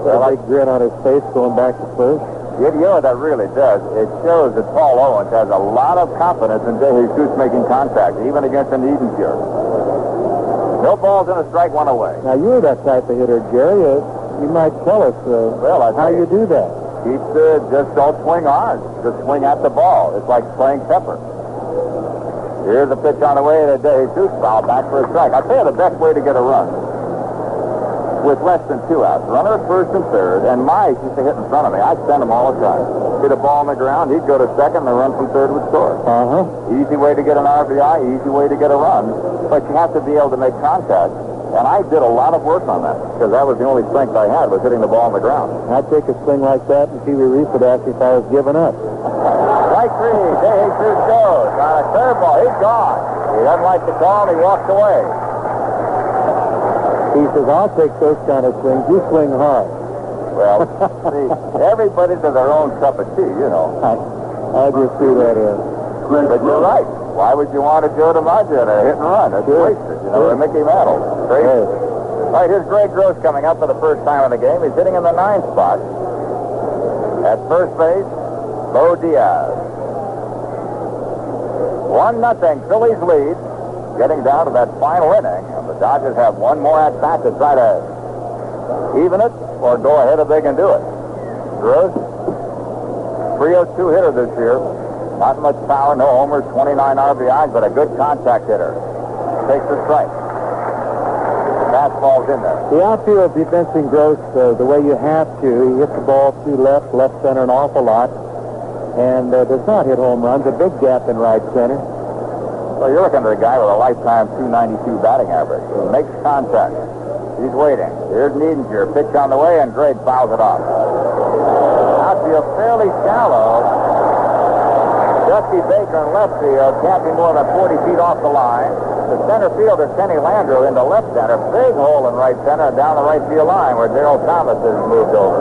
Well, a big grin on his face going back to first. You know what that really does? It shows that Paul Owens has a lot of confidence in De Jesus making contact, even against an Niedenfuhr. No balls and a strike, 1 away. Now, you're that type of hitter, Jerry. You might tell us how you do that. Just don't swing hard. Just swing at the ball. It's like playing pepper. Here's a pitch on the way to Jesus, foul back for a strike. I'll tell you the best way to get a run with less than 2 outs. Runner at first and third, and Mike used to hit in front of me. I'd send him all the time. Hit a ball on the ground, he'd go to second, and the run from third would score. Easy way to get an RBI, easy way to get a run, but you have to be able to make contact. And I did a lot of work on that, because that was the only strength I had, was hitting the ball on the ground. I'd take a swing like that, and Pee Wee Reese would ask if I was giving up. Strike 3, Jesus goes on a curveball. He's gone. He doesn't like the call, and he walks away. He says, I'll take those kind of swings. You swing hard. Well, see, everybody to their own cup of tea, you know. I just see that in. But you're right. Why would you want to Joe DiMaggio to hit and run? That's wasted, you know, Mickey Mantle. Great. Right, here's Greg Gross coming up for the first time in the game. He's hitting in the 9th spot. At first base, Bo Diaz. 1-0, Phillies lead. Getting down to that final inning. And the Dodgers have one more at-bat to try to even it or go ahead if they can do it. Gross, 302 hitter this year. Not much power, no homers, 29 RBIs, but a good contact hitter. Takes the strike. Fastball's in there. The outfield defensing Gross the way you have to. He hits the ball to left center an awful lot, and does not hit home runs. A big gap in right center. Well, you're looking at a guy with a lifetime .292 batting average. He makes contact. He's waiting. Here's Niedinger. Pitch on the way, and Greg fouls it off. Outfield fairly shallow. Dusty Baker in left field can't be more than 40 feet off the line. The center fielder, Kenny Landreau, into left center. Big hole in right center and down the right field line where Darryl Thomas has moved over.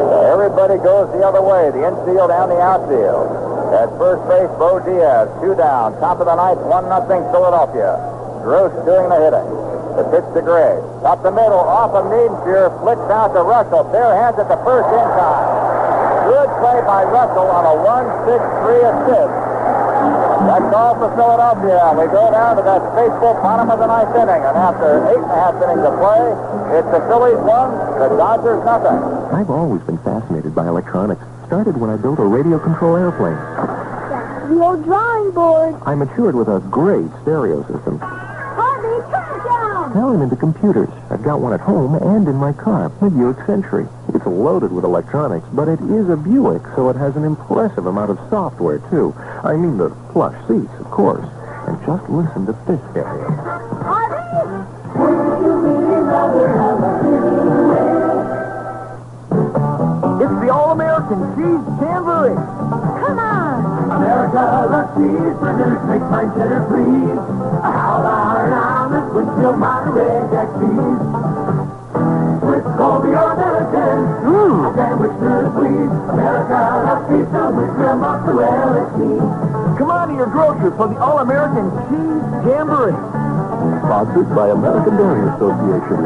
So everybody goes the other way, the infield and the outfield. At first base, Bo Diaz, 2 down. Top of the ninth, 1-0 Philadelphia. Gross doing the hitting. The pitch to Gray. Up the middle, off of Niedinger, flicks out to Russell. Bare hands at the first in time. Good play by Russell on a 1-6-3 assist. That's all for Philadelphia. We go down to that fateful bottom of the 9th inning. And after 8.5 innings of play, it's the Phillies 1, the Dodgers 0. I've always been fascinated by electronics. Started when I built a radio control airplane. That's the old drawing board. I matured with a great stereo system. Harvey, turn it down. Now I'm into computers. I've got one at home and in my car, a Buick Century. It's loaded with electronics, but it is a Buick, so it has an impressive amount of software, too. I mean the plush seats, of course. And just listen to this area. Harvey! It's the All-American Cheese Jamboree. Come on! America loves cheese, Brenner's make my cheddar please. How about an omelet with your Monterey Jack cheese? With Colby or American, a sandwich to please. America loves pizza with your mozzarella cheese. Come on to your grocer for the All-American Cheese Jamboree. Sponsored by American Dairy Association.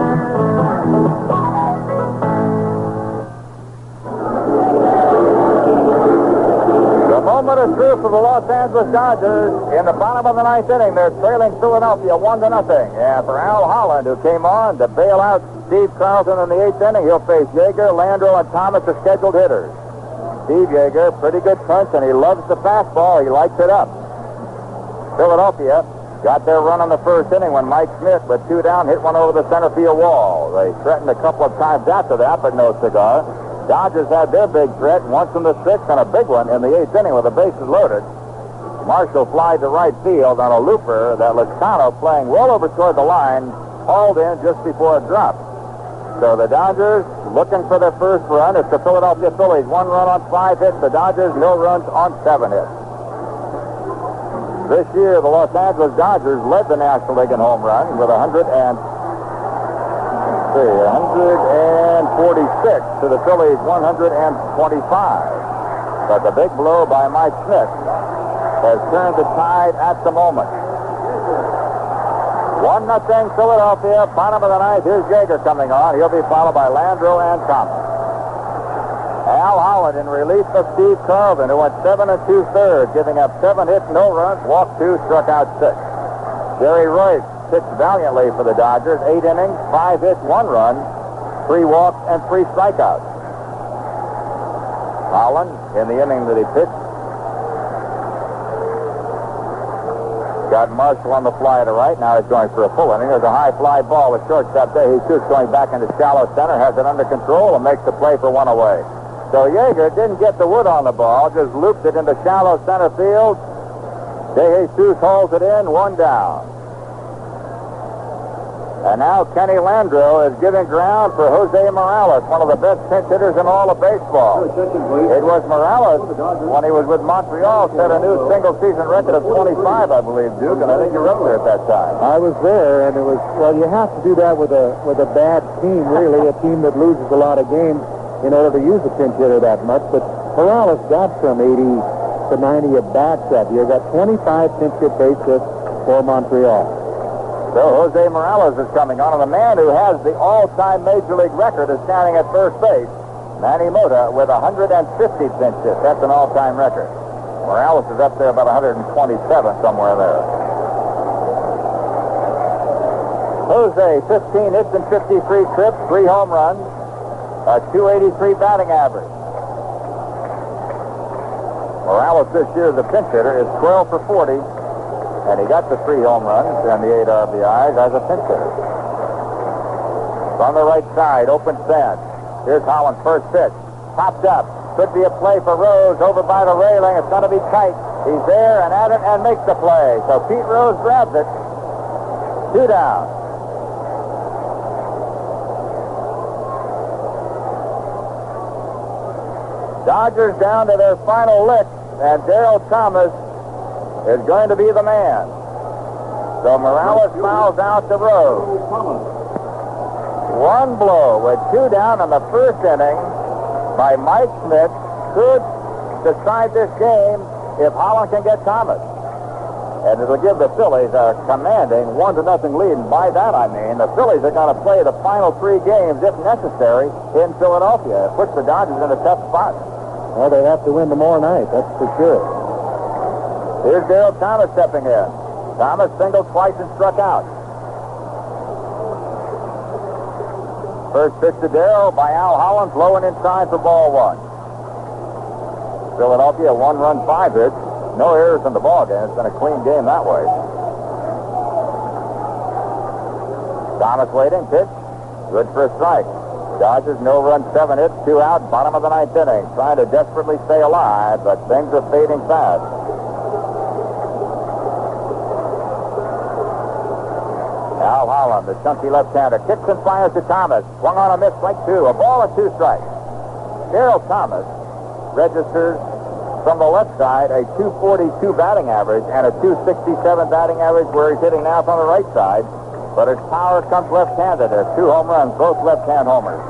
The moment of truth for the Los Angeles Dodgers in the bottom of the 9th inning. They're trailing Philadelphia 1-0. And for Al Holland, who came on to bail out Steve Carlson in the 8th inning, he'll face Yeager, Landreau, and Thomas, the scheduled hitters. Steve Yeager, pretty good punch, and he loves the fastball. He lights it up. Philadelphia got their run on the first inning when Mike Smith, with 2 down, hit one over the center field wall. They threatened a couple of times after that, but no cigar. Dodgers had their big threat, once in the 6th and a big one in the 8th inning with the bases loaded. Marshall flied to right field on a looper that Lascano, playing well over toward the line, hauled in just before it dropped. So the Dodgers looking for their first run. It's the Philadelphia Phillies. 1 run on 5 hits. The Dodgers, no runs on 7 hits. This year, the Los Angeles Dodgers led the National League in home runs with 146 to the Phillies 125. But the big blow by Mike Smith has turned the tide at the moment. 1-0 Philadelphia, bottom of the 9th. Here's Yeager coming on. He'll be followed by Landreau and Thomas. Al Holland in relief of Steve Carlson, who went 7 2/3, giving up 7 hits, no runs, walked 2, struck out 6. Jerry Royce pitched valiantly for the Dodgers, 8 innings, 5 hits, 1 run, 3 walks, and 3 strikeouts. Holland, in the inning that he pitched, got Marshall on the fly to right. Now he's going for a full inning. There's a high fly ball with shortstop there. Jesus going back into shallow center, has it under control, and makes the play for one away. So Yeager didn't get the wood on the ball, just looped it into shallow center field. De Jesus hauls it in, one down. And now Kenny Landreau is giving ground for Jose Morales, one of the best pinch hitters in all of baseball. It was Morales, when he was with Montreal, set a new single-season record of 25, I believe, Duke, and I think you were up there at that time. I was there, and it was, well, you have to do that with a bad team, really, a team that loses a lot of games in order to use a pinch hitter that much. But Morales got some 80 to 90 at-bats that year, got 25 pinch hit base hits for Montreal. So Jose Morales is coming on, and the man who has the all-time Major League record is standing at first base, Manny Mota, with 150 pinch hits. That's an all-time record. Morales is up there about 127, somewhere there. Jose, 15 hits and 53 trips, 3 home runs, a .283 batting average. Morales this year, the pinch hitter, is 12 for 40. And he got the 3 home runs and the 8 RBIs as a pinch hitter. From the right side, open stance. Here's Holland's first pitch. Popped up. Could be a play for Rose over by the railing. It's going to be tight. He's there and at it and makes the play. So Pete Rose grabs it. 2 down. Dodgers down to their final lick, and Darryl Thomas is going to be the man. So Morales fouls out to Rose. One blow with 2 down in the first inning by Mike Schmidt could decide this game if Holland can get Thomas. And it'll give the Phillies a commanding 1-0 lead. And by that I mean the Phillies are going to play the final 3 games, if necessary, in Philadelphia. It puts the Dodgers in a tough spot. Well, they have to win tomorrow night, that's for sure. Here's Darryl Thomas stepping in. Thomas singled twice and struck out. First pitch to Darryl by Al Holland, low and inside for ball 1. Philadelphia, 1-run, 5 hits. No errors in the ball game. It's been a clean game that way. Thomas waiting, pitch. Good for a strike. Dodgers, no run, 7 hits, 2 out, bottom of the 9th inning. Trying to desperately stay alive, but things are fading fast. Al Holland, the chunky left-hander, kicks and fires to Thomas. Swung on a miss, strike 2. A ball and 2 strikes. Darryl Thomas registers from the left side a .242 batting average and a .267 batting average where he's hitting now from the right side. But his power comes left-handed. There's 2 home runs, both left-hand homers.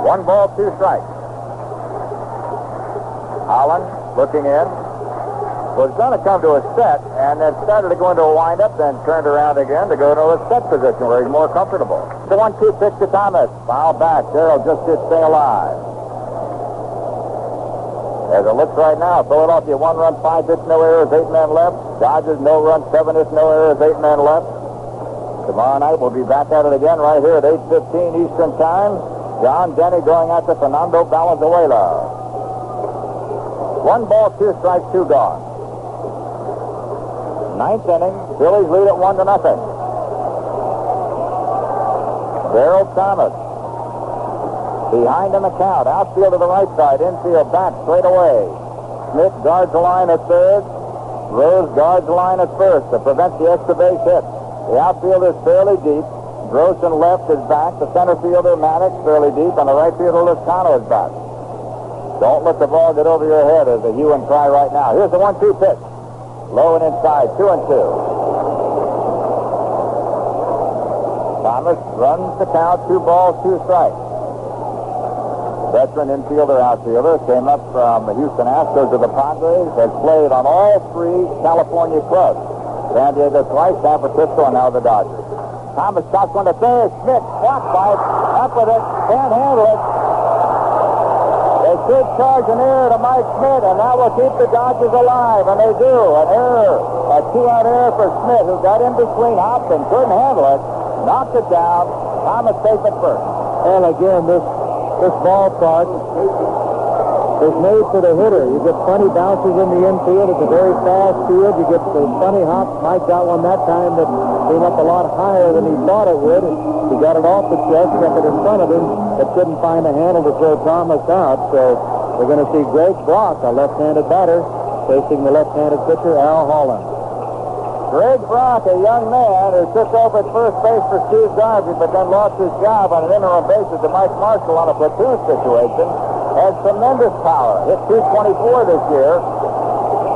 1 ball, 2 strikes. Holland looking in. Was going to come to a set, and then started to go into a windup, then turned around again to go to a set position where he's more comfortable. The 1-2 pitch to Thomas. Foul back. Darryl just did stay alive. As it looks right now, Philadelphia 1-run, 5 hits, no errors, 8 men left. Dodgers no run, 7 hits, no errors, 8 men left. Tomorrow night we'll be back at it again right here at 8:15 Eastern Time. John Denny going after Fernando Valenzuela. 1 ball, 2 strikes, 2 gone. 9th inning, Phillies lead at 1-0. Darryl Thomas behind in the count. Outfield to the right side, infield back straight away. Smith guards the line at third. Rose guards the line at first to prevent the extra base hit. The outfield is fairly deep. Grossen left is back. The center fielder, Maddox, fairly deep. And the right fielder, Lozano, is back. Don't let the ball get over your head as a hue and cry right now. Here's the 1-2 pitch. Low and inside, 2-2. Thomas runs the count, 2 balls, 2 strikes. Veteran infielder, outfielder, came up from the Houston Astros to the Padres, has played on all 3 California clubs. San Diego twice, San Francisco, and now the Dodgers. Thomas shots one to third. Schmidt, blocked by it, up with it, can't handle it. They should charge an error to Mike Schmidt, and that will keep the Dodgers alive, and they do. An error, a 2-out error for Schmidt, who got in between Hopkins, couldn't handle it, knocked it down. Thomas safe at first. And again, this ballpark is made for the hitter. You get funny bounces in the infield. It's a very fast field. You get those funny hops. Mike got one that time that came up a lot higher than he thought it would. He got it off the chest, kept it in front of him, but couldn't find a handle to throw Thomas out. So we're going to see Greg Brock, a left-handed batter, facing the left-handed pitcher, Al Holland. Greg Brock, a young man who took over at first base for Steve Garvey, but then lost his job on an interim basis to Mike Marshall on a platoon situation, has tremendous power. Hit 224 this year,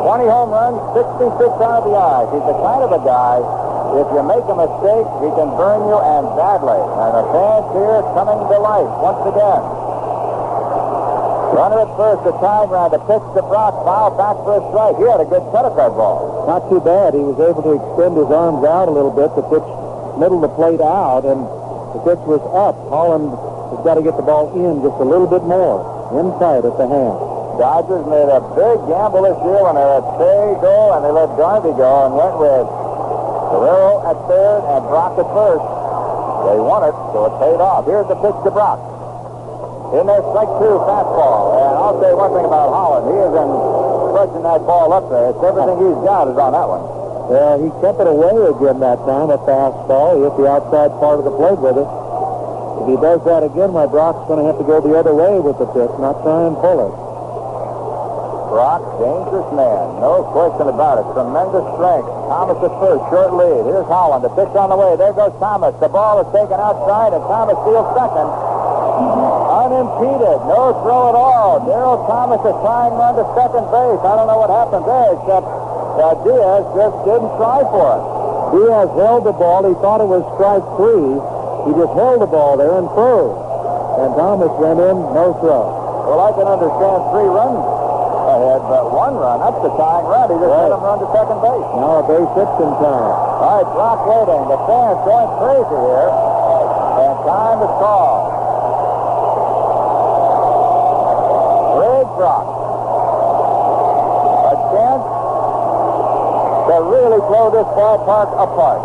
20 home runs, 66 RBIs. He's the kind of a guy, if you make a mistake, he can burn you, and badly. And the fans here coming to life once again. Runner at first, the time round, the pitch to Brock, foul back for a strike. He had a good cutter ball. Not too bad. He was able to extend his arms out a little bit. The pitch middle of the plate out, and the pitch was up. Holland has got to get the ball in just a little bit more, inside at the hand. Dodgers made a big gamble this year when they let Say go and they let Garvey go and went with Guerrero at third and Brock at first. They won it, so it paid off. Here's the pitch to Brock. In there, strike two, fastball. And I'll say one thing about Holland. He isn't pushing that ball up there. It's everything he's got is on that one. Yeah, he kept it away again that time, a fastball. He hit the outside part of the plate with it. If he does that again, my Brock's going to have to go the other way with the pitch, not try and pull it. Brock, dangerous man. No question about it. Tremendous strength. Thomas at first, short lead. Here's Holland. The pitch on the way. There goes Thomas. The ball is taken outside, and Thomas steals second. Unimpeded. No throw at all. Darryl Thomas is trying to run to second base. I don't know what happened there, except Diaz just didn't try for it. Diaz held the ball. He thought it was strike three. He just held the ball there and threw. And Thomas went in, no throw. Well, I can understand 3 runs ahead, but 1 run, that's the tying run. He just let him run to second base. Now a base hit in time. All right, Brock waiting. The fans going crazy here. And time is called. Greg Brock. A chance to really blow this ballpark apart.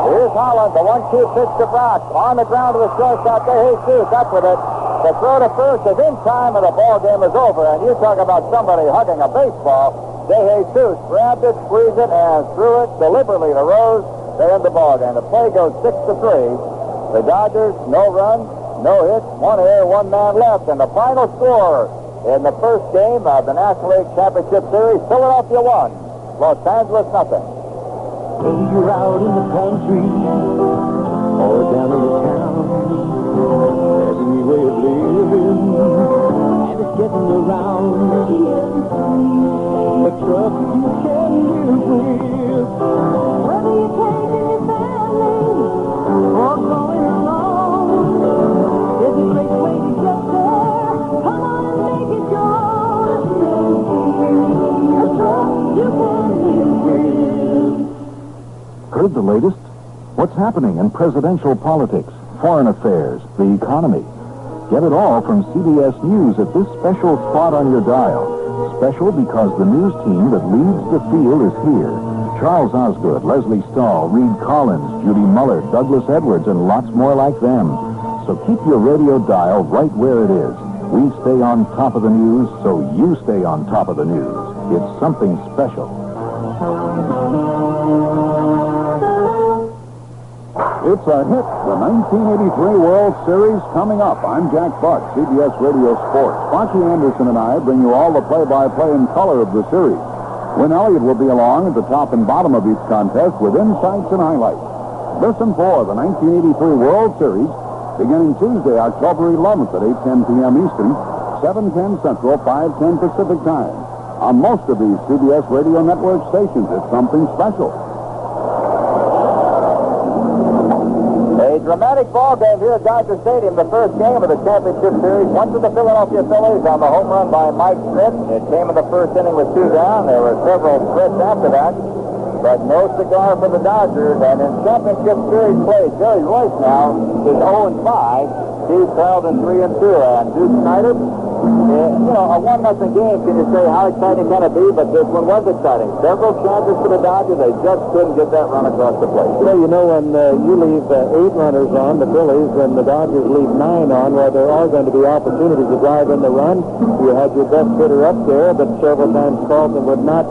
Here's Holland, the 1-2 pitch to Brock. On the ground to the shortstop, DeJesus up with it. The throw to first is in time, and the ball game is over. And you talk about somebody hugging a baseball. DeJesus grabbed it, squeezed it, and threw it deliberately to Rose. They end the ball game. The play goes 6-3. The Dodgers, no runs, no hits, 1 error, 1 man left. And the final score in the first game of the National League Championship Series, Philadelphia 1, Los Angeles nothing. When you're out in the country or down in the town, there's a new way of living, and it's getting around. A truck you can live with, whether you're taking your family or going alone, there's a great way to get there. Come on and make it yours. A truck you can live with. Heard the latest? What's happening in presidential politics, foreign affairs, the economy? Get it all from CBS News at this special spot on your dial. Special because the news team that leads the field is here. Charles Osgood, Leslie Stahl, Reed Collins, Judy Muller, Douglas Edwards, and lots more like them. So keep your radio dial right where it is. We stay on top of the news, so you stay on top of the news. It's something special. It's a hit, the 1983 World Series coming up. I'm Jack Buck, CBS Radio Sports. Sparky Anderson and I bring you all the play-by-play in color of the series. Win Elliott will be along at the top and bottom of each contest with insights and highlights. Listen for the 1983 World Series beginning Tuesday, October 11th at 8:10 p.m. Eastern, 7:10 Central, 5:10 Pacific Time. On most of these CBS Radio Network stations, it's something special. A dramatic ball game here at Dodger Stadium, the first game of the championship series. Went to the Philadelphia Phillies on the home run by Mike Schmidt. It came in the first inning with 2 down. There were several splits after that. but no cigar for the Dodgers. And in championship series play, Jerry Royce now is 0-5. Steve Carlton 3-2, and Duke Snyder. A 1-0 game, can you say how exciting can it be? But this one was exciting. Several chances for the Dodgers. They just couldn't get that run across the plate. Well, when you leave 8 runners on the Phillies and the Dodgers leave 9 on, where there are going to be opportunities to drive in the run, you had your best hitter up there, but several times Carlton would not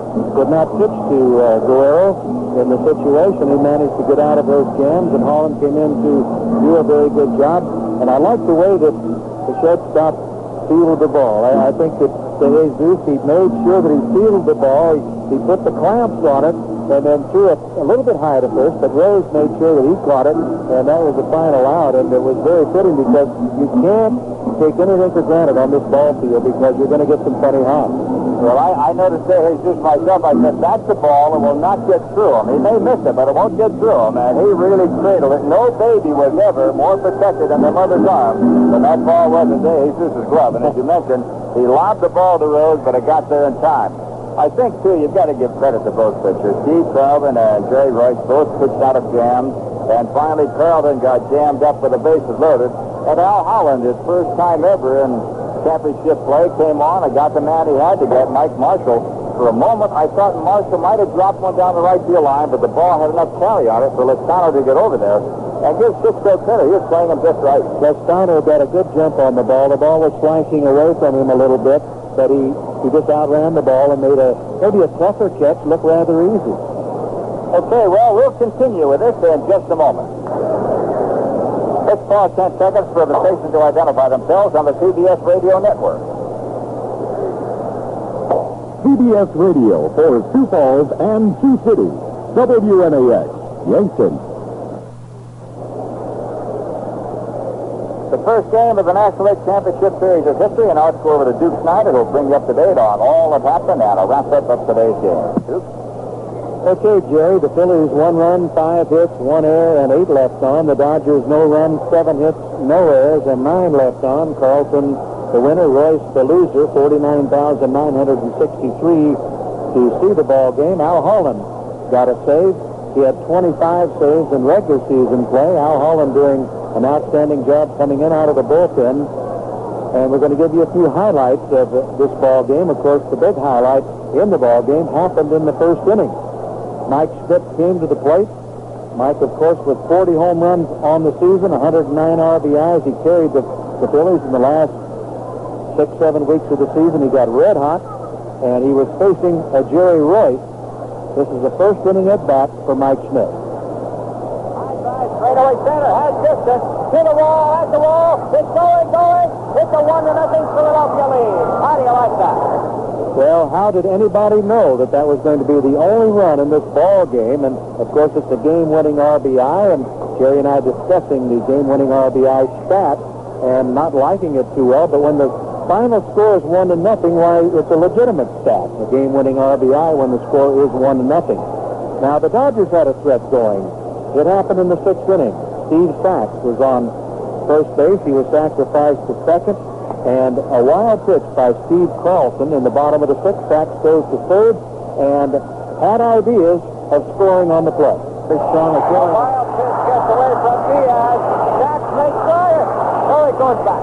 pitch to Guerrero. In the situation, he managed to get out of those jams, and Holland came in to do a very good job. And I like the way that the shortstop fielded the ball. I think that Jesus, he made sure that he fielded the ball. He put the clamps on it and then threw it a little bit high to first, but Rose made sure that he caught it, and that was the final out. And it was very fitting because you can't take anything for granted on this ball field because you're going to get some funny hops. Well, I noticed there, Jesus, myself, I said, that's the ball that will not get through him. He may miss it, but it won't get through him, and he really cradled it. No baby was ever more protected than their mother's arm than that ball was in Jesus' glove. And as you mentioned, he lobbed the ball to Rose, but it got there in time. I think, too, you've got to give credit to both pitchers. Steve Carlton and Jerry Royce both pitched out of jams, and finally Carlton got jammed up with the bases loaded. And Al Holland, his first time ever in championship play, came on and got the man he had to get, Mike Marshall. For a moment, I thought Marshall might have dropped one down the right field line, but the ball had enough carry on it for Lestano to get over there. And give Cisco credit, he was playing him just right. Lestano got a good jump on the ball. The ball was slanting away from him a little bit, but he just outran the ball and made maybe a tougher catch look rather easy. Okay, well, we'll continue with this in just a moment. Let's pause 10 seconds for the stations to identify themselves on the CBS Radio Network. CBS Radio for Sioux Falls and Sioux City. WNAX, Yankton. The first game of the National League Championship Series of history, and our score over to Duke Snyder, who'll bring you up to date on all that happened and a wrap-up of today's game. Duke? Okay, Jerry, the Phillies 1 run, 5 hits, 1 error, and 8 left on. The Dodgers no run, 7 hits, no errors, and 9 left on. Carlton, the winner, Royce, the loser, 49,963 to see the ball game. Al Holland got a save. He had 25 saves in regular season play. Al Holland doing an outstanding job coming in out of the bullpen. And we're going to give you a few highlights of this ball game. Of course, the big highlight in the ball game happened in the first inning. Mike Schmidt came to the plate. Mike, of course, with 40 home runs on the season, 109 RBIs. He carried the Phillies in the last 6-7 weeks of the season. He got red hot, and he was facing a Jerry Royce. This is the first inning at bat for Mike Schmidt. Straight away center, has distance, to the wall, at the wall, it's going, it's a 1-0 Philadelphia lead. How do you like that? Well, how did anybody know that was going to be the only run in this ball game? And, of course, it's a game-winning RBI, and Jerry and I discussing the game-winning RBI stat and not liking it too well, but when the final score is 1-0, why, it's a legitimate stat, a game-winning RBI when the score is 1-0. Now, the Dodgers had a threat going. It happened in the 6th inning. Steve Sachs was on first base. He was sacrificed to second. And a wild pitch by Steve Carlson in the bottom of the 6th. Sachs goes to third and had ideas of scoring on the play. Big strong a wild pitch gets away from Diaz. Sachs makes it. Oh, it goes back.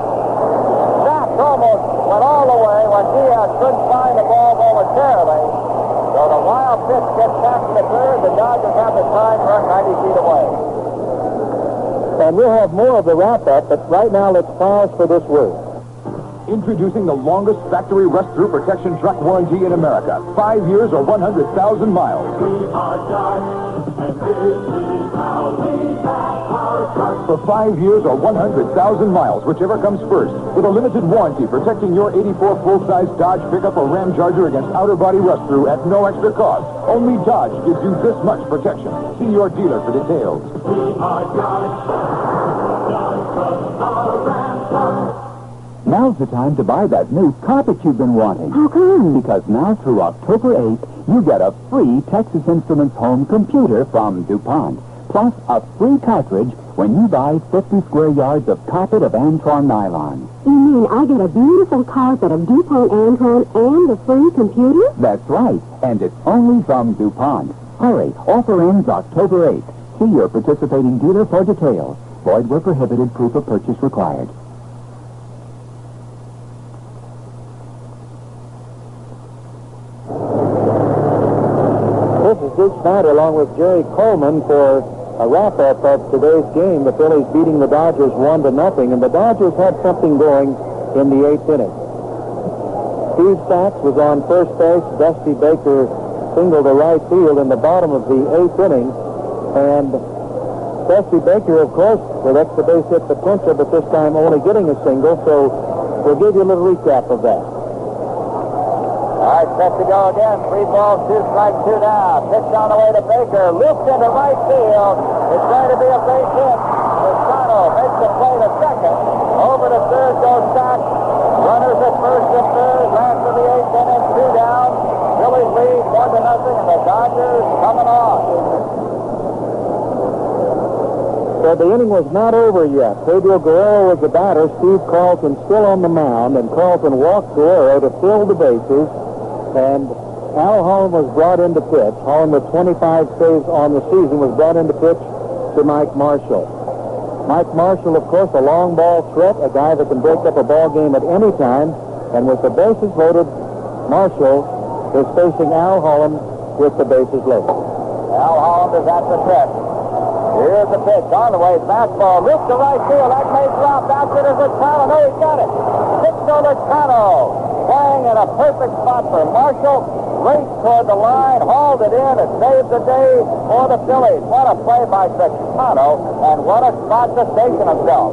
Sachs almost went all the way when Diaz couldn't find the ball momentarily. So the wild pitch gets back to the third. The Dodgers have the time run 90 feet away. And we'll have more of the wrap-up, but right now let's pause for this word. Introducing the longest factory rust-through protection truck warranty in America. 5 years or 100,000 miles. For 5 years or 100,000 miles, whichever comes first. With a limited warranty protecting your 84 full-size Dodge pickup or Ram Charger against outer body rust-through at no extra cost. Only Dodge gives you this much protection. See your dealer for details. Now's the time to buy that new carpet you've been wanting. How come? Because now through October 8th, you get a free Texas Instruments home computer from DuPont. Plus a free cartridge when you buy 50 square yards of carpet of Antron nylon. You mean I get a beautiful carpet of DuPont Antron and a free computer? That's right. And it's only from DuPont. Hurry, offer ends October 8th. See your participating dealer for details. Void where prohibited, proof of purchase required. This is Duke Snyder along with Jerry Coleman for a wrap-up of today's game. The Phillies beating the Dodgers 1-0, and the Dodgers had something going in the 8th inning. Steve Sachs was on first base. Dusty Baker singled to right field in the bottom of the 8th inning, and Dusty Baker, of course, with extra base hit potential, but this time only getting a single, so we'll give you a little recap of that. All right, set to go again. 3 balls, 2 strikes, 2 down. Pitch on the way to Baker. Looped into right field. It's going to be a base hit. Lozano makes the play to second. Over to third goes Sachs. Runners at first and third. Last of the 8th inning, 2 down. Phillies lead 1-0, and the Dodgers coming on. So the inning was not over yet. Pedro Guerrero was the batter. Steve Carlson still on the mound, and Carlson walked Guerrero to fill the bases. And Al Holland was brought in to pitch. Holland, with 25 saves on the season, was brought in to pitch to Mike Marshall. Mike Marshall, of course, a long ball threat, a guy that can break up a ball game at any time. And with the bases loaded, Marshall is facing Al Holland with the bases loaded. Al Holland is at the set. Here's the pitch on the way. Fastball looped to right field. That may drop. That's it as Lozano. No, he's got it. Victor Lozano playing in a perfect spot for Marshall. Raced toward the line, hauled it in, and saved the day for the Phillies. What a play by Lozano, and what a spot to station himself.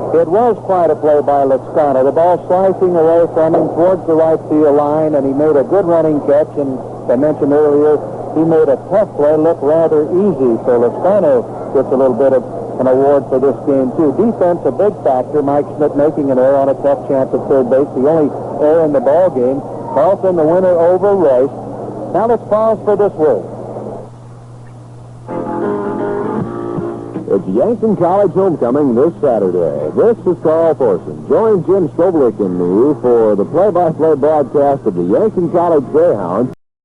It was quite a play by Lozano. The ball slicing away from him towards the right field line, and he made a good running catch. And as I mentioned earlier, he made a tough play look rather easy. So Lozano gets a little bit of an award for this game, too. Defense, a big factor. Mike Schmidt making an error on a tough chance at third base, the only error in the ball game. Carlson, the winner over Royce. Now let's pause for this word. It's Yankton College homecoming this Saturday. This is Carl Thorson. Join Jim Stovlik and me for the play-by-play broadcast of the Yankton College Greyhounds.